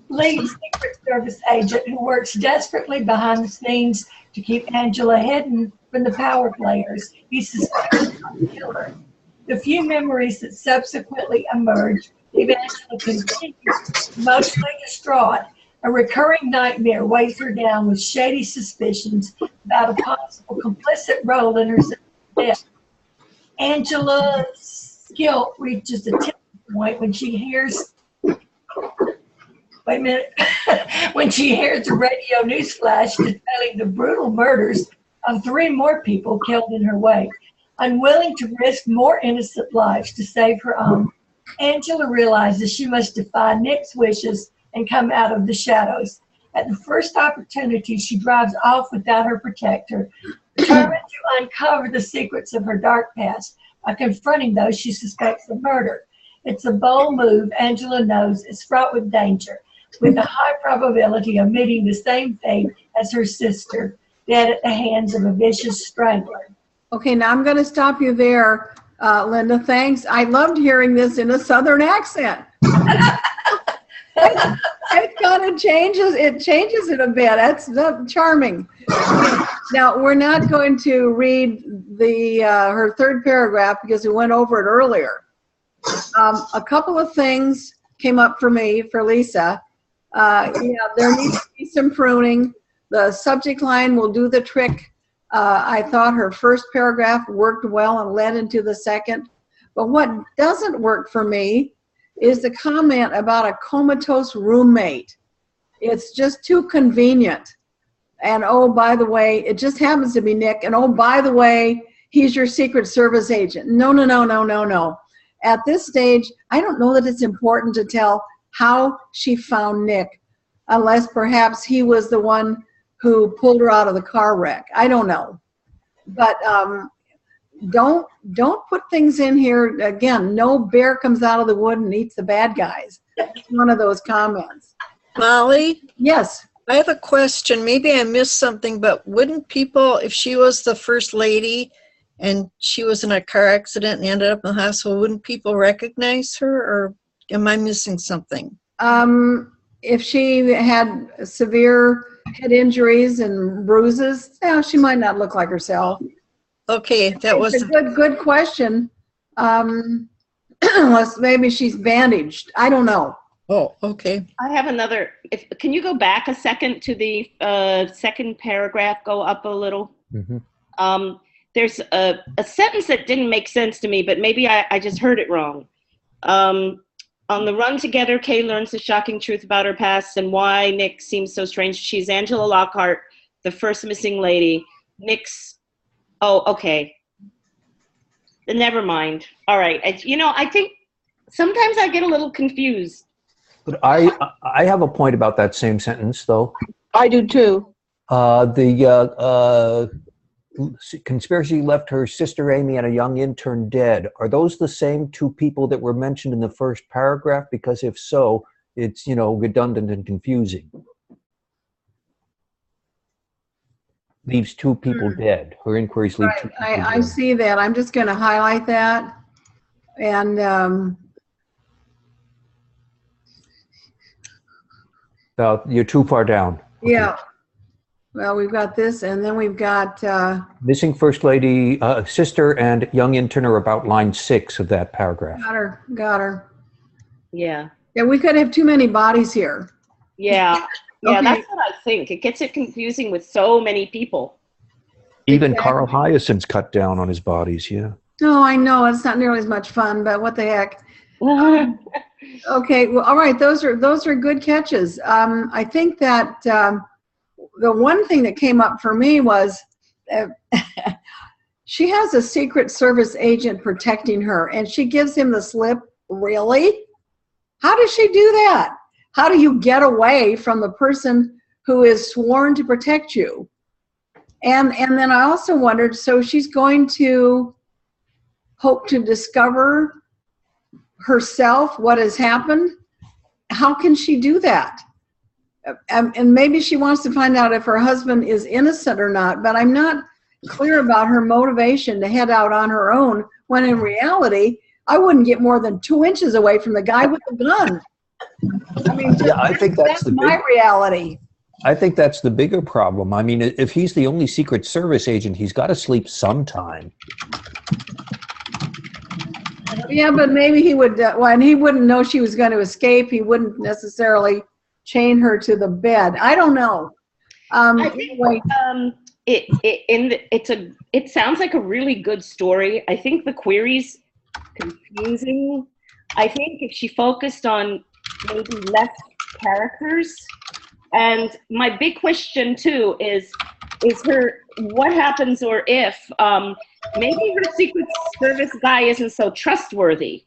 Speaker 9: lead Secret Service agent who works desperately behind the scenes to keep Angela hidden from the power players he suspects of the killer. The few memories that subsequently emerge Angela continues, emotionally distraught. A recurring nightmare weighs her down with shady suspicions about a possible complicit role in her sister's death. Angela's guilt reaches a tipping point when she hears when she hears the radio news flash detailing the brutal murders of 3 more people killed in her wake. Unwilling to risk more innocent lives to save her own, Angela realizes she must defy Nick's wishes and come out of the shadows. At the first opportunity, she drives off without her protector, determined to uncover the secrets of her dark past by confronting those she suspects of murder. It's a bold move Angela knows is fraught with danger, with a high probability of meeting the same fate as her sister, dead at the hands of a vicious strangler.
Speaker 1: Okay, now I'm going to stop you there, Linda. Thanks. I loved hearing this in a Southern accent. It kind of changes. It changes it a bit. That's charming. Now we're not going to read the her third paragraph because we went over it earlier. A couple of things came up for me, for Lisa. There needs to be some pruning. The subject line will do the trick. I thought her first paragraph worked well and led into the second. But what doesn't work for me is the comment about a comatose roommate. It's just too convenient. And oh, by the way, it just happens to be Nick. And oh, by the way, he's your Secret Service agent. No, no, no, no, no, no. At this stage, I don't know that it's important to tell how she found Nick, unless perhaps he was the one who pulled her out of the car wreck. I don't know. But don't put things in here. Again, no bear comes out of the wood and eats the bad guys. It's one of those comments.
Speaker 7: Molly?
Speaker 1: Yes.
Speaker 7: I have a question. Maybe I missed something, but wouldn't people, if she was the first lady and she was in a car accident and ended up in the hospital, wouldn't people recognize her, or am I missing something?
Speaker 1: If she had severe head injuries and bruises, she might not look like herself.
Speaker 7: Okay, that was
Speaker 1: a good question. Unless maybe she's bandaged. I don't know.
Speaker 7: Oh, okay.
Speaker 2: I have another. Can you go back a second to the second paragraph? Go up a little. Mm-hmm. There's a sentence that didn't make sense to me, but maybe I just heard it wrong. On the run together, Kay learns the shocking truth about her past and why Nick seems so strange. She's Angela Lockhart, the first missing lady. Nick's, oh, okay. Never mind. All right. I think sometimes I get a little confused.
Speaker 3: But I have a point about that same sentence, though.
Speaker 4: I do too.
Speaker 3: The conspiracy left her sister Amy and a young intern dead. Are those the same 2 people that were mentioned in the first paragraph? Because if so, it's, redundant and confusing. Leaves 2 people dead. Her inquiries leave 2 people dead.
Speaker 1: I see that. I'm just going to highlight that. And
Speaker 3: you're too far down.
Speaker 1: Yeah. Well, we've got this, and then we've got...
Speaker 3: missing First Lady, sister, and young intern are about line 6 of that paragraph.
Speaker 1: Got her.
Speaker 2: Yeah.
Speaker 1: Yeah, we could have too many bodies here.
Speaker 2: Yeah. Yeah,
Speaker 1: Okay.
Speaker 2: That's what I think. It gets it confusing with so many people.
Speaker 3: Even Carl Hyacint's cut down on his bodies, yeah.
Speaker 1: No, I know. It's not nearly as much fun, but what the heck. Okay, well, all right. Those are good catches. I think that... the one thing that came up for me was she has a Secret Service agent protecting her, and she gives him the slip. Really? How does she do that? How do you get away from the person who is sworn to protect you? And then I also wondered, so she's going to hope to discover herself what has happened? How can she do that? And maybe she wants to find out if her husband is innocent or not, but I'm not clear about her motivation to head out on her own, when in reality, I wouldn't get more than 2 inches away from the guy with the gun. I mean,
Speaker 3: I think that's
Speaker 1: my reality.
Speaker 3: I think that's the bigger problem. I mean, if he's the only Secret Service agent, he's got to sleep sometime.
Speaker 1: Yeah, but maybe he would, well, and he wouldn't know she was going to escape. He wouldn't necessarily chain her to the bed. I don't know.
Speaker 2: I think it sounds like a really good story. I think the query's confusing. I think if she focused on maybe less characters, and my big question too is her, what happens or if maybe her Secret Service guy isn't so trustworthy.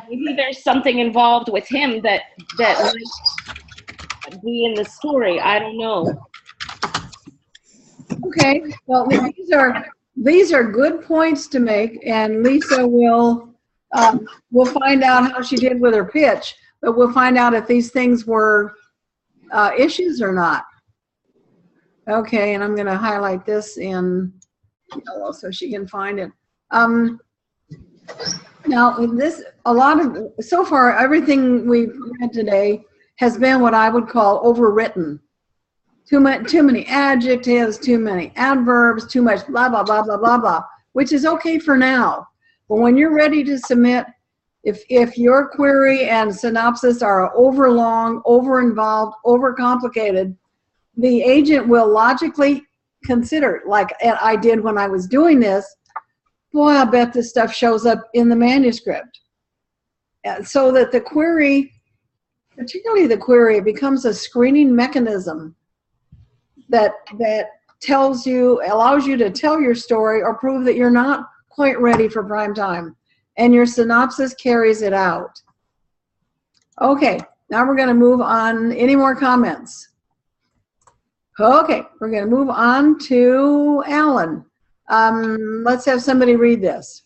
Speaker 2: Maybe there's something involved with him that might be in the story. I don't know.
Speaker 1: Okay, well, these are good points to make, and Lisa will we'll find out how she did with her pitch, but we'll find out if these things were issues or not. Okay, and I'm going to highlight this in yellow so she can find it. Now, so far, everything we've read today has been what I would call overwritten. Too many adjectives, too many adverbs, too much blah, blah, blah, blah, blah, blah, which is okay for now. But when you're ready to submit, if your query and synopsis are overlong, over-involved, overcomplicated, the agent will logically consider, like I did when I was doing this, boy, I bet this stuff shows up in the manuscript. So that the query, particularly the query, becomes a screening mechanism that allows you to tell your story or prove that you're not quite ready for prime time. And your synopsis carries it out. Okay, now we're going to move on. Any more comments? Okay, we're going to move on to Alan. Let's have somebody read this.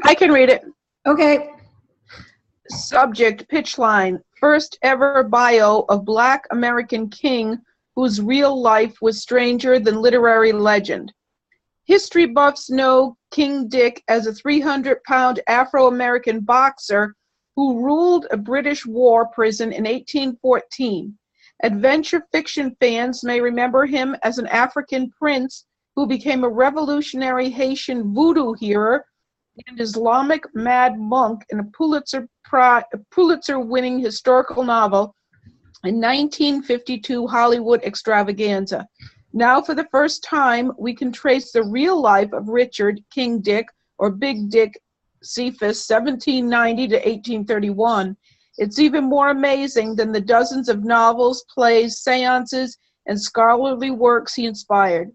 Speaker 4: I can read it.
Speaker 1: Okay.
Speaker 4: Subject, pitch line. First ever bio of Black American king whose real life was stranger than literary legend. History buffs know King Dick as a 300-pound Afro-American boxer who ruled a British war prison in 1814. Adventure fiction fans may remember him as an African prince who became a revolutionary Haitian voodoo hero and Islamic mad monk in a Pulitzer-winning historical novel in 1952 Hollywood extravaganza. Now, for the first time, we can trace the real life of Richard King Dick, or Big Dick Cephas, 1790 to 1831. It's even more amazing than the dozens of novels, plays, seances, and scholarly works he inspired.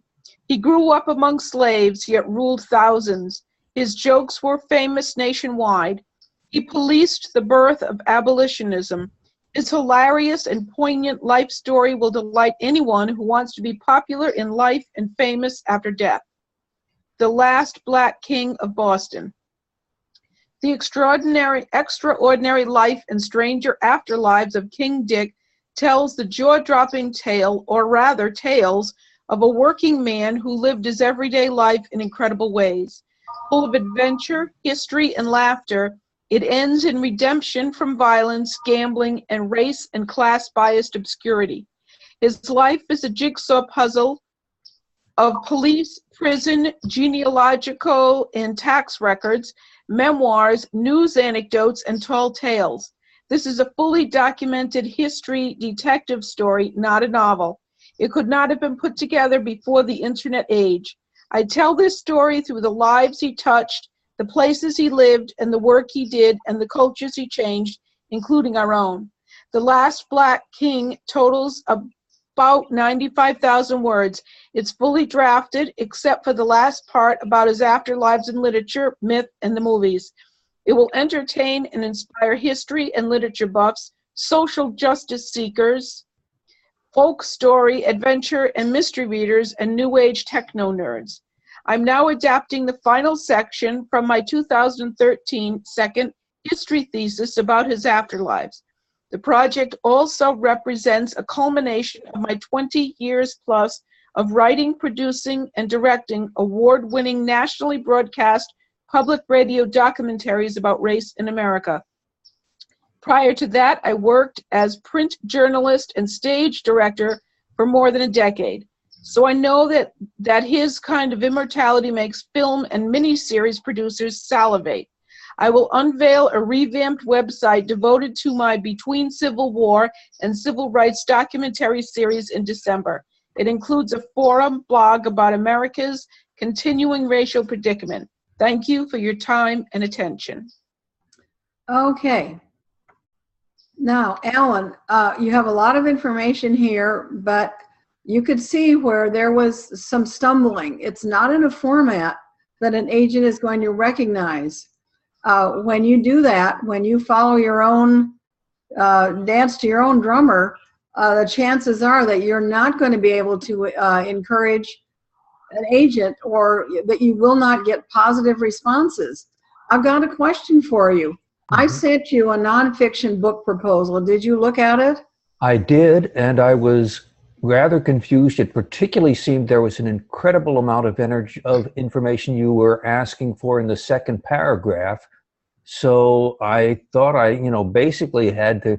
Speaker 4: He grew up among slaves, yet ruled thousands. His jokes were famous nationwide. He policed the birth of abolitionism. His hilarious and poignant life story will delight anyone who wants to be popular in life and famous after death. The Last Black King of Boston. The extraordinary life and stranger afterlives of King Dick tells the jaw-dropping tale, or rather tales, of a working man who lived his everyday life in incredible ways. Full of adventure, history, and laughter, it ends in redemption from violence, gambling, and race and class-biased obscurity. His life is a jigsaw puzzle of police, prison, genealogical and tax records, memoirs, news anecdotes, and tall tales. This is a fully documented history detective story, not a novel. It could not have been put together before the internet age. I tell this story through the lives he touched, the places he lived, and the work he did, and the cultures he changed, including our own. The Last Black King totals about 95,000 words. It's fully drafted, except for the last part about his afterlives in literature, myth, and the movies. It will entertain and inspire history and literature buffs, social justice seekers, folk story, adventure, and mystery readers, and new age techno nerds. I'm now adapting the final section from my 2013 second history thesis about his afterlives. The project also represents a culmination of my 20 years plus of writing, producing, and directing award-winning nationally broadcast public radio documentaries about race in America. Prior to that, I worked as print journalist and stage director for more than a decade. So I know that his kind of immortality makes film and miniseries producers salivate. I will unveil a revamped website devoted to my Between Civil War and Civil Rights documentary series in December. It includes a forum blog about America's continuing racial predicament. Thank you for your time and attention.
Speaker 1: Okay. Now, Alan, you have a lot of information here, but you could see where there was some stumbling. It's not in a format that an agent is going to recognize. When you do that, when you follow your own, dance to your own drummer, the chances are that you're not going to be able to encourage an agent, or that you will not get positive responses. I've got a question for you. I sent you a nonfiction book proposal. Did you look at it?
Speaker 3: I did, and I was rather confused. It particularly seemed there was an incredible amount of information you were asking for in the second paragraph. So I thought I, basically had to,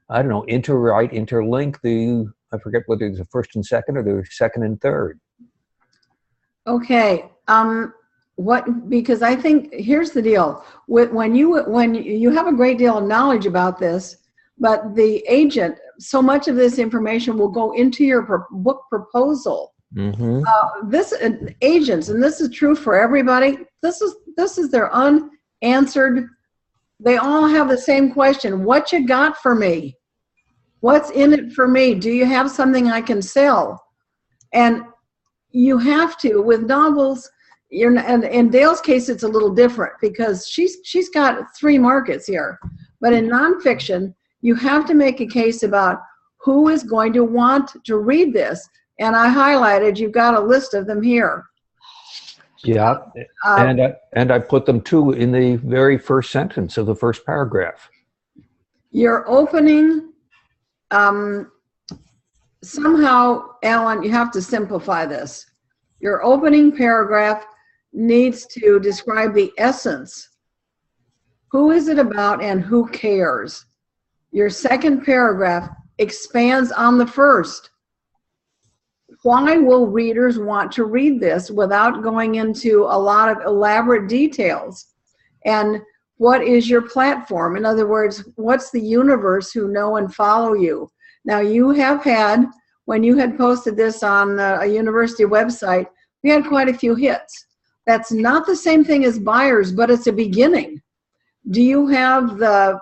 Speaker 3: I don't know, interlink I forget whether it's the first and second or the second and third. Okay.
Speaker 1: Because I think, here's the deal. When you have a great deal of knowledge about this, but the agent, so much of this information will go into your book proposal.
Speaker 3: Mm-hmm.
Speaker 1: Agents, and this is true for everybody, this is their unanswered, they all have the same question. What you got for me? What's in it for me? Do you have something I can sell? And you have to, with novels, and in Dale's case, it's a little different because she's got 3 markets here. But in nonfiction, you have to make a case about who is going to want to read this. And I highlighted, you've got a list of them here.
Speaker 3: Yeah, and I put them too in the very first sentence of the first paragraph.
Speaker 1: Your opening, somehow, Alan, you have to simplify this. Your opening paragraph needs to describe the essence. Who is it about and who cares? Your second paragraph expands on the first. Why will readers want to read this without going into a lot of elaborate details? And what is your platform? In other words, what's the universe who know and follow you? Now, you have had, when you had posted this on a university website, we had quite a few hits. That's not the same thing as buyers, but it's a beginning. Do you have the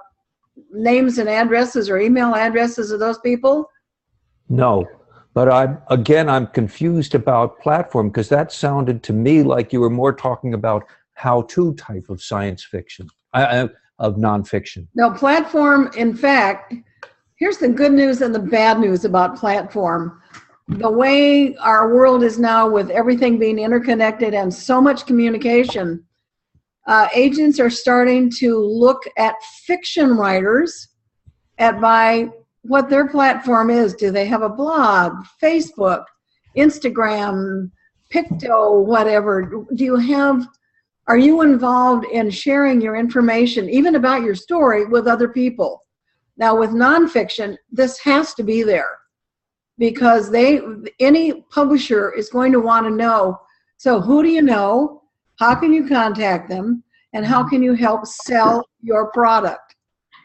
Speaker 1: names and addresses or email addresses of those people?
Speaker 3: No, but I'm confused about platform, because that sounded to me like you were more talking about how-to type of science fiction, of nonfiction.
Speaker 1: No, platform, in fact, here's the good news and the bad news about platform. The way our world is now, with everything being interconnected and so much communication, agents are starting to look at fiction writers by what their platform is. Do they have a blog, Facebook, Instagram, Picto, whatever? Are you involved in sharing your information, even about your story, with other people? Now, with nonfiction, this has to be there, because any publisher is going to want to know, so who do you know, how can you contact them, and how can you help sell your product?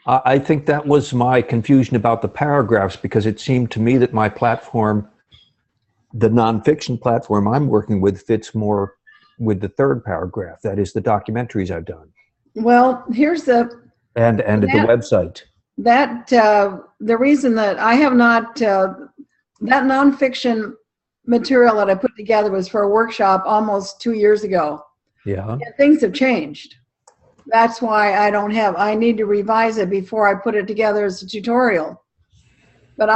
Speaker 3: I think that was my confusion about the paragraphs, because it seemed to me that my platform, the nonfiction platform I'm working with, fits more with the third paragraph. That is the documentaries I've done.
Speaker 1: Well, here's the
Speaker 3: website.
Speaker 1: The reason that I have not, that nonfiction material that I put together was for a workshop almost 2 years ago.
Speaker 3: Yeah.
Speaker 1: And things have changed. That's why I need to revise it before I put it together as a tutorial. But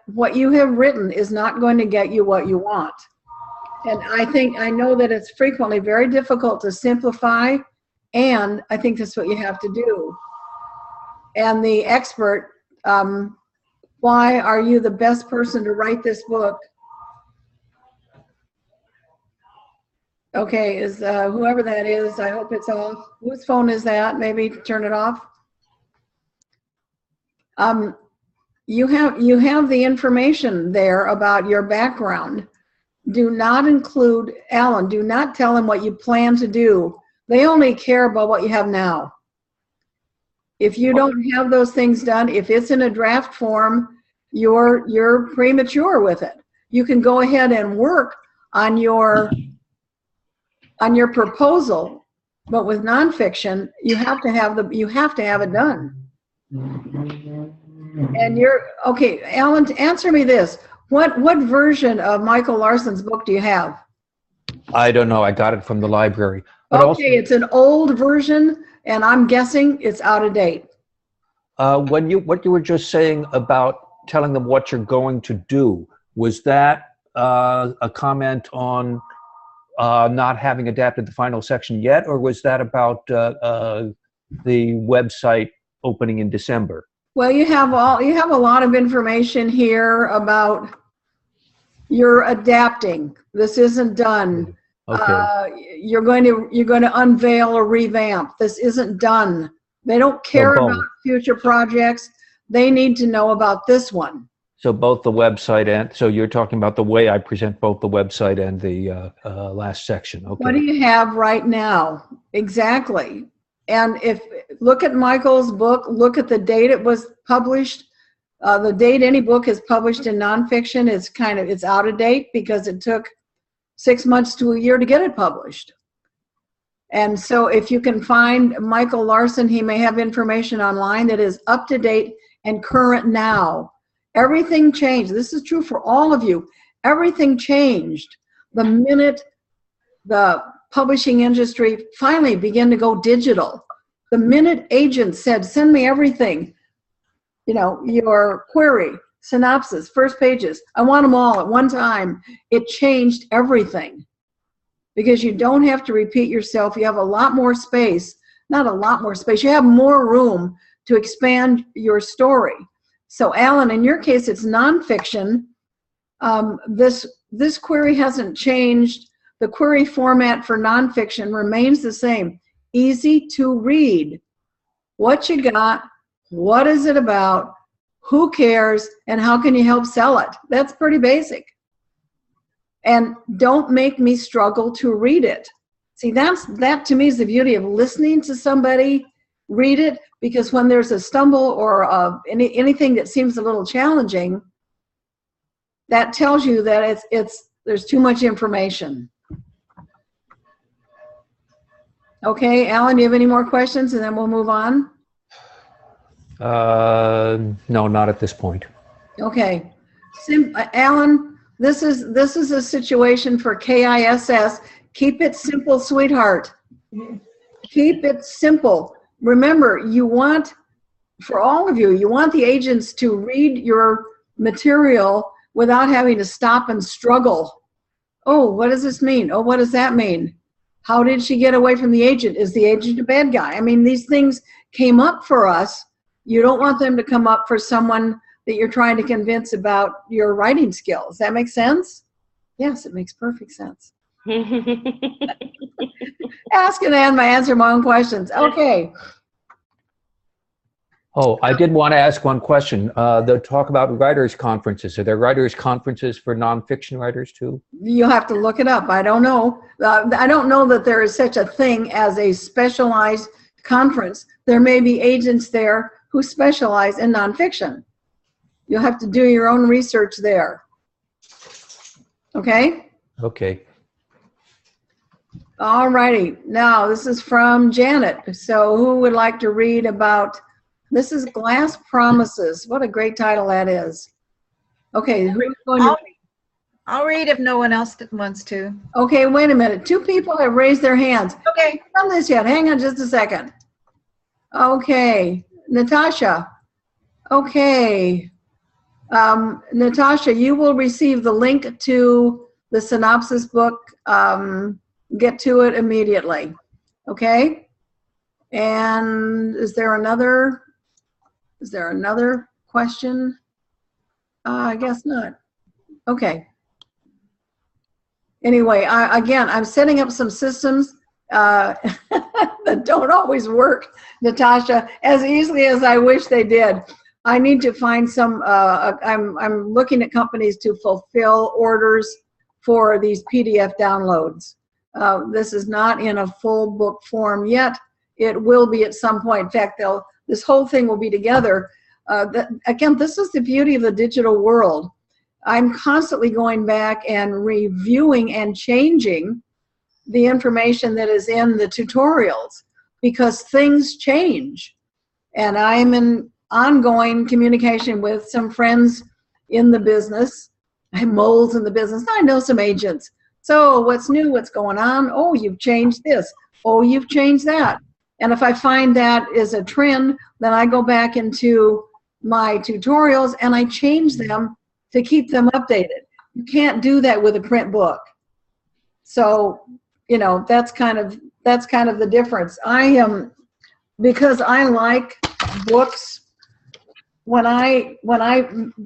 Speaker 1: what you have written is not going to get you what you want. And I know that it's frequently very difficult to simplify, and I think that's what you have to do. And the expert, why are you the best person to write this book? Okay, is whoever that is, I hope it's off. Whose phone is that? Maybe turn it off. you have the information there about your background. Do not include, Alan, do not tell them what you plan to do. They only care about what you have now. If you don't have those things done, if it's in a draft form, you're premature with it. You can go ahead and work on your proposal, but with nonfiction, you have to have it done. And okay, Alan, answer me this. What version of Michael Larson's book do you have?
Speaker 3: I don't know. I got it from the library. But
Speaker 1: okay,
Speaker 3: also,
Speaker 1: it's an old version, and I'm guessing it's out of date.
Speaker 3: what you were just saying about telling them what you're going to do, was that a comment on not having adapted the final section yet, or was that about the website opening in December?
Speaker 1: Well, you have a lot of information here about you're adapting. This isn't done.
Speaker 3: Okay.
Speaker 1: You're going to unveil or revamp. This isn't done. They don't care about future projects. They need to know about this one.
Speaker 3: So both the website and, so you're talking about the way I present both the website and the last section. Okay.
Speaker 1: What do you have right now? Exactly. And look at Michael's book, look at the date it was published. The date any book is published in nonfiction is it's out of date because it took 6 months to a year to get it published. And so if you can find Michael Larson, he may have information online that is up to date and current now. Everything changed. This is true for all of you. Everything changed the minute the publishing industry finally began to go digital. The minute agents said, send me everything, your query, synopsis, first pages, I want them all at one time, it changed everything. Because you don't have to repeat yourself. You have a lot more space, not a lot more space, you have more room to expand your story. So Alan, in your case, it's nonfiction. This query hasn't changed. The query format for nonfiction remains the same. Easy to read. What you got, what is it about, who cares, and how can you help sell it? That's pretty basic. And don't make me struggle to read it. See, that to me is the beauty of listening to somebody read it, because when there's a stumble or anything that seems a little challenging, that tells you that there's too much information. Okay, Alan, do you have any more questions, and then we'll move on?
Speaker 3: No, not at this point.
Speaker 1: Okay, Alan, this is a situation for KISS. Keep it simple, sweetheart. Keep it simple. Remember, for all of you, you want the agents to read your material without having to stop and struggle. Oh, what does this mean? Oh, what does that mean? How did she get away from the agent? Is the agent a bad guy? I mean, these things came up for us. You don't want them to come up for someone that you're trying to convince about your writing skills. That makes sense? Yes, it makes perfect sense. Ask and answer my own questions. Okay.
Speaker 3: Oh, I did want to ask one question. The talk about writers' conferences. Are there writers' conferences for nonfiction writers too?
Speaker 1: You'll have to look it up. I don't know. I don't know that there is such a thing as a specialized conference. There may be agents there who specialize in nonfiction. You'll have to do your own research there. Okay?
Speaker 3: Okay.
Speaker 1: All righty. Now, this is from Janet. So who would like to read about, this is Glass Promises. What a great title that is. Okay, who's going to read?
Speaker 6: I'll read if no one else wants to.
Speaker 1: Okay, wait a minute. 2 people have raised their hands.
Speaker 6: Okay.
Speaker 1: I haven't done this yet. Hang on just a second. Okay, Natasha. Okay. Natasha, you will receive the link to the synopsis book. Get to it immediately. Okay? And is there another question? I guess not. Okay. Anyway, again, I'm setting up some systems that don't always work, Natasha, as easily as I wish they did. I need to find some, I'm looking at companies to fulfill orders for these PDF downloads. This is not in a full book form yet. It will be at some point. In fact, this whole thing will be together. Again, this is the beauty of the digital world. I'm constantly going back and reviewing and changing the information that is in the tutorials because things change. And I'm in ongoing communication with some friends in the business. I have moles in the business. I know some agents. So what's new? What's going on? Oh, you've changed this. Oh, you've changed that. And if I find that is a trend, then I go back into my tutorials and I change them to keep them updated. You can't do that with a print book. So, you know, that's kind of the difference. Because I like books, when I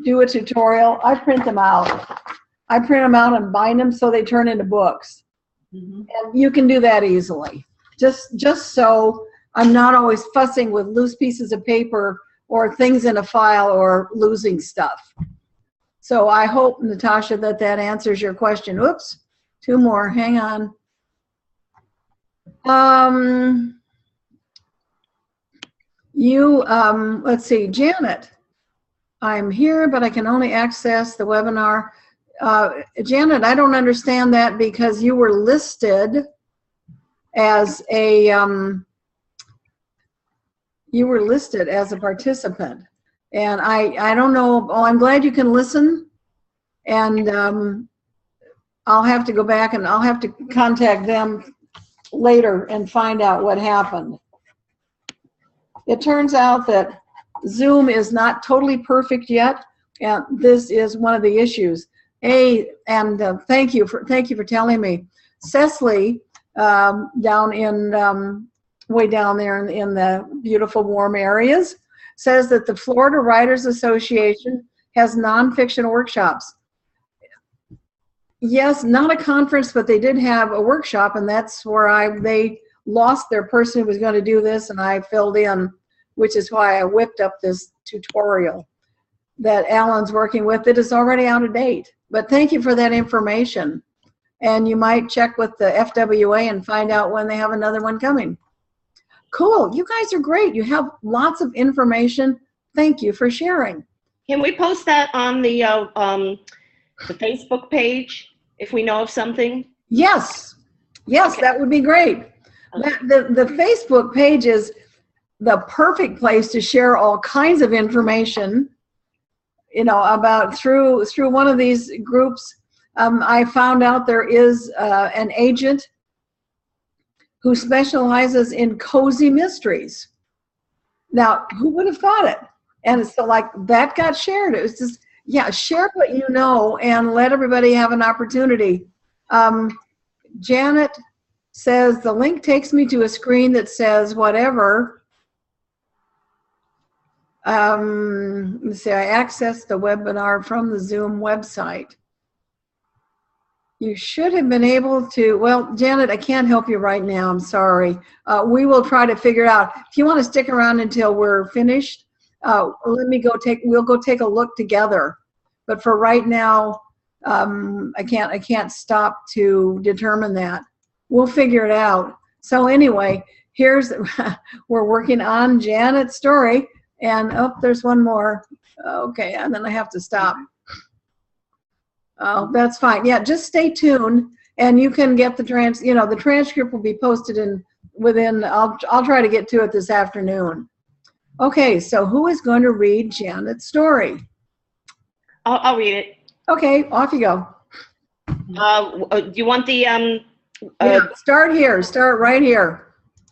Speaker 1: do a tutorial, I print them out. I print them out and bind them so they turn into books. Mm-hmm. And you can do that easily. Just so I'm not always fussing with loose pieces of paper or things in a file or losing stuff. So I hope, Natasha, that answers your question. Oops, two more, hang on. Let's see, Janet, I'm here, but I can only access the webinar. Janet, I don't understand that because you were listed as a participant, and I don't know. Well, I'm glad you can listen, and I'll have to go back and I'll have to contact them later and find out what happened. It turns out that Zoom is not totally perfect yet, and this is one of the issues. Thank you for telling me. Cecily, down in way down there in the beautiful warm areas, says that the Florida Writers Association has nonfiction workshops. Yes, not a conference, but they did have a workshop, and that's where they lost their person who was going to do this, and I filled in, which is why I whipped up this tutorial that Alan's working with that is already out of date. But thank you for that information. And you might check with the FWA and find out when they have another one coming. Cool, you guys are great. You have lots of information. Thank you for sharing.
Speaker 2: Can we post that on the Facebook page if we know of something?
Speaker 1: Yes, okay. That would be great. The Facebook page is the perfect place to share all kinds of information, you know, about through one of these groups. I found out there is an agent who specializes in cozy mysteries. Now, who would have thought it? And so like that got shared. It was just, yeah, share what you know and let everybody have an opportunity. Janet says the link takes me to a screen that says whatever. Let's see, I accessed the webinar from the Zoom website. You should have been able to, well, Janet, I can't help you right now, I'm sorry. We will try to figure it out. If you want to stick around until we're finished, we'll go take a look together. But for right now, I can't stop to determine that. We'll figure it out. So anyway, we're working on Janet's story. And oh, there's one more. Okay, and then I have to stop. Oh, that's fine. Yeah, just stay tuned, and you can get the the transcript will be posted I'll try to get to it this afternoon. Okay, so who is going to read Janet's story?
Speaker 2: I'll read it.
Speaker 1: Okay, off you go.
Speaker 2: Do you want the
Speaker 1: start here. Start right here.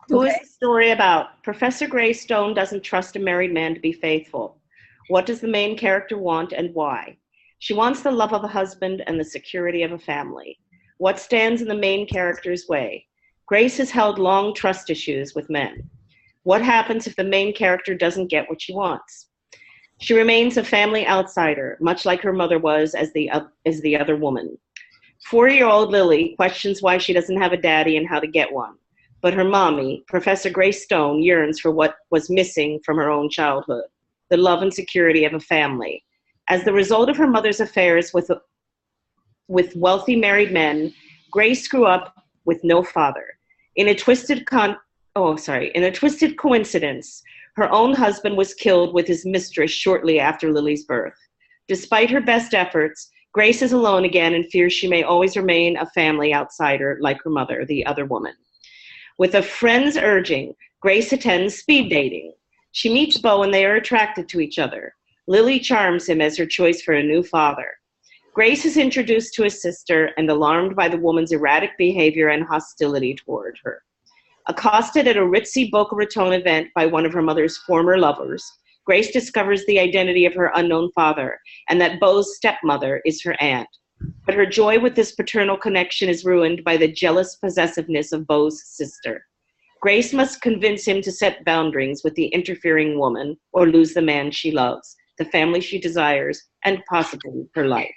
Speaker 2: Who is the story about? Professor Greystone doesn't trust a married man to be faithful. What does the main character want and why? She wants the love of a husband and the security of a family. What stands in the main character's way? Grace has held long trust issues with men. What happens if the main character doesn't get what she wants? She remains a family outsider, much like her mother was as the other woman. 4-year-old Lily questions why she doesn't have a daddy and how to get one. But her mommy, Professor Greystone, yearns for what was missing from her own childhood. the love and security of a family. As the result of her mother's affairs with wealthy married men, Grace grew up with no father. In a twisted coincidence, her own husband was killed with his mistress shortly after Lily's birth. Despite her best efforts, Grace is alone again and fears she may always remain a family outsider like her mother, the other woman. With a friend's urging, Grace attends speed dating. She meets Beau and they are attracted to each other. Lily charms him as her choice for a new father. Grace is introduced to his sister and alarmed by the woman's erratic behavior and hostility toward her. Accosted at a ritzy Boca Raton event by one of her mother's former lovers, Grace discovers the identity of her unknown father and that Beau's stepmother is her aunt. But her joy with this paternal connection is ruined by the jealous possessiveness of Beau's sister. Grace must convince him to set boundaries with the interfering woman or lose the man she loves, the family she desires, and possibly her life.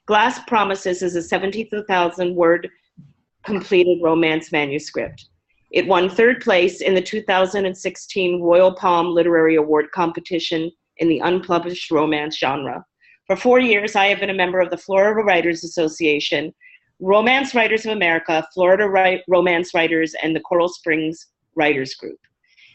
Speaker 2: Glass Promises is a 72,000-word completed romance manuscript. It won 3rd place in the 2016 Royal Palm Literary Award competition in the unpublished romance genre. For 4 years, I have been a member of the Florida Writers Association, Romance Writers of America, Florida Romance Writers, and the Coral Springs Writers Group.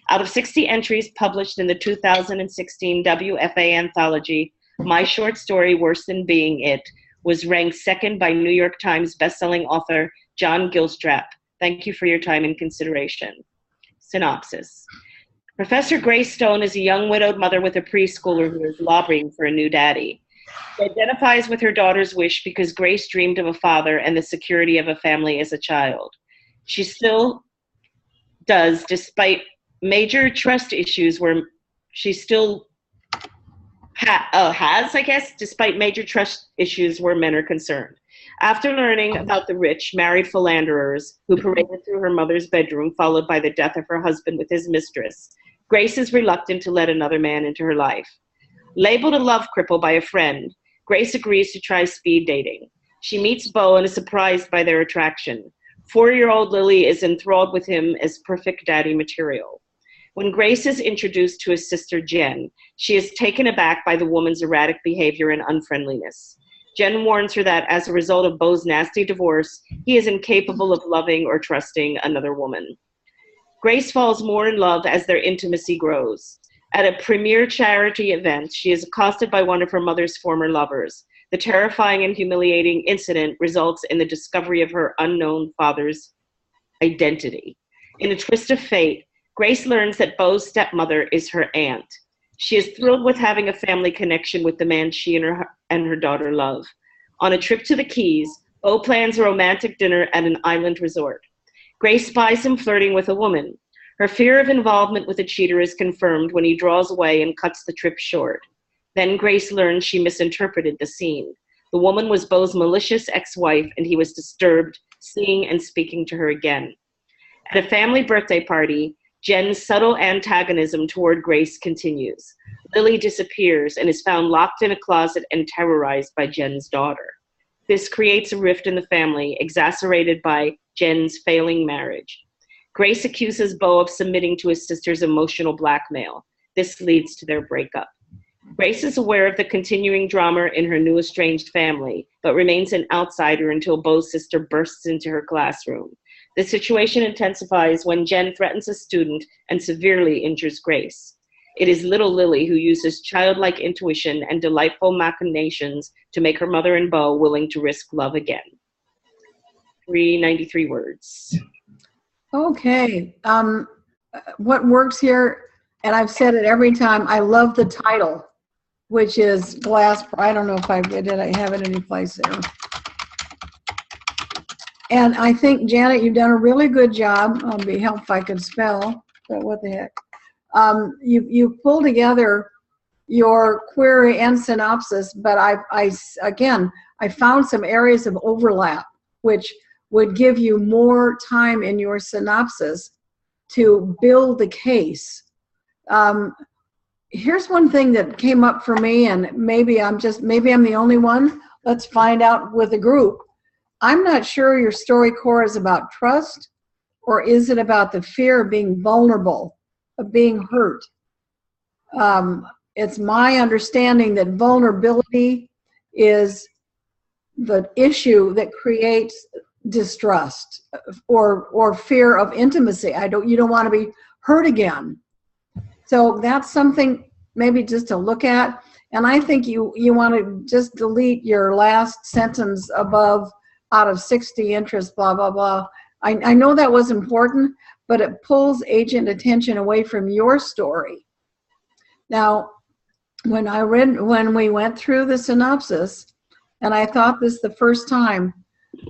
Speaker 2: Out of 60 entries published in the 2016 WFA anthology, my short story, Worse Than Being It, was ranked 2nd by New York Times bestselling author John Gilstrap. Thank you for your time and consideration. Synopsis. Professor Grace Stone is a young widowed mother with a preschooler who is lobbying for a new daddy. She identifies with her daughter's wish because Grace dreamed of a father and the security of a family as a child. She still does, despite major trust issues where she still despite major trust issues where men are concerned. After learning about the rich, married philanderers who paraded through her mother's bedroom, followed by the death of her husband with his mistress, Grace is reluctant to let another man into her life. Labeled a love cripple by a friend, Grace agrees to try speed dating. She meets Beau and is surprised by their attraction. 4-year-old Lily is enthralled with him as perfect daddy material. When Grace is introduced to his sister Jen, she is taken aback by the woman's erratic behavior and unfriendliness. Jen warns her that as a result of Beau's nasty divorce, he is incapable of loving or trusting another woman. Grace falls more in love as their intimacy grows. At a premier charity event, she is accosted by one of her mother's former lovers. The terrifying and humiliating incident results in the discovery of her unknown father's identity. In a twist of fate, Grace learns that Beau's stepmother is her aunt. She is thrilled with having a family connection with the man she and her daughter love. On a trip to the Keys, Beau plans a romantic dinner at an island resort. Grace spies him flirting with a woman. Her fear of involvement with a cheater is confirmed when he draws away and cuts the trip short. Then Grace learns she misinterpreted the scene. The woman was Beau's malicious ex-wife, and he was disturbed seeing and speaking to her again. At a family birthday party, Jen's subtle antagonism toward Grace continues. Lily disappears and is found locked in a closet and terrorized by Jen's daughter. This creates a rift in the family, exacerbated by Jen's failing marriage. Grace accuses Beau of submitting to his sister's emotional blackmail. This leads to their breakup. Grace is aware of the continuing drama in her new estranged family, but remains an outsider until Beau's sister bursts into her classroom. The situation intensifies when Jen threatens a student and severely injures Grace. It is little Lily who uses childlike intuition and delightful machinations to make her mother and Beau willing to risk love again. 393 words.
Speaker 1: Okay. What works here, and I've said it every time, I love the title, which is Glass. I don't know if I have it any place there. And I think, Janet, you've done a really good job. It'd be helpful if I could spell, but what the heck. You pulled together your query and synopsis, but I found some areas of overlap, which would give you more time in your synopsis to build the case. Here's one thing that came up for me, and maybe I'm the only one. Let's find out with the group. I'm not sure your story core is about trust, or is it about the fear of being vulnerable, of being hurt? it's my understanding that vulnerability is the issue that creates distrust or fear of intimacy. You don't want to be hurt again. So that's something maybe just to look at. And I think you want to just delete your last sentence above out of 60 interests, blah, blah, blah. I know that was important, but it pulls agent attention away from your story. Now, when we went through the synopsis, and I thought this the first time,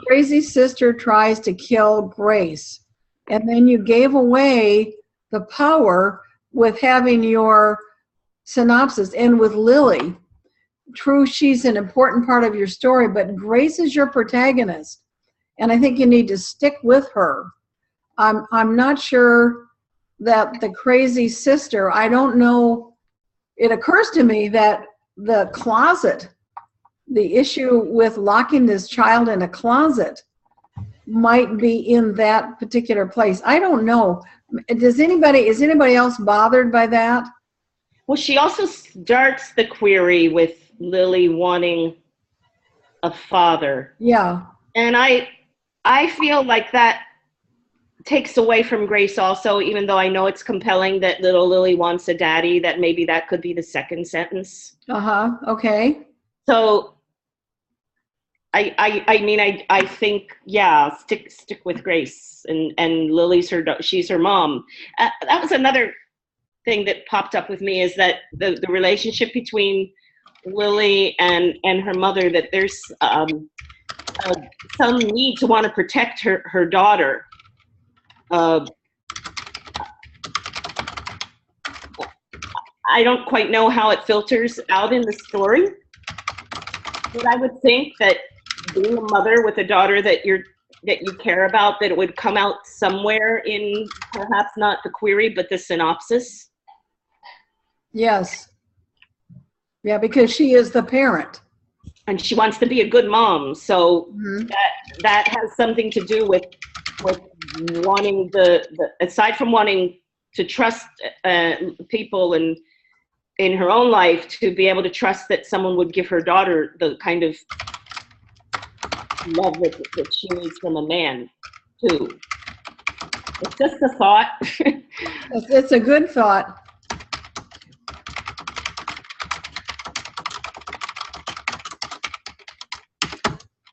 Speaker 1: crazy sister tries to kill Grace. And then you gave away the power with having your synopsis end with Lily. True, she's an important part of your story, but Grace is your protagonist. And I think you need to stick with her. I'm not sure that the crazy sister, I don't know, it occurs to me that the closet, the issue with locking this child in a closet might be in that particular place. I don't know. Is anybody else bothered by that?
Speaker 2: Well, she also starts the query with Lily wanting a father.
Speaker 1: Yeah.
Speaker 2: And I feel like that takes away from Grace also, even though I know it's compelling that little Lily wants a daddy, that maybe that could be the second sentence.
Speaker 1: Okay.
Speaker 2: So I think, yeah, stick with Grace, and Lily's she's her mom. That was another thing that popped up with me, is that the relationship between Lily and her mother, that there's some need to want to protect her daughter. I don't quite know how it filters out in the story, but I would think that being a mother with a daughter that you care about, that it would come out somewhere in, perhaps not the query, but the synopsis.
Speaker 1: Yes. Yeah, because she is the parent.
Speaker 2: And she wants to be a good mom. So that has something to do with wanting aside from wanting to trust people and in her own life, to be able to trust that someone would give her daughter the kind of love that she needs from a man too. It's just a thought.
Speaker 1: It's a good thought.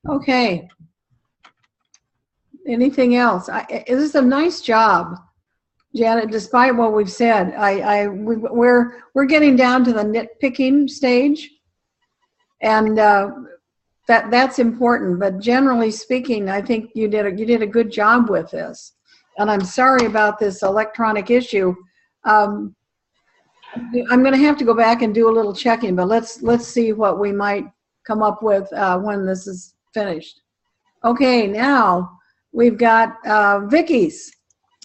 Speaker 1: Okay. Anything else? This is a nice job, Janet. Despite what we've said, we're getting down to the nitpicking stage, and that's important. But generally speaking, I think you did a good job with this. And I'm sorry about this electronic issue. I'm going to have to go back and do a little checking, but let's see what we might come up with when this is finished. Okay, now we've got Vicky's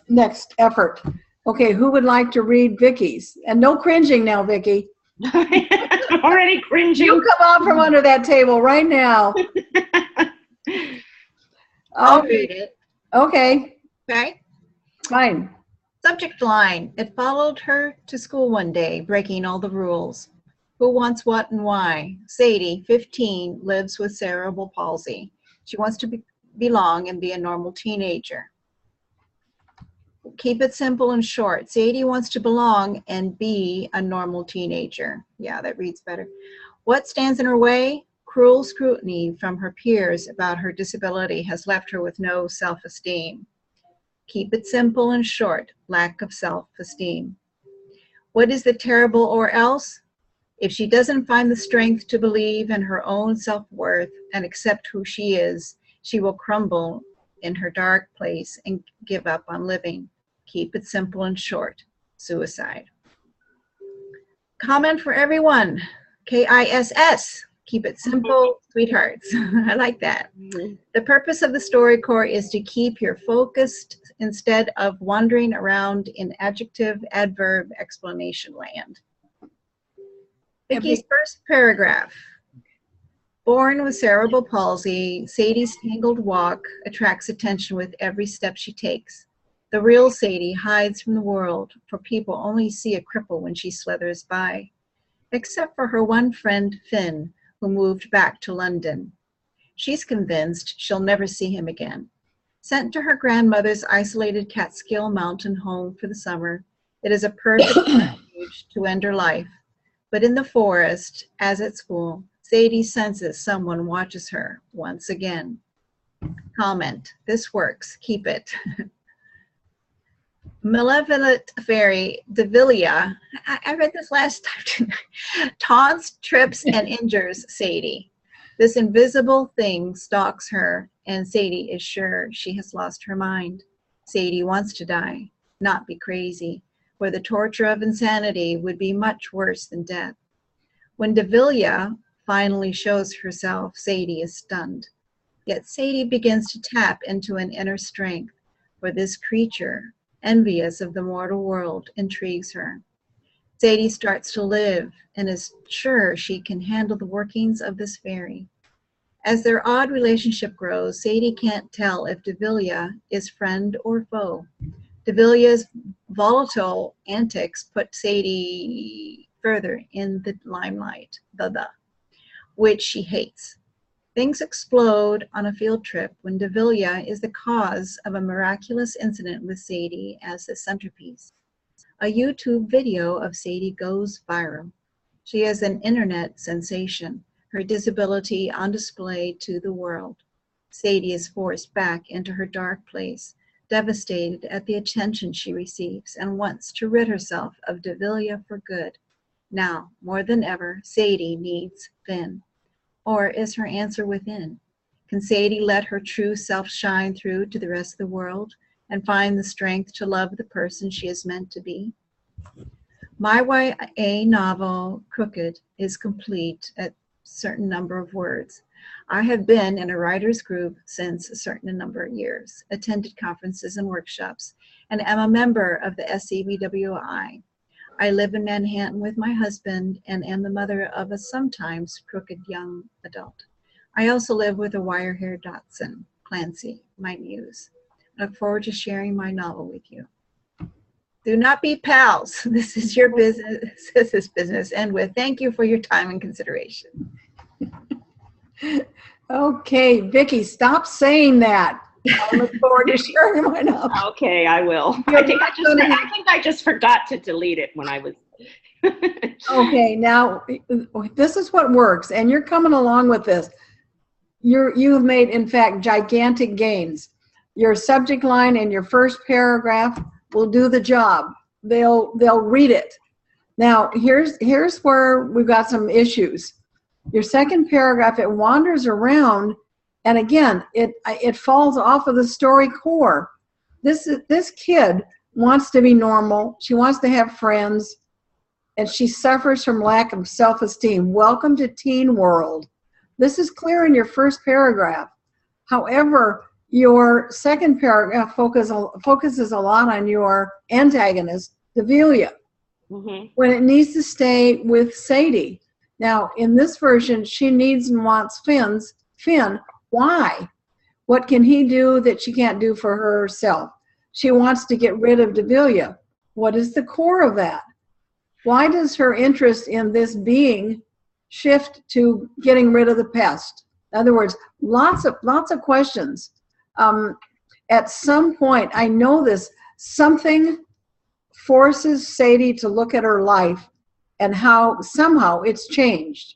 Speaker 1: next effort. Okay, who would like to read Vicky's? And no cringing now, Vicky.
Speaker 2: I'm already cringing.
Speaker 1: You come out from under that table right now.
Speaker 6: I'll read it.
Speaker 1: Okay.
Speaker 6: Okay.
Speaker 1: Fine.
Speaker 6: Subject line: it followed her to school one day, breaking all the rules. Who wants what and why? Sadie, 15, lives with cerebral palsy. She wants to belong and be a normal teenager. Keep it simple and short. Sadie wants to belong and be a normal teenager. Yeah, that reads better. What stands in her way? Cruel scrutiny from her peers about her disability has left her with no self-esteem. Keep it simple and short. Lack of self-esteem. What is the terrible or else? If she doesn't find the strength to believe in her own self-worth and accept who she is, she will crumble in her dark place and give up on living. Keep it simple and short. Suicide. Comment for everyone. KISS. Keep it simple, sweethearts. I like that. The purpose of the story core is to keep you focused instead of wandering around in adjective, adverb, explanation land. Vicky's first paragraph. Born with cerebral palsy, Sadie's tangled walk attracts attention with every step she takes. The real Sadie hides from the world, for people only see a cripple when she slithers by. except for her one friend, Finn, who moved back to London. She's convinced she'll never see him again. Sent to her grandmother's isolated Catskill Mountain home for the summer, it is a perfect refuge to end her life. But in the forest, as at school, Sadie senses someone watches her once again. Comment, this works, keep it. Malevolent fairy Devillia, I read this last time, taunts, trips, and injures Sadie. This invisible thing stalks her, and Sadie is sure she has lost her mind. Sadie wants to die, not be crazy, where the torture of insanity would be much worse than death. When Devillia finally shows herself, Sadie is stunned. Yet Sadie begins to tap into an inner strength, for this creature, envious of the mortal world, intrigues her. Sadie starts to live and is sure she can handle the workings of this fairy. As their odd relationship grows, Sadie can't tell if Devillia is friend or foe. Devillia's volatile antics put Sadie further in the limelight, which she hates. Things explode on a field trip when Devillia is the cause of a miraculous incident with Sadie as the centerpiece. A YouTube video of Sadie goes viral. She is an internet sensation, her disability on display to the world. Sadie is forced back into her dark place, devastated at the attention she receives, and wants to rid herself of Devillia for good. Now, more than ever, Sadie needs Finn. Or is her answer within? Can Sadie let her true self shine through to the rest of the world and find the strength to love the person she is meant to be? My YA novel, Crooked, is complete at a certain number of words. I have been in a writer's group since a certain number of years, attended conferences and workshops, and am a member of the SCBWI. I live in Manhattan with my husband and am the mother of a sometimes crooked young adult. I also live with a wire-haired dachshund, Clancy, my muse. I look forward to sharing my novel with you. Do not be pals. This is your business. This is business. And with thank you for your time and consideration.
Speaker 1: Okay, Vicki, stop saying that. I look forward to sharing my novel.
Speaker 2: Okay, I will. I think I just forgot to delete it when I was.
Speaker 1: Okay, now this is what works, and you're coming along with this. You have made, in fact, gigantic gains. Your subject line in your first paragraph will do the job. They'll read it. Now, here's where we've got some issues. Your second paragraph, it wanders around, and again, it falls off of the story core. This kid wants to be normal. She wants to have friends, and she suffers from lack of self-esteem. Welcome to teen world. This is clear in your first paragraph. However, your second paragraph focuses a lot on your antagonist, Devillia, when it needs to stay with Sadie. Now, in this version, she needs and wants Finn. Why? What can he do that she can't do for herself? She wants to get rid of Devillia. What is the core of that? Why does her interest in this being shift to getting rid of the pest? In other words, lots of questions. At some point, I know this, something forces Sadie to look at her life and how somehow it's changed.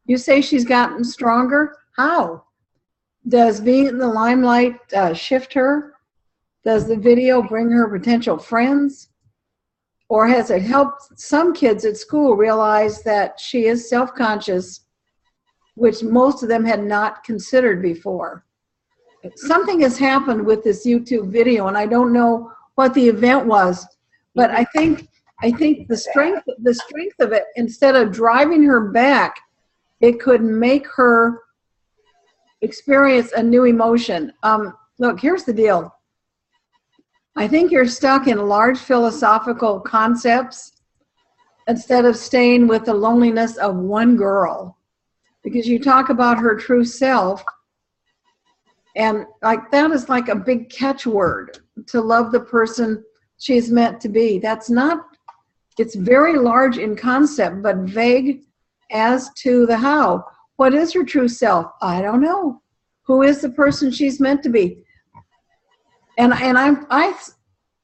Speaker 1: You say she's gotten stronger? How? Does being in the limelight shift her? Does the video bring her potential friends? Or has it helped some kids at school realize that she is self-conscious, which most of them had not considered before? Something has happened with this YouTube video, and I don't know what the event was, but I think the strength of it, instead of driving her back, it could make her experience a new emotion. Look, here's the deal. I think you're stuck in large philosophical concepts instead of staying with the loneliness of one girl, because you talk about her true self, and like that is like a big catchword, to love the person she's meant to be. That's not It's very large in concept, but vague as to the how. What is her true self? I don't know. Who is the person she's meant to be? And I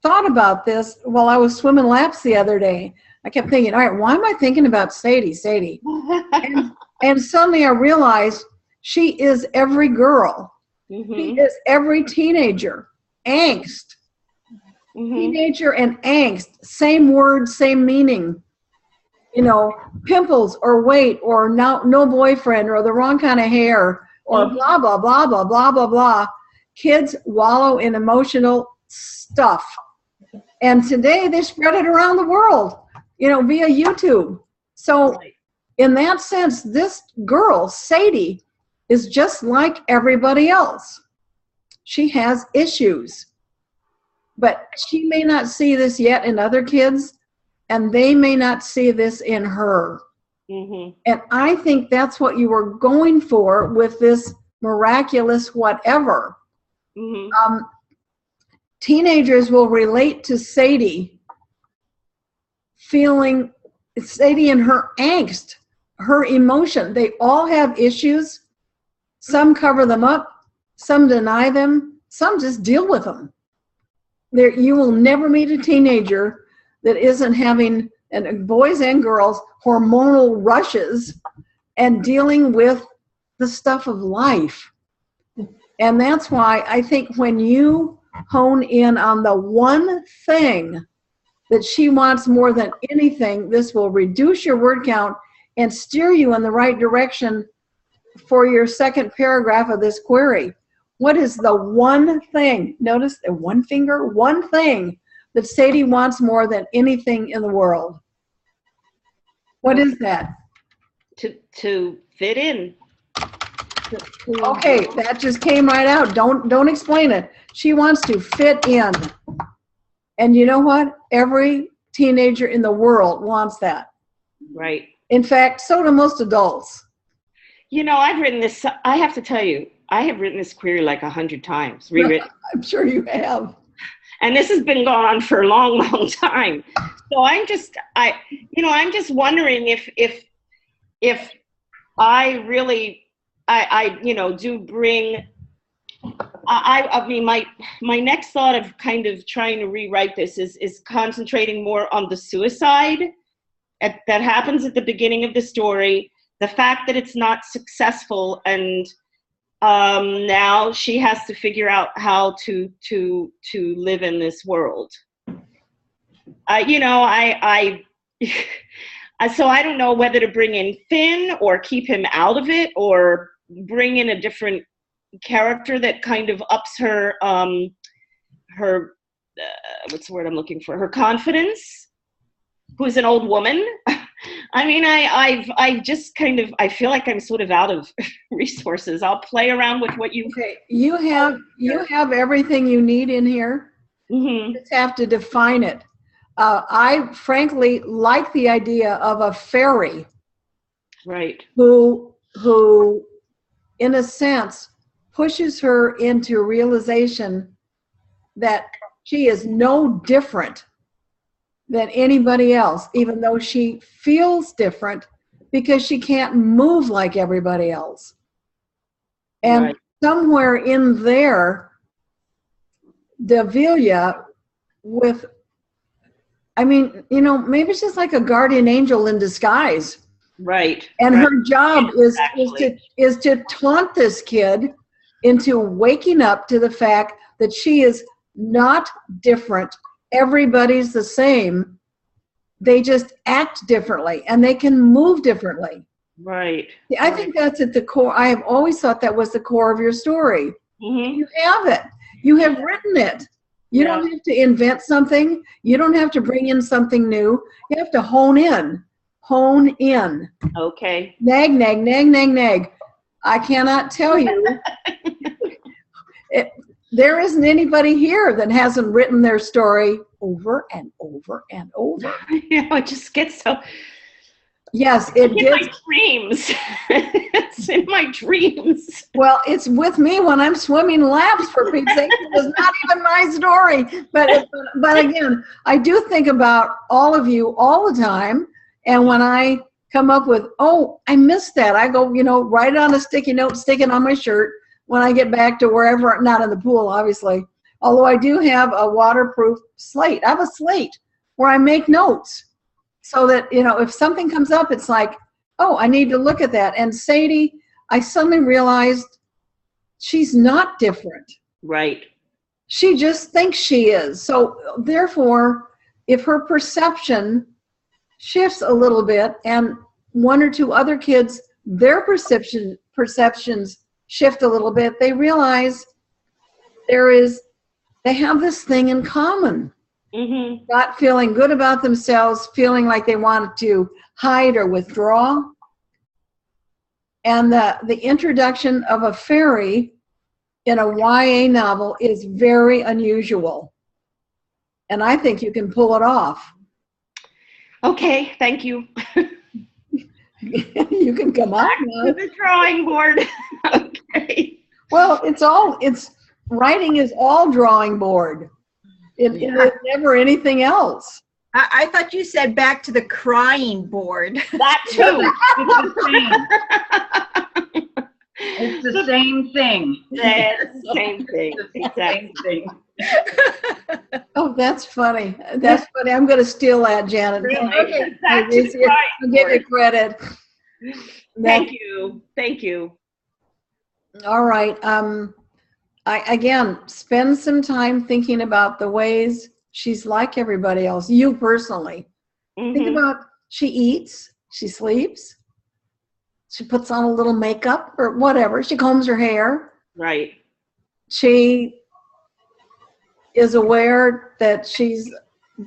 Speaker 1: thought about this while I was swimming laps the other day. I kept thinking, all right, why am I thinking about Sadie? And suddenly I realized she is every girl.
Speaker 2: Mm-hmm.
Speaker 1: She is every teenager. Angst.
Speaker 2: Mm-hmm.
Speaker 1: Teenager and angst. Same word, same meaning. You know, pimples or weight or no boyfriend or the wrong kind of hair or blah, blah, blah, blah, blah, blah, blah. Kids wallow in emotional stuff. And today they spread it around the world, you know, via YouTube. So in that sense, this girl, Sadie, is just like everybody else. She has issues. But she may not see this yet in other kids, and they may not see this in her.
Speaker 2: Mm-hmm.
Speaker 1: And I think that's what you were going for with this miraculous whatever.
Speaker 2: Mm-hmm.
Speaker 1: Teenagers will relate to Sadie, feeling Sadie and her angst, her emotion. They all have issues. Some cover them up, some deny them, some just deal with them. You will never meet a teenager that isn't having, and boys and girls, hormonal rushes and dealing with the stuff of life. And that's why I think when you hone in on the one thing that she wants more than anything, this will reduce your word count and steer you in the right direction for your second paragraph of this query. What is the one thing? Notice the one finger, one thing that Sadie wants more than anything in the world. What is that?
Speaker 2: To fit in.
Speaker 1: Okay, that just came right out. Don't explain it. She wants to fit in. And you know what? Every teenager in the world wants that.
Speaker 2: Right.
Speaker 1: In fact, so do most adults.
Speaker 2: You know, I've written this, I have to tell you, I have written this query like 100 times, rewritten.
Speaker 1: I'm sure you have.
Speaker 2: And this has been going on for a long, long time. So I'm just wondering if I really, do bring, I mean, my next thought of kind of trying to rewrite this is concentrating more on the suicide that happens at the beginning of the story, the fact that it's not successful, and now she has to figure out how to live in this world. So I don't know whether to bring in Finn or keep him out of it, or bring in a different character that kind of ups her what's the word I'm looking for? Her confidence, who's an old woman. I mean, I just kind of, I feel like I'm sort of out of resources. I'll play around with what you.
Speaker 1: Okay, you have everything you need in here.
Speaker 2: Mm-hmm.
Speaker 1: You just have to define it. I frankly like the idea of a fairy,
Speaker 2: right?
Speaker 1: Who, in a sense, pushes her into realization that she is no different than anybody else, even though she feels different because she can't move like everybody else. And
Speaker 2: right.
Speaker 1: Somewhere in there, Devilia with, I mean, maybe it's just like a guardian angel in disguise.
Speaker 2: Right.
Speaker 1: And
Speaker 2: right.
Speaker 1: her job is to taunt this kid into waking up to the fact that she is not different. Everybody's the same. They just act differently and they can move differently.
Speaker 2: Right.
Speaker 1: I think that's at the core. I have always thought that was the core of your story.
Speaker 2: Mm-hmm.
Speaker 1: You have it. You have written it. You don't have to invent something. You don't have to bring in something new. You have to hone in. Hone in.
Speaker 2: Okay.
Speaker 1: Nag, nag, nag, nag, nag. I cannot tell you. There isn't anybody here that hasn't written their story over and over and over.
Speaker 2: It just gets so.
Speaker 1: Yes, it
Speaker 2: in
Speaker 1: did.
Speaker 2: my dreams. It's in my dreams.
Speaker 1: Well, it's with me when I'm swimming laps, for Pete's sake. It was not even my story. But again, I do think about all of you all the time. And when I come up with, oh, I missed that, I go, write it on a sticky note, stick it on my shirt when I get back to wherever, not in the pool, obviously. Although I do have a waterproof slate. I have a slate where I make notes so that, if something comes up, it's like, oh, I need to look at that. And Sadie, I suddenly realized she's not different.
Speaker 2: Right.
Speaker 1: She just thinks she is. So therefore, if her perception shifts a little bit and one or two other kids, their perceptions shift a little bit, they realize they have this thing in common.
Speaker 2: Mm-hmm.
Speaker 1: Not feeling good about themselves, feeling like they want to hide or withdraw. And the introduction of a fairy in a YA novel is very unusual. And I think you can pull it off.
Speaker 2: Okay, thank you.
Speaker 1: You can come up now.
Speaker 2: To the drawing board. Okay.
Speaker 1: Well, writing is all drawing board. It is never anything else.
Speaker 6: I thought you said back to the crying board.
Speaker 2: That too.
Speaker 8: It's the same thing.
Speaker 2: It's the same thing.
Speaker 8: It's the same thing.
Speaker 1: Oh, that's funny. That's funny. I'm going to steal that, Janet.
Speaker 2: Really?
Speaker 1: Okay.
Speaker 2: Back to the drawing
Speaker 1: I'll give you credit.
Speaker 2: Thank you. Thank you.
Speaker 1: All right. Again, spend some time thinking about the ways she's like everybody else, you personally.
Speaker 2: Mm-hmm.
Speaker 1: Think about, she eats, she sleeps, she puts on a little makeup or whatever, she combs her hair.
Speaker 2: Right.
Speaker 1: She is aware that she's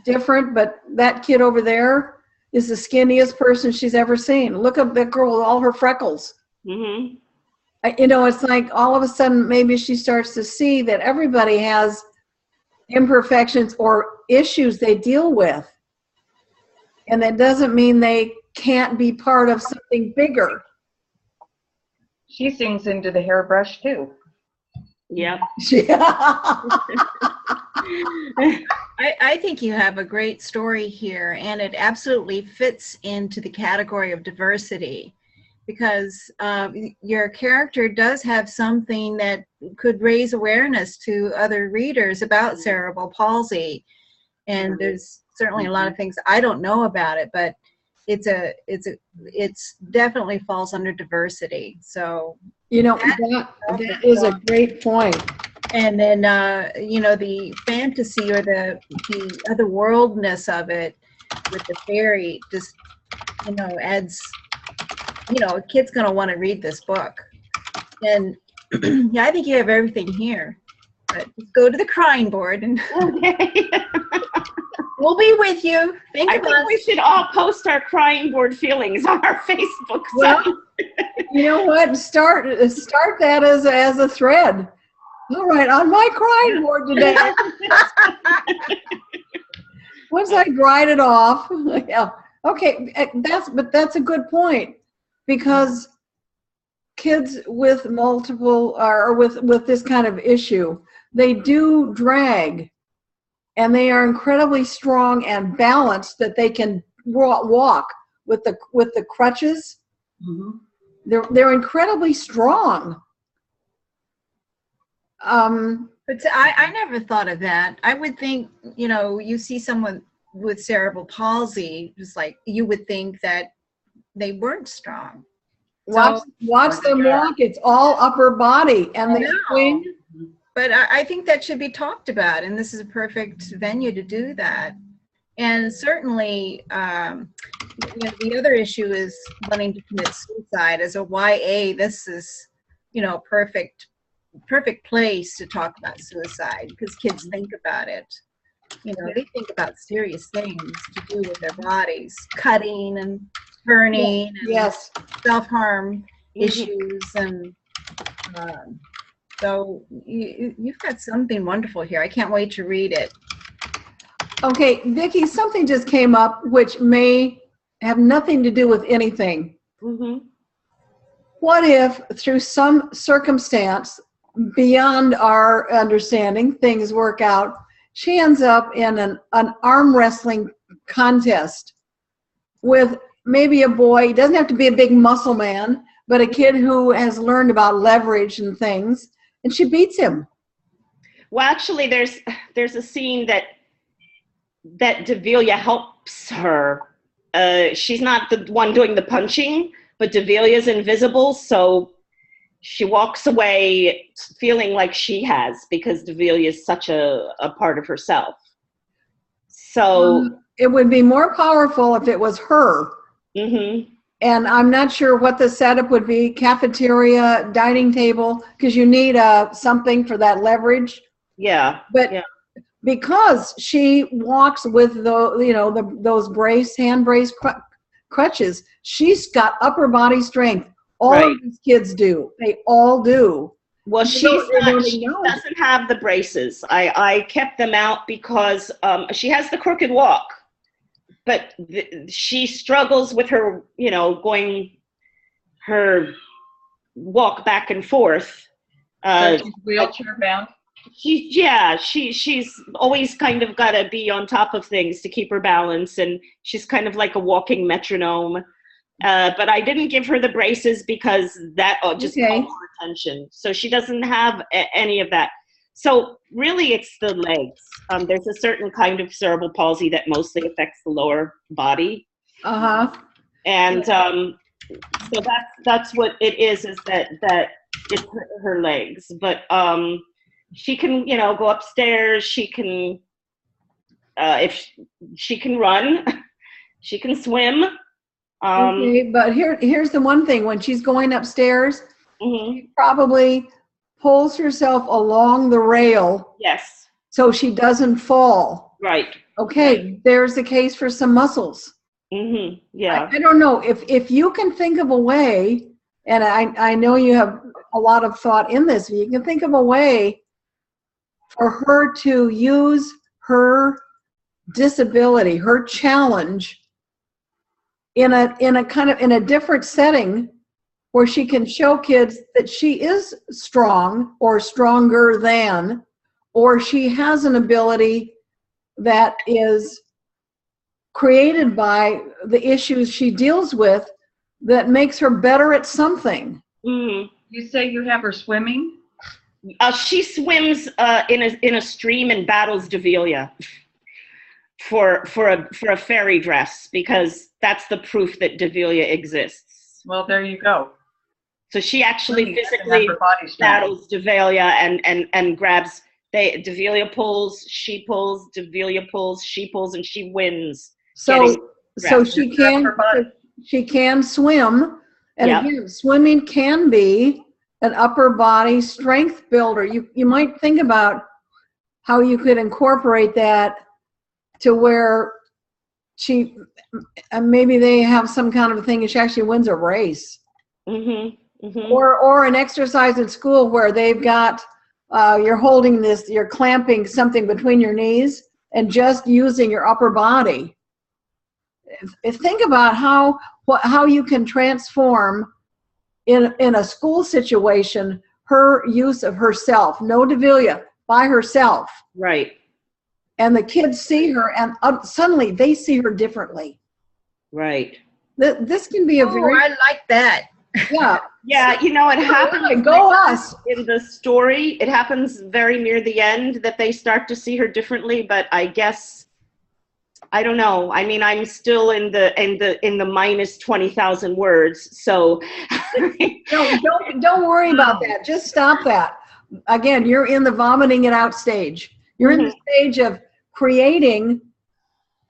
Speaker 1: different, but that kid over there is the skinniest person she's ever seen. Look at that girl with all her freckles.
Speaker 2: Mm-hmm.
Speaker 1: It's like all of a sudden maybe she starts to see that everybody has imperfections or issues they deal with. And that doesn't mean they can't be part of something bigger.
Speaker 8: She sings into the hairbrush too.
Speaker 2: Yep.
Speaker 6: I think you have a great story here, and it absolutely fits into the category of diversity. Because your character does have something that could raise awareness to other readers about cerebral palsy, and there's certainly a lot of things I don't know about it, but it's definitely falls under diversity. So
Speaker 1: that is a great point.
Speaker 6: And then the fantasy or the otherworldness of it with the fairy just adds. A kid's going to want to read this book. And yeah, I think you have everything here. But just go to the crying board and we'll be with you.
Speaker 2: I think we should all post our crying board feelings on our Facebook site.
Speaker 1: Well, you know what? Start that as a thread. All right, on my crying board today. Once I dried it off. Yeah. Okay, that's a good point. Because kids with multiple or with this kind of issue, they do drag, and they are incredibly strong and balanced that they can walk with the crutches. Mm-hmm. They're incredibly strong.
Speaker 6: But I never thought of that. I would think you see someone with cerebral palsy, just like you would think that they weren't strong.
Speaker 1: Watch them walk. It's all upper body, and they swing.
Speaker 6: But I think that should be talked about, and this is a perfect venue to do that. And certainly, the other issue is wanting to commit suicide. As a YA, this is, perfect place to talk about suicide, because kids think about it. They think about serious things to do with their bodies, cutting and burning, and self-harm issues, and so you've got something wonderful here. I can't wait to read it.
Speaker 1: Okay, Vicki, something just came up which may have nothing to do with anything.
Speaker 2: Mm-hmm.
Speaker 1: What if through some circumstance beyond our understanding, things work out, she ends up in an arm wrestling contest with maybe a boy, he doesn't have to be a big muscle man, but a kid who has learned about leverage and things, and she beats him.
Speaker 2: Well, actually, there's a scene that Develia helps her. She's not the one doing the punching, but Develia's invisible, so she walks away feeling like she has, because Develia is such a part of herself. So
Speaker 1: it would be more powerful if it was her.
Speaker 2: Mm-hmm.
Speaker 1: And I'm not sure what the setup would be, cafeteria, dining table, because you need something for that leverage.
Speaker 2: Yeah.
Speaker 1: But
Speaker 2: yeah.
Speaker 1: Because she walks with those hand brace crutches, she's got upper body strength. All
Speaker 2: Right.
Speaker 1: of these kids do. They all do.
Speaker 2: Well, she
Speaker 1: know.
Speaker 2: doesn't have the braces. I kept them out because she has the crooked walk, but she struggles with her, going her walk back and forth.
Speaker 8: So she's wheelchair bound?
Speaker 2: She's always kind of got to be on top of things to keep her balance, and she's kind of like a walking metronome. But I didn't give her the braces because that just called more attention. So she doesn't have any of that. So really it's the legs. There's a certain kind of cerebral palsy that mostly affects the lower body.
Speaker 1: Uh-huh.
Speaker 2: And so that's what it is that it's her legs. But she can, go upstairs. She can, if she can run, she can swim.
Speaker 1: Okay, but here's the one thing. When she's going upstairs,
Speaker 2: Mm-hmm.
Speaker 1: she probably pulls herself along the rail.
Speaker 2: Yes.
Speaker 1: So she doesn't fall.
Speaker 2: Right.
Speaker 1: Okay, there's the case for some muscles.
Speaker 2: Mm-hmm. Yeah.
Speaker 1: I don't know if you can think of a way, and I know you have a lot of thought in this. You can think of a way for her to use her disability, her challenge, in a different setting where she can show kids that she is strong or stronger than, or she has an ability that is created by the issues she deals with that makes her better at something.
Speaker 2: Mm-hmm.
Speaker 8: You say you have her swimming?
Speaker 2: She swims in a stream and battles Develia for a fairy dress, because that's the proof that Develia exists.
Speaker 8: Well, there you go.
Speaker 2: So she actually physically battles Develia and grabs. Develia pulls, she pulls, Develia pulls, she pulls, and she wins.
Speaker 1: So she can swim, and
Speaker 2: Yep.
Speaker 1: Again, swimming can be an upper body strength builder. You might think about how you could incorporate that to where she maybe they have some kind of a thing and she actually wins a race.
Speaker 2: Mm-hmm. Mm-hmm.
Speaker 1: Or an exercise in school where they've got you're holding this, you're clamping something between your knees and just using your upper body. Think about how you can transform in a school situation her use of herself. No Develia, by herself.
Speaker 2: Right.
Speaker 1: And the kids see her, and suddenly they see her differently.
Speaker 2: Right.
Speaker 1: This can be a very.
Speaker 6: I like that.
Speaker 1: Yeah.
Speaker 2: Yeah, it happens.
Speaker 1: Go us.
Speaker 2: In the story, it happens very near the end that they start to see her differently. But I guess I don't know. I mean, I'm still in the minus 20,000 words. So
Speaker 1: don't worry about that. Just stop that. Again, you're in the vomiting it out stage. You're in the stage of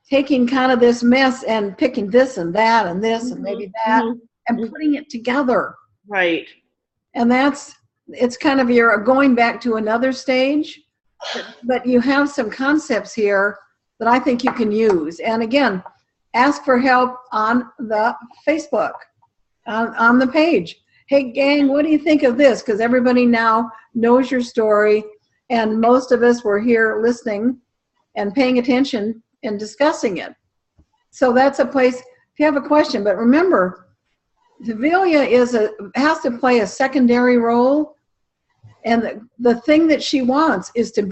Speaker 1: taking kind of this mess and picking this and that and this and maybe that and putting it together.
Speaker 2: Right.
Speaker 1: And it's kind of you're going back to another stage, but you have some concepts here that I think you can use. And again, ask for help on the Facebook, on the page. Hey gang, what do you think of this? Because everybody now knows your story, and most of us were here listening and paying attention and discussing it. So that's a place if you have a question. But remember, Sevilla has to play a secondary role, and the thing that she wants is to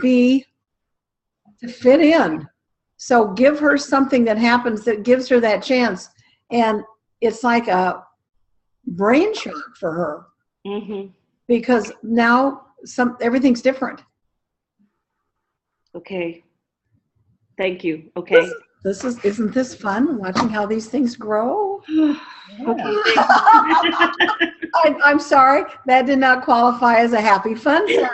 Speaker 1: fit in. So give her something that happens that gives her that chance, and it's like a brain shock for her.
Speaker 2: Mm-hmm.
Speaker 1: Because now everything's different.
Speaker 2: Okay. Thank you. Okay.
Speaker 1: Isn't this fun, watching how these things grow?
Speaker 2: Okay.
Speaker 1: I'm sorry, that did not qualify as a happy fun sound.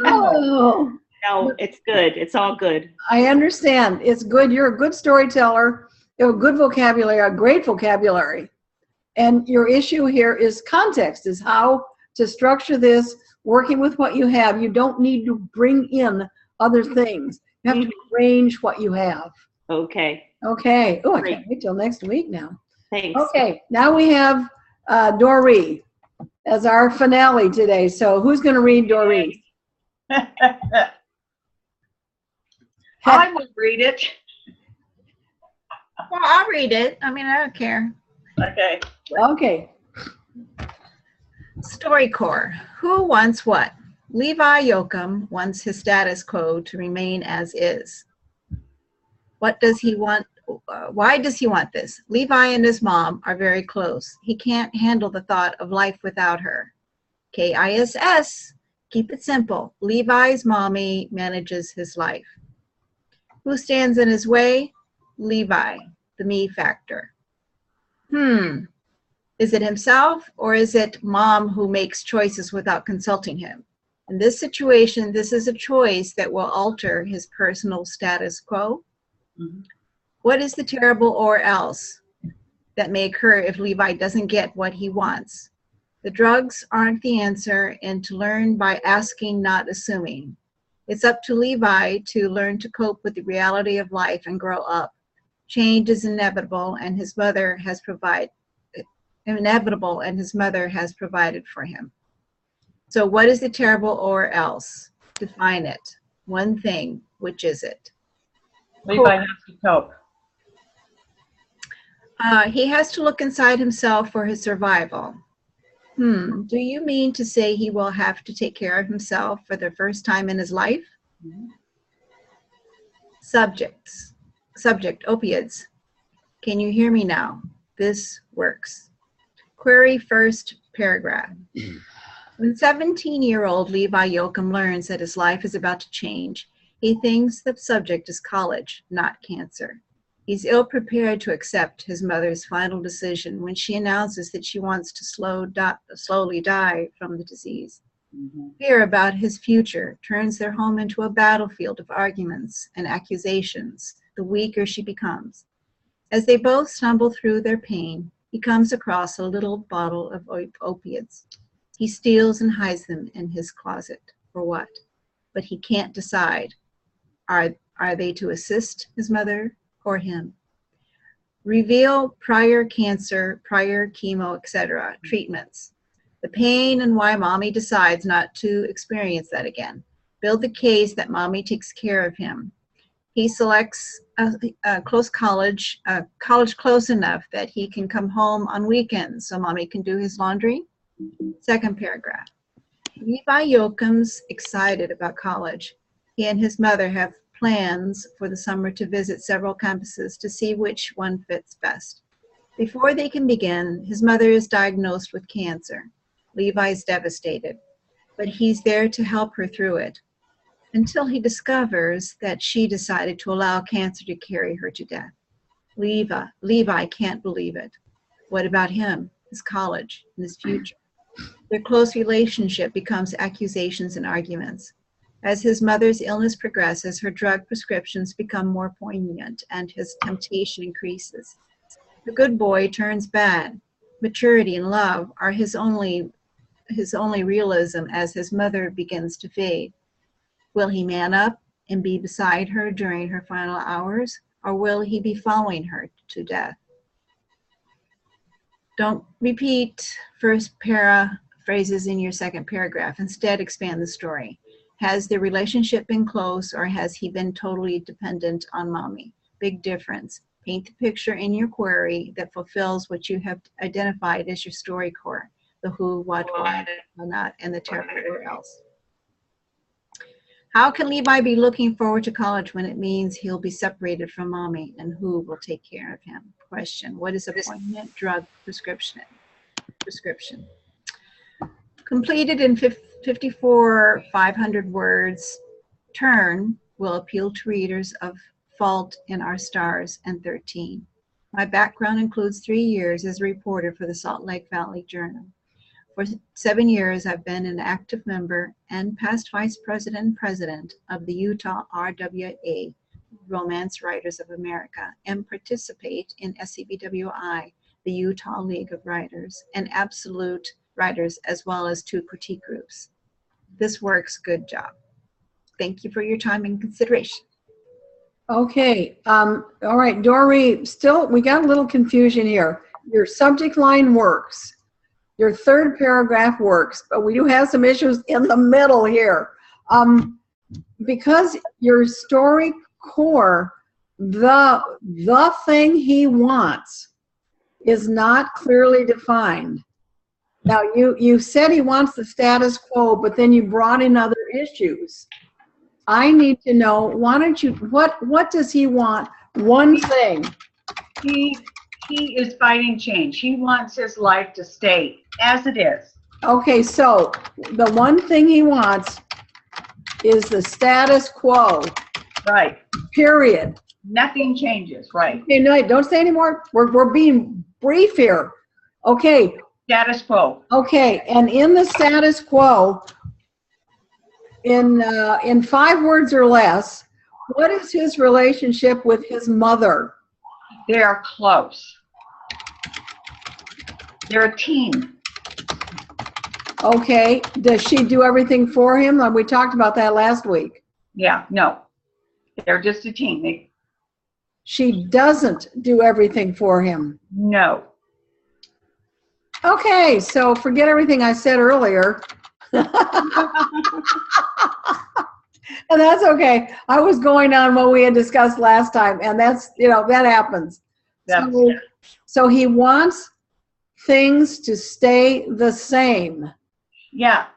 Speaker 1: Oh.
Speaker 2: No, it's good. It's all good.
Speaker 1: I understand. It's good. You're a good storyteller. You have a good vocabulary, a great vocabulary. And your issue here is context, is how to structure this, working with what you have. You don't need to bring in other things. You have to arrange what you have.
Speaker 2: Okay.
Speaker 1: Okay. Oh, I can't wait till next week now.
Speaker 2: Thanks.
Speaker 1: Okay. Now we have Doree as our finale today. So who's going to read Doree?
Speaker 8: I will read it.
Speaker 6: Well, I'll read it. I mean, I don't care.
Speaker 8: Okay.
Speaker 1: Okay.
Speaker 6: StoryCorps. Who wants what? Levi Yoakum wants his status quo to remain as is. What does he want? Why does he want this? Levi and his mom are very close. He can't handle the thought of life without her. KISS. Keep it simple. Levi's mommy manages his life. Who stands in his way? Levi, the me factor. Is it himself, or is it mom who makes choices without consulting him? In this situation, this is a choice that will alter his personal status quo.
Speaker 8: Mm-hmm.
Speaker 6: What is the terrible or else that may occur if Levi doesn't get what he wants? The drugs aren't the answer, and to learn by asking, not assuming. It's up to Levi to learn to cope with the reality of life and grow up. Change is inevitable, and his mother has provided for him. So what is the terrible or else? Define it. One thing. Which is it?
Speaker 8: Levi has to cope.
Speaker 6: He has to look inside himself for his survival. Do you mean to say he will have to take care of himself for the first time in his life?
Speaker 8: Mm-hmm.
Speaker 6: Subject, opiates. Can you hear me now? This works. Query first paragraph. When 17-year-old Levi Yoakum learns that his life is about to change, he thinks the subject is college, not cancer. He's ill-prepared to accept his mother's final decision when she announces that she wants to slowly die from the disease.
Speaker 8: Mm-hmm.
Speaker 6: Fear about his future turns their home into a battlefield of arguments and accusations, the weaker she becomes. As they both stumble through their pain, he comes across a little bottle of opiates. He steals and hides them in his closet. For what? But he can't decide. Are they to assist his mother or him? Reveal prior cancer, prior chemo, etc. Treatments. The pain and why mommy decides not to experience that again. Build the case that mommy takes care of him. He selects a close college close enough that he can come home on weekends so mommy can do his laundry. Second paragraph. Levi Yoakum's excited about college. He and his mother have plans for the summer to visit several campuses to see which one fits best. Before they can begin, his mother is diagnosed with cancer. Levi is devastated, but he's there to help her through it until he discovers that she decided to allow cancer to carry her to death. Levi can't believe it. What about him, his college, and his future? Their close relationship becomes accusations and arguments. As his mother's illness progresses, her drug prescriptions become more poignant and his temptation increases. The good boy turns bad. Maturity and love are his only realism as his mother begins to fade. Will he man up and be beside her during her final hours, or will he be following her to death? Don't repeat first phrases in your second paragraph. Instead, expand the story. Has the relationship been close, or has he been totally dependent on mommy? Big difference. Paint the picture in your query that fulfills what you have identified as your story core, the who, what, why, not, and the therefore or else. How can Levi be looking forward to college when it means he'll be separated from mommy, and who will take care of him? Question, what is appointment, drug, prescription? Completed in 54 500 words, Turn will appeal to readers of Fault in Our Stars and 13. My background includes 3 years as a reporter for the Salt Lake Valley Journal. For 7 years, I've been an active member and past vice president and president of the Utah RWA, Romance Writers of America, and participate in SCBWI, the Utah League of Writers, and Absolute Writers, as well as 2 critique groups. This works. Good job. Thank you for your time and consideration.
Speaker 1: Okay. All right, Dory, still, we got a little confusion here. Your subject line works. Your third paragraph works, but we do have some issues in the middle here. Because your story core, the thing he wants is not clearly defined. Now, you said he wants the status quo, but then you brought in other issues. I need to know, why don't you, what does he want? One thing.
Speaker 8: He is fighting change. He wants his life to stay as it is.
Speaker 1: Okay, so the one thing he wants is the status quo.
Speaker 8: Right.
Speaker 1: Period.
Speaker 8: Nothing changes. Right.
Speaker 1: Okay, no, don't say anymore. We're being brief here. Okay.
Speaker 8: Status quo.
Speaker 1: Okay, and in the status quo, in 5 words or less, what is his relationship with his mother?
Speaker 8: They are close. They're a team.
Speaker 1: Okay. Does she do everything for him? We talked about that last week.
Speaker 8: Yeah, no. They're just a team.
Speaker 1: She doesn't do everything for him.
Speaker 8: No.
Speaker 1: Okay, so forget everything I said earlier. And that's okay. I was going on what we had discussed last time, and that's, that happens. So he wants things to stay the same.
Speaker 8: Yeah.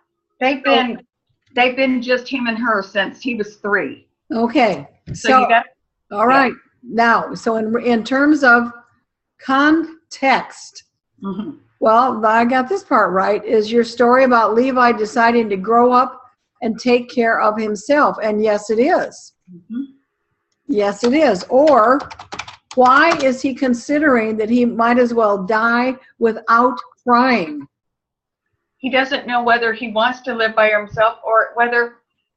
Speaker 8: They've been just him and her since he was 3.
Speaker 1: Okay.
Speaker 8: So you got,
Speaker 1: all right. Now, so in terms of context, well, I got this part right. Is your story about Levi deciding to grow up and take care of himself? And yes, it is. Yes, it is. Or why is he considering that he might as well die without crying?
Speaker 8: He doesn't know whether he wants to live by himself or whether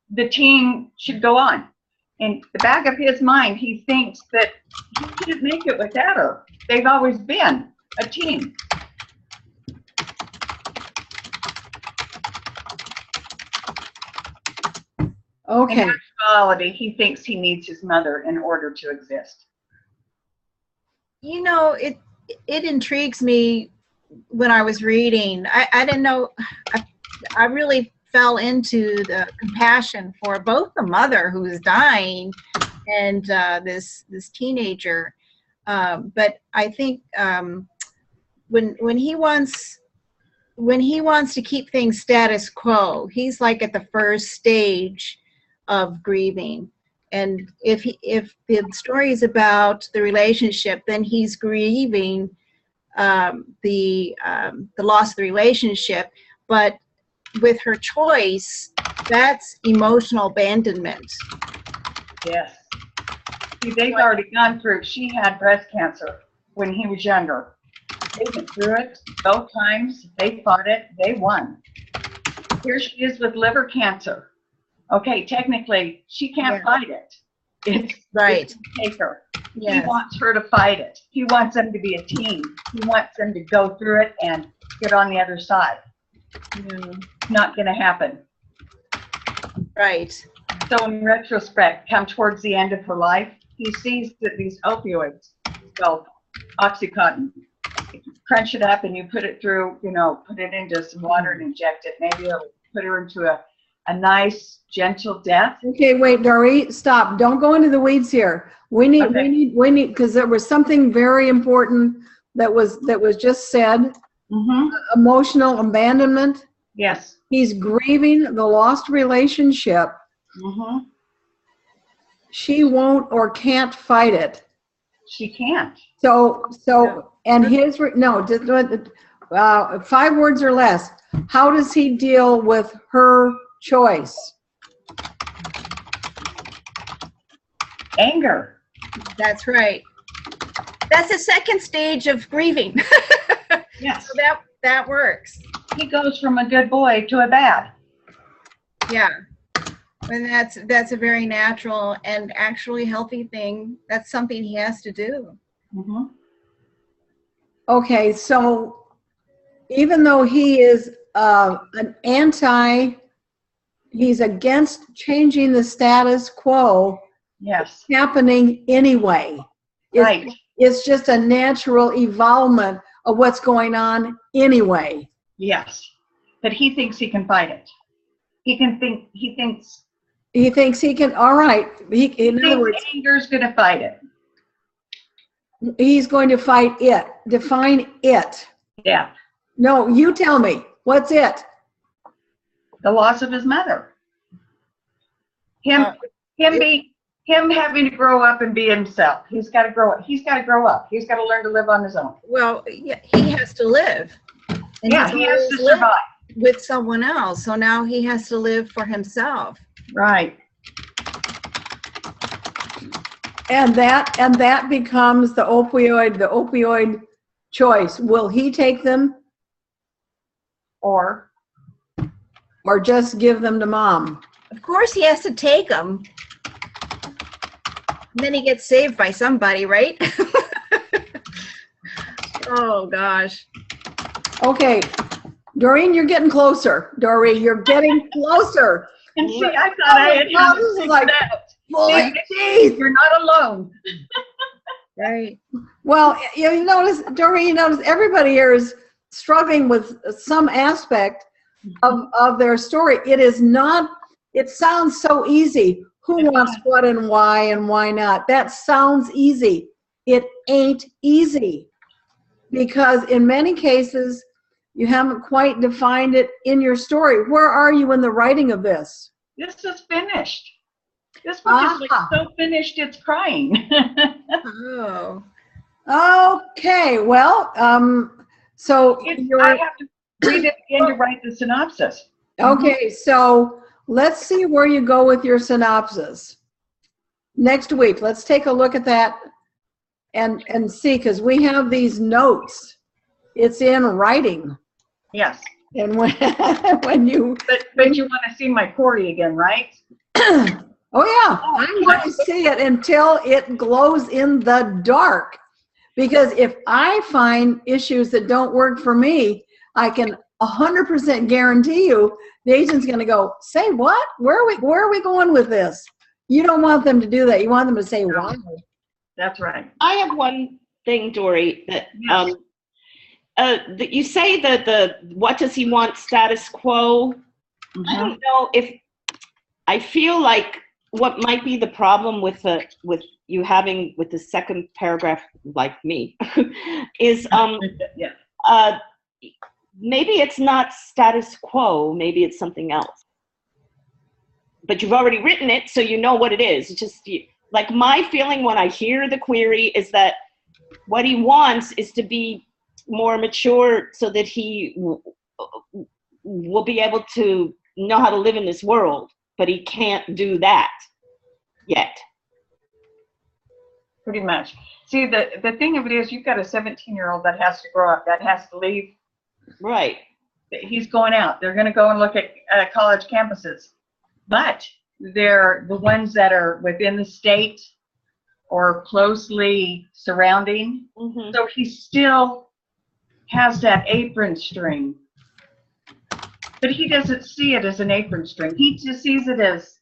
Speaker 8: the team should go on. In the back of his mind, he thinks that he can't make it without her. They've always been a team.
Speaker 1: Okay.
Speaker 8: In actuality, he thinks he needs his mother in order to exist.
Speaker 6: It intrigues me when I was reading. I didn't know, I really fell into the compassion for both the mother who is dying and this teenager. But I think when he wants to keep things status quo, he's like at the first stage of grieving. And if the story is about the relationship, then he's grieving the loss of the relationship. But with her choice, that's emotional abandonment.
Speaker 8: Yes. See, they've already gone through. She had breast cancer when he was younger. They went through it both times. They fought it. They won. Here she is with liver cancer. Okay, technically, she can't fight it. It's
Speaker 6: right.
Speaker 8: Take her.
Speaker 6: Yes.
Speaker 8: He wants her to fight it. He wants them to be a team. He wants them to go through it and get on the other side. Not going to happen.
Speaker 6: Right.
Speaker 8: So in retrospect, come towards the end of her life, he sees that these opioids, so Oxycontin, if you crunch it up and you put it through, put it into some water and inject it, maybe it'll put her into a nice, gentle death.
Speaker 1: Okay, wait, Dory, stop. Don't go into the weeds here. We need, because there was something very important that was just said. Emotional abandonment.
Speaker 8: Yes.
Speaker 1: He's grieving the lost relationship. She won't or can't fight it.
Speaker 8: She can't.
Speaker 1: So, and his, no, 5 words or less. How does he deal with her choice?
Speaker 8: Anger.
Speaker 6: That's right. That's the second stage of grieving.
Speaker 8: Yes.
Speaker 6: So that works.
Speaker 8: He goes from a good boy to a bad.
Speaker 6: Yeah. And that's a very natural and actually healthy thing. That's something he has to do.
Speaker 1: Okay, so even though he is he's against changing the status quo.
Speaker 8: Yes.
Speaker 1: It's happening anyway.
Speaker 8: Right.
Speaker 1: It's just a natural evolvement of what's going on anyway.
Speaker 8: Yes. But he thinks he can fight it. He thinks
Speaker 1: he can, all right. In other words,
Speaker 8: anger's going to fight it.
Speaker 1: He's going to fight it. Define it.
Speaker 8: Yeah.
Speaker 1: No, you tell me. What's it?
Speaker 8: The loss of his mother. Him having to grow up and be himself. He's got to grow up. He's got to grow up. He's got to learn to live on his own.
Speaker 6: Well, yeah, he has to live. And
Speaker 8: yeah, he has to survive
Speaker 6: with someone else. So now he has to live for himself.
Speaker 8: Right.
Speaker 1: And that becomes the opioid choice. Will he take them?
Speaker 8: Or
Speaker 1: just give them to mom?
Speaker 6: Of course he has to take them. And then he gets saved by somebody, right? Oh, gosh.
Speaker 1: Okay. Doreen, you're getting closer. Doreen, you're getting closer.
Speaker 8: And see, I thought I had it like that. You're not alone.
Speaker 6: Right.
Speaker 1: Well, you notice, Doreen, everybody here is struggling with some aspect of their story. It is not, it sounds so easy. Who wants what and why not? That sounds easy. It ain't easy. Because in many cases, you haven't quite defined it in your story. Where are you in the writing of this?
Speaker 8: This is finished. This book is like so finished, it's crying.
Speaker 6: Oh.
Speaker 1: Okay. Well, so
Speaker 8: I have to read it again to write the synopsis.
Speaker 1: Okay. So let's see where you go with your synopsis next week. Let's take a look at that and see, because we have these notes. It's in writing.
Speaker 8: Yes.
Speaker 1: And when you
Speaker 8: but you want to see my Corey again, right?
Speaker 1: Oh yeah, I'm going to see it until it glows in the dark. Because if I find issues that don't work for me, I can 100% guarantee you the agent's going to go, say what? Where are we going with this? You don't want them to do that. You want them to say why.
Speaker 8: That's right.
Speaker 2: I have one thing, Dory, that you say that the what does he want status quo. I don't know if I feel like what might be the problem with the second paragraph, like me, is maybe it's not status quo, maybe it's something else. But you've already written it, so you know what it is. It's just like my feeling when I hear the query is that what he wants is to be more mature so that he will be able to know how to live in this world, but he can't do that yet.
Speaker 8: Pretty much. See, the thing of it is, you've got a 17-year-old that has to grow up, that has to leave.
Speaker 2: Right.
Speaker 8: He's going out. They're going to go and look at college campuses. But they're the ones that are within the state or closely surrounding. So he still has that apron string. But he doesn't see it as an apron string. He just sees it as,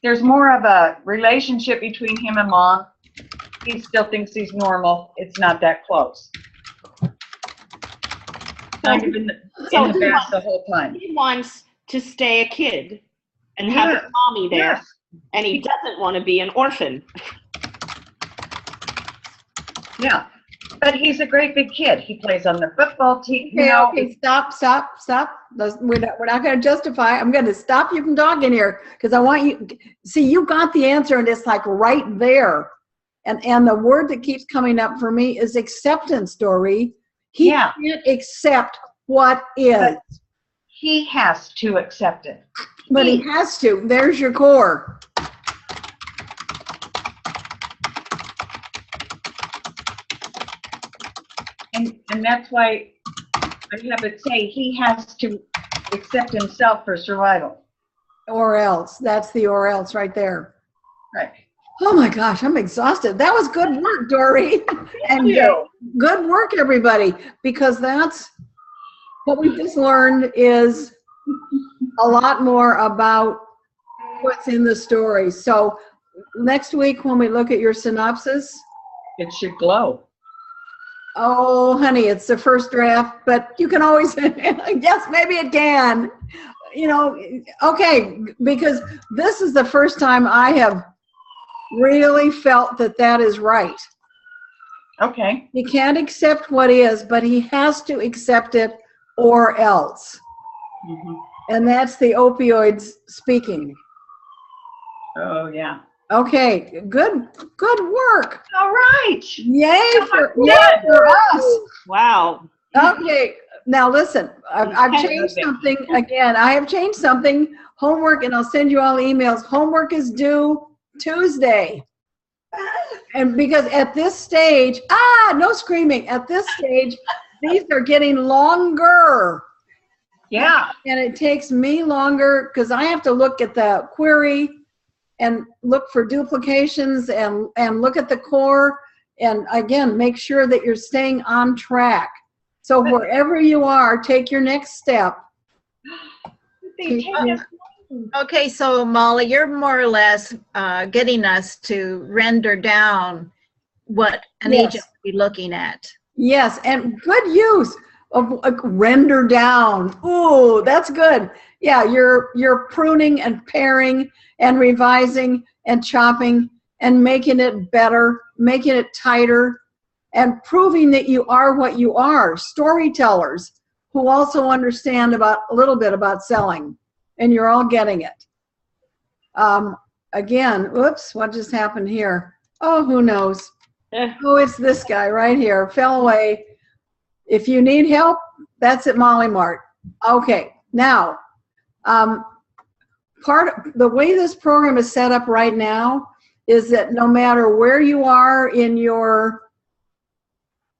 Speaker 8: there's more of a relationship between him and mom. He still thinks he's normal. It's not that close. kind of in the back the whole time.
Speaker 2: He wants to stay a kid and have his mommy there, and he doesn't want to be an orphan.
Speaker 8: Yeah, but he's a great big kid. He plays on the football team.
Speaker 1: Okay, stop. We're not going to justify. I'm going to stop you from talking here because I want you. See, you got the answer, and it's like right there. And the word that keeps coming up for me is acceptance, Dory. He can't accept what is.
Speaker 8: But he has to accept it.
Speaker 1: But he has to. There's your core.
Speaker 8: And that's why I have it say he has to accept himself for survival.
Speaker 1: Or else. That's the or else right there.
Speaker 8: Right.
Speaker 1: Oh my gosh, I'm exhausted. That was good work, Dory.
Speaker 8: Thank you.
Speaker 1: Good work, everybody, because that's what we just learned is a lot more about what's in the story. So next week when we look at your synopsis,
Speaker 8: it should glow.
Speaker 1: Oh, honey, it's the first draft, but you can always, yes, maybe it can. You know, okay, because this is the first time I have really felt that that is right.
Speaker 8: Okay.
Speaker 1: He can't accept what is, but he has to accept it or else.
Speaker 8: Mm-hmm.
Speaker 1: And that's the opioids speaking.
Speaker 8: Oh, yeah.
Speaker 1: Okay, good work.
Speaker 8: All right.
Speaker 1: Yay for us.
Speaker 2: Wow.
Speaker 1: Okay, now listen, I've changed something again. I have changed something. Homework, and I'll send you all emails. Homework is due Tuesday. And because at this stage, no screaming. At this stage, these are getting longer.
Speaker 8: Yeah.
Speaker 1: And it takes me longer because I have to look at the query and look for duplications and look at the core and again make sure that you're staying on track. So wherever you are, take your next step.
Speaker 6: Okay, so Molly, you're more or less getting us to render down what an agent would be looking at.
Speaker 1: Yes, and good use of render down. Ooh, that's good. Yeah, you're pruning and paring and revising and chopping and making it better, making it tighter, and proving that you are what you are, storytellers who also understand a little bit about selling, and you're all getting it. Again, whoops, what just happened here? Oh, who knows? Oh, it's this guy right here, fell away. If you need help, that's at Molly Mart. Okay, now, the way this program is set up right now is that no matter where you are in your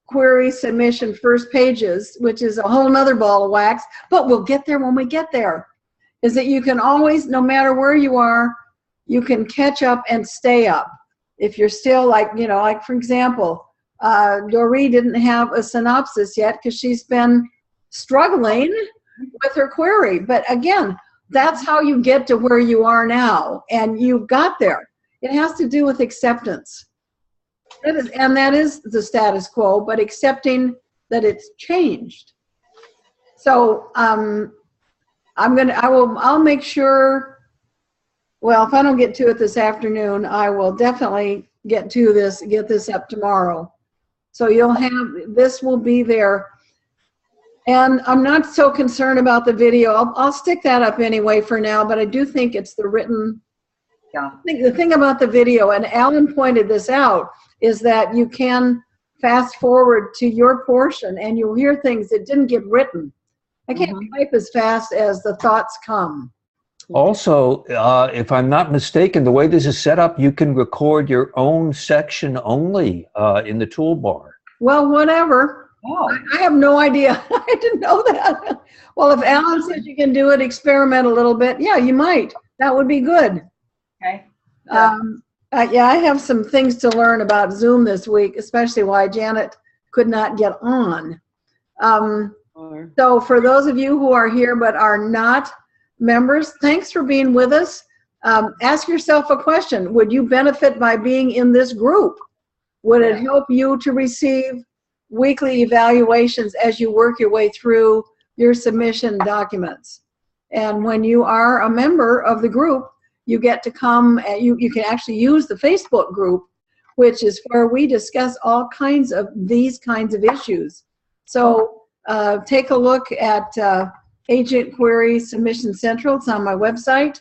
Speaker 1: query submission first pages, which is a whole nother ball of wax, but we'll get there when we get there, is that you can always, no matter where you are, you can catch up and stay up. If you're still like for example, Doree didn't have a synopsis yet because she's been struggling with her query. But again, that's how you get to where you are now, and you got there. It has to do with acceptance. That is the status quo, but accepting that it's changed. So I'll make sure, well, if I don't get to it this afternoon, I will definitely get this up tomorrow. So this will be there. And I'm not so concerned about the video. I'll stick that up anyway for now, but I do think it's the written.
Speaker 8: Yeah.
Speaker 1: The thing about the video, and Alan pointed this out, is that you can fast forward to your portion and you'll hear things that didn't get written. I can't type as fast as the thoughts come.
Speaker 3: Also, if I'm not mistaken, the way this is set up, you can record your own section only in the toolbar.
Speaker 1: Well, whatever.
Speaker 8: Oh.
Speaker 1: I have no idea. I didn't know that. Well, if Alan says you can do it, experiment a little bit, yeah, you might. That would be good.
Speaker 8: Okay.
Speaker 1: Yeah, I have some things to learn about Zoom this week, especially why Janet could not get on. So for those of you who are here but are not members, thanks for being with us. Ask yourself a question. Would you benefit by being in this group? Would it help you to receive weekly evaluations as you work your way through your submission documents. And when you are a member of the group, you get to come, you can actually use the Facebook group, which is where we discuss all kinds of these kinds of issues. So take a look at Agent Query Submission Central. It's on my website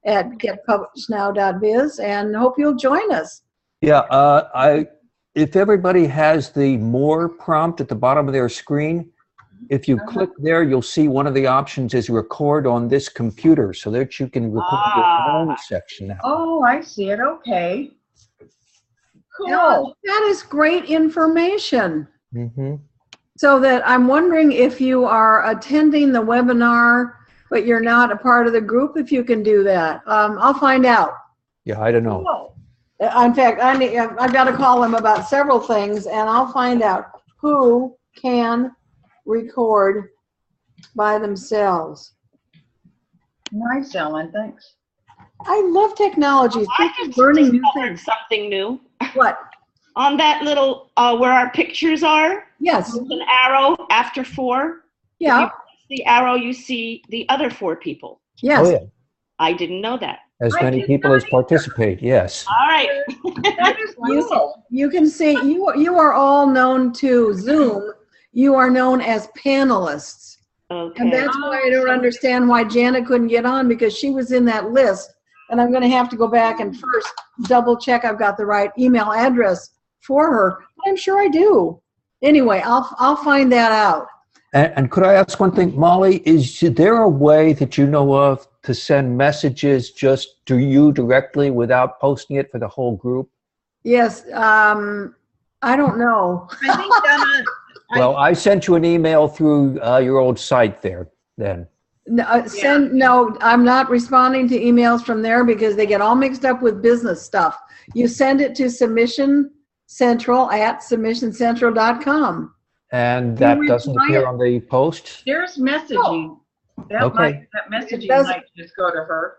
Speaker 1: at getpublishednow.biz, and hope you'll join us.
Speaker 3: Yeah, if everybody has the More prompt at the bottom of their screen, if you click there, you'll see one of the options is record on this computer, so that you can record your own section now.
Speaker 8: Oh, I see it. Okay. Cool.
Speaker 1: Oh, that is great information.
Speaker 3: Mm-hmm.
Speaker 1: So that I'm wondering if you are attending the webinar, but you're not a part of the group, if you can do that. I'll find out.
Speaker 3: Yeah, I don't know.
Speaker 1: Cool. In fact, I've got to call them about several things, and I'll find out who can record by themselves.
Speaker 8: Nice, Ellen. Thanks.
Speaker 1: I love technology.
Speaker 2: I just
Speaker 1: Learning new
Speaker 2: discovered
Speaker 1: things.
Speaker 2: something new.
Speaker 1: What?
Speaker 2: On that little, where our pictures are,
Speaker 1: Yes.
Speaker 2: there's an arrow after 4.
Speaker 1: Yeah.
Speaker 2: If you press the arrow, you see the other 4 people.
Speaker 1: Yes.
Speaker 3: Oh, yeah.
Speaker 2: I didn't know that.
Speaker 3: As
Speaker 8: I
Speaker 3: many
Speaker 8: did
Speaker 3: people
Speaker 8: not
Speaker 3: as participate, yes.
Speaker 2: All right.
Speaker 8: That is cool.
Speaker 1: You can see, you are all known to Zoom. You are known as panelists.
Speaker 2: Okay.
Speaker 1: And that's why I don't understand why Janet couldn't get on, because she was in that list. And I'm going to have to go back and first double check I've got the right email address for her. But I'm sure I do. Anyway, I'll find that out.
Speaker 3: And could I ask one thing, Molly? Is there a way that you know of to send messages just to you directly without posting it for the whole group?
Speaker 1: Yes. I don't know.
Speaker 7: I think Donna,
Speaker 3: Well, I sent you an email through your old site there then.
Speaker 1: No, I'm not responding to emails from there because they get all mixed up with business stuff. You send it to Submission Central at submissioncentral.com.
Speaker 3: And that
Speaker 1: You
Speaker 3: doesn't
Speaker 1: reply
Speaker 3: appear
Speaker 1: it.
Speaker 3: on the post?
Speaker 8: There's messaging. That
Speaker 3: Okay.
Speaker 8: that messaging
Speaker 1: doesn't-
Speaker 8: might just go to her.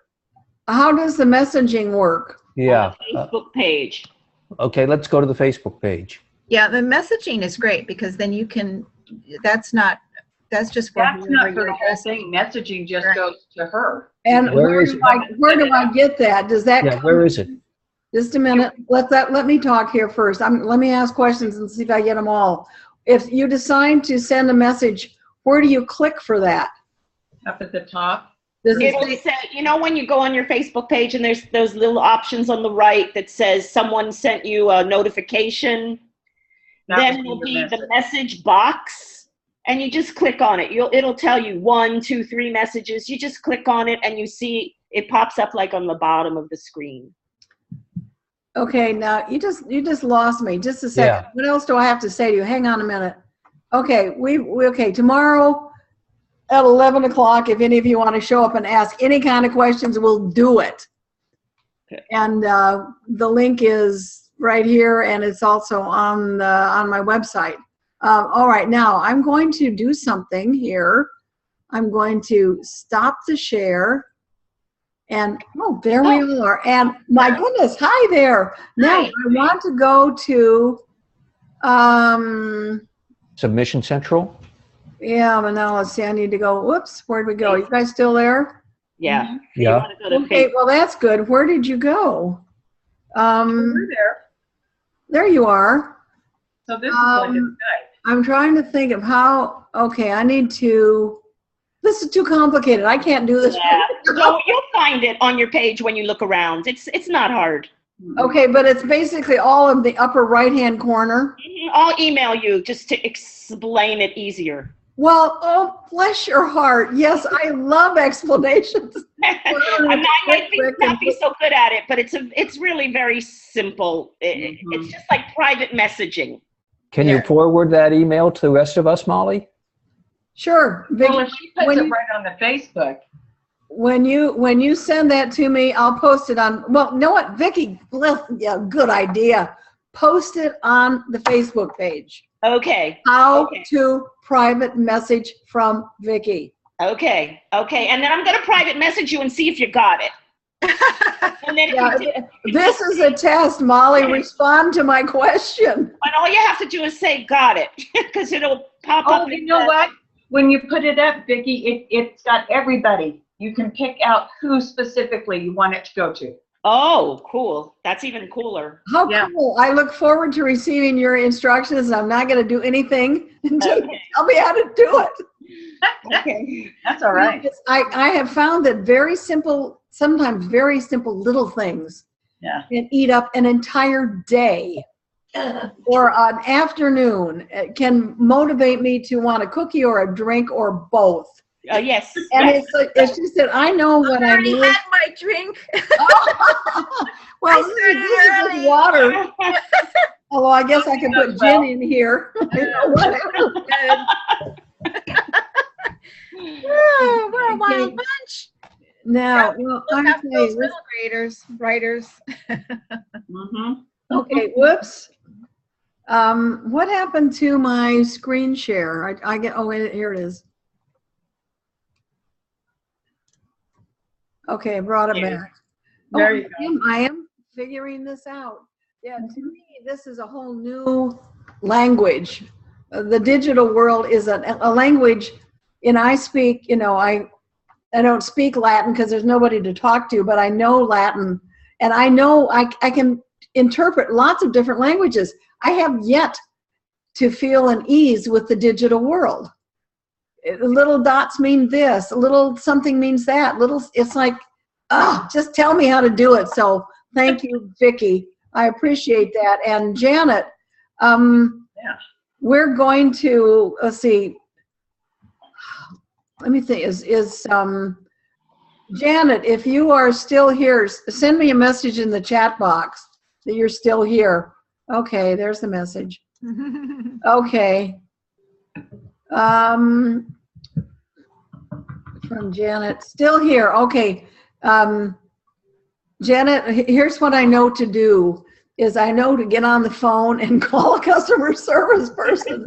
Speaker 1: How does the messaging work?
Speaker 3: Yeah.
Speaker 2: On the Facebook page.
Speaker 3: Okay, let's go to the Facebook page.
Speaker 6: Yeah, the messaging is great because then you can, that's just for
Speaker 8: That's not
Speaker 6: whoever
Speaker 8: for
Speaker 6: you're
Speaker 8: the whole thing. Messaging just
Speaker 6: Right.
Speaker 8: goes to her.
Speaker 1: And
Speaker 3: Where
Speaker 1: where
Speaker 3: is
Speaker 1: do I get that? Does that
Speaker 3: Yeah,
Speaker 1: come-
Speaker 3: where is it?
Speaker 1: Just a minute. Let me talk here first. Let me ask questions and see if I get them all. If you decide to send a message, where do you click for that?
Speaker 8: Up at the top.
Speaker 1: Does it
Speaker 2: It'll
Speaker 1: say,
Speaker 2: say, you know, when you go on your Facebook page and there's those little options on the right that says someone sent you a notification,
Speaker 8: That
Speaker 2: then
Speaker 8: would
Speaker 2: it'll
Speaker 8: the
Speaker 2: be the message box, and you just click on it. It'll tell you 1, 2, 3 messages. You just click on it and you see it pops up like on the bottom of the screen.
Speaker 1: okay, now you just lost me. Just a second.
Speaker 3: Yeah.
Speaker 1: What else do I have to say to you? Hang on a minute. Okay, okay, tomorrow at 11 o'clock, if any of you want to show up and ask any kind of questions, we'll do it.
Speaker 2: Okay.
Speaker 1: And the link is right here, and it's also on my website. All right, now I'm going to do something here. I'm going to stop the share. And, oh, there we all are. And my goodness, hi there. Now I want to go to,
Speaker 3: Submission Central?
Speaker 1: yeah, but now let's see, I need to go, whoops, where'd we go? You guys still there?
Speaker 2: Yeah. You
Speaker 3: Yeah.
Speaker 2: want to go to
Speaker 1: Okay,
Speaker 2: Facebook.
Speaker 1: well, that's good. Where did you go?
Speaker 8: We're there.
Speaker 1: There you are.
Speaker 8: So this is like a Skype.
Speaker 1: I'm trying to think of how, okay, I need to, this is too complicated. I can't do this.
Speaker 2: Yeah. So you'll find it on your page when you look around. It's not hard.
Speaker 1: Okay, but it's basically all in the upper right-hand corner.
Speaker 2: I'll email you just to explain it easier.
Speaker 1: Well, oh, bless your heart. Yes, I love explanations.
Speaker 2: I might not be so good at it, but it's really very simple. It's just like private messaging.
Speaker 3: Can you forward that email to the rest of us, Molly?
Speaker 1: Sure. Vicky,
Speaker 8: Well, if she puts
Speaker 1: when
Speaker 8: it
Speaker 1: you-
Speaker 8: right on the Facebook.
Speaker 1: when you send that to me, I'll post it on, well, you know what, Vicky, yeah, good idea. Post it on the Facebook page.
Speaker 2: Okay.
Speaker 1: How
Speaker 2: Okay.
Speaker 1: to private message from Vicky.
Speaker 2: Okay. And then I'm going to private message you and see if you got it. And then
Speaker 1: This is a test, Molly. Respond to my question.
Speaker 2: and all you have to do is say "got it," because it'll pop
Speaker 8: Oh,
Speaker 2: up.
Speaker 8: you know what? When you put it up, Vicki, it's got everybody. You can pick out who specifically you want it to go to.
Speaker 2: Oh, cool. That's even cooler.
Speaker 1: How
Speaker 8: Yeah.
Speaker 1: cool. I look forward to receiving your instructions. I'm not going to do anything until you tell me how to do it.
Speaker 2: Okay.
Speaker 8: That's all right.
Speaker 1: Because I have found that very simple, sometimes very simple little things
Speaker 8: Yeah.
Speaker 1: can eat up an entire day or an afternoon. It can motivate me to want a cookie or a drink or both.
Speaker 2: Yes.
Speaker 1: And
Speaker 2: yes.
Speaker 1: it's just that I know what I
Speaker 6: already
Speaker 1: need.
Speaker 6: had my drink.
Speaker 1: Well,
Speaker 6: I
Speaker 1: this
Speaker 6: started
Speaker 1: is just
Speaker 6: early.
Speaker 1: water. Although I guess I could put gin in here. Whatever.
Speaker 6: Oh, we're a wild bunch.
Speaker 1: Now, well,
Speaker 6: Look
Speaker 1: I'm
Speaker 6: up
Speaker 1: saying,
Speaker 6: those middle graders, writers.
Speaker 8: Mm-hmm.
Speaker 1: okay, whoops. What happened to my screen share? I get, oh, wait, here it is. Okay, I brought it back.
Speaker 8: There you go.
Speaker 1: I am figuring this out. Yeah, to me, this is a whole new language. The digital world is a language, and I speak, you know, I don't speak Latin because there's nobody to talk to, but I know Latin, and I know I can interpret lots of different languages. I have yet to feel an ease with the digital world. Little dots mean this, a little something means that. Little, it's like, just tell me how to do it. So thank you, Vicki. I appreciate that. And Janet, we're going to, let's see, let me think, Janet, if you are still here, send me a message in the chat box that you're still here. Okay, there's the message. Okay. From Janet, still here. Okay. Janet, here's what I know to do is I know to get on the phone and call a customer service person.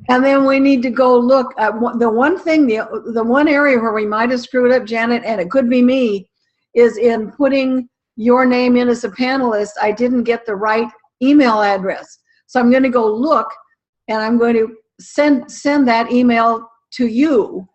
Speaker 1: And then we need to go look at the one thing, the one area where we might have screwed up, Janet, and it could be me, is in putting your name in as a panelist. I didn't get the right email address. So I'm going to go look, and I'm going to send that email to you.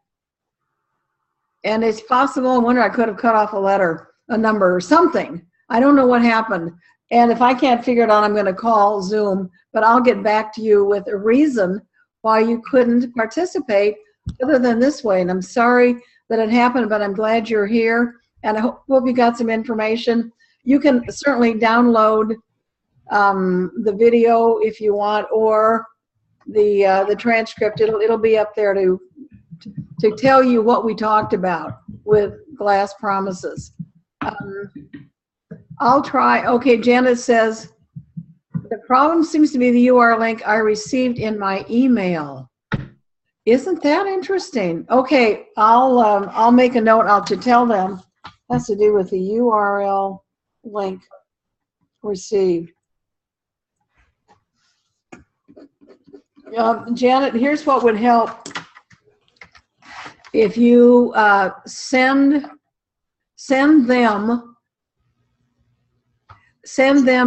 Speaker 1: And it's possible, I wonder, I could have cut off a letter, a number, or something. I don't know what happened. And if I can't figure it out, I'm going to call Zoom, but I'll get back to you with a reason why you couldn't participate other than this way. And I'm sorry that it happened, but I'm glad you're here. And I hope you got some information. You can certainly download the video if you want, or the transcript. It'll be up there to tell you what we talked about with glass promises. I'll try. Okay, Janet says, the problem seems to be the URL link I received in my email. Isn't that interesting? Okay, I'll make a note. I'll to tell them. Has to do with the URL link received. Janet, here's what would help. If you send them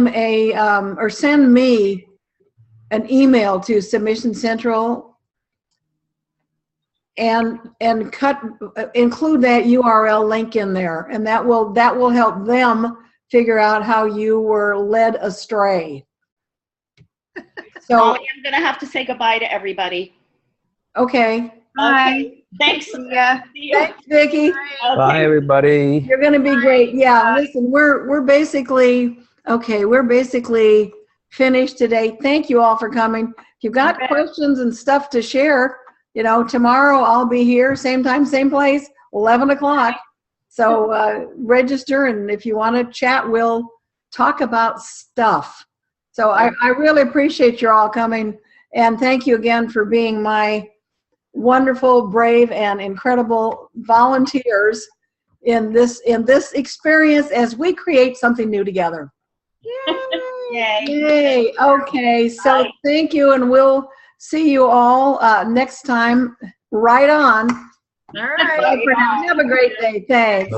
Speaker 1: a or send me an email to Submission Central and include that URL link in there, and that will help them figure out how you were led astray. So
Speaker 2: Molly, I'm going to have to say goodbye to everybody.
Speaker 1: okay.
Speaker 2: Okay. Thanks.
Speaker 6: Yeah.
Speaker 2: See you.
Speaker 1: Thanks, Vicki.
Speaker 2: Okay.
Speaker 3: Bye, everybody.
Speaker 1: You're going to be great. Yeah, listen, we're basically, okay, we're basically finished today. Thank you all for coming. If you've got questions and stuff to share, you know, tomorrow I'll be here, same time, same place, 11 o'clock. So register, and if you want to chat, we'll talk about stuff. So I really appreciate you all coming, and thank you again for being my wonderful, brave, and incredible volunteers in this experience as we create something new together.
Speaker 2: Yay.
Speaker 1: Yay. Okay, so thank you, and we'll see you all next time. Right on.
Speaker 6: All right.
Speaker 1: Bye for now. Have a great day. Thanks.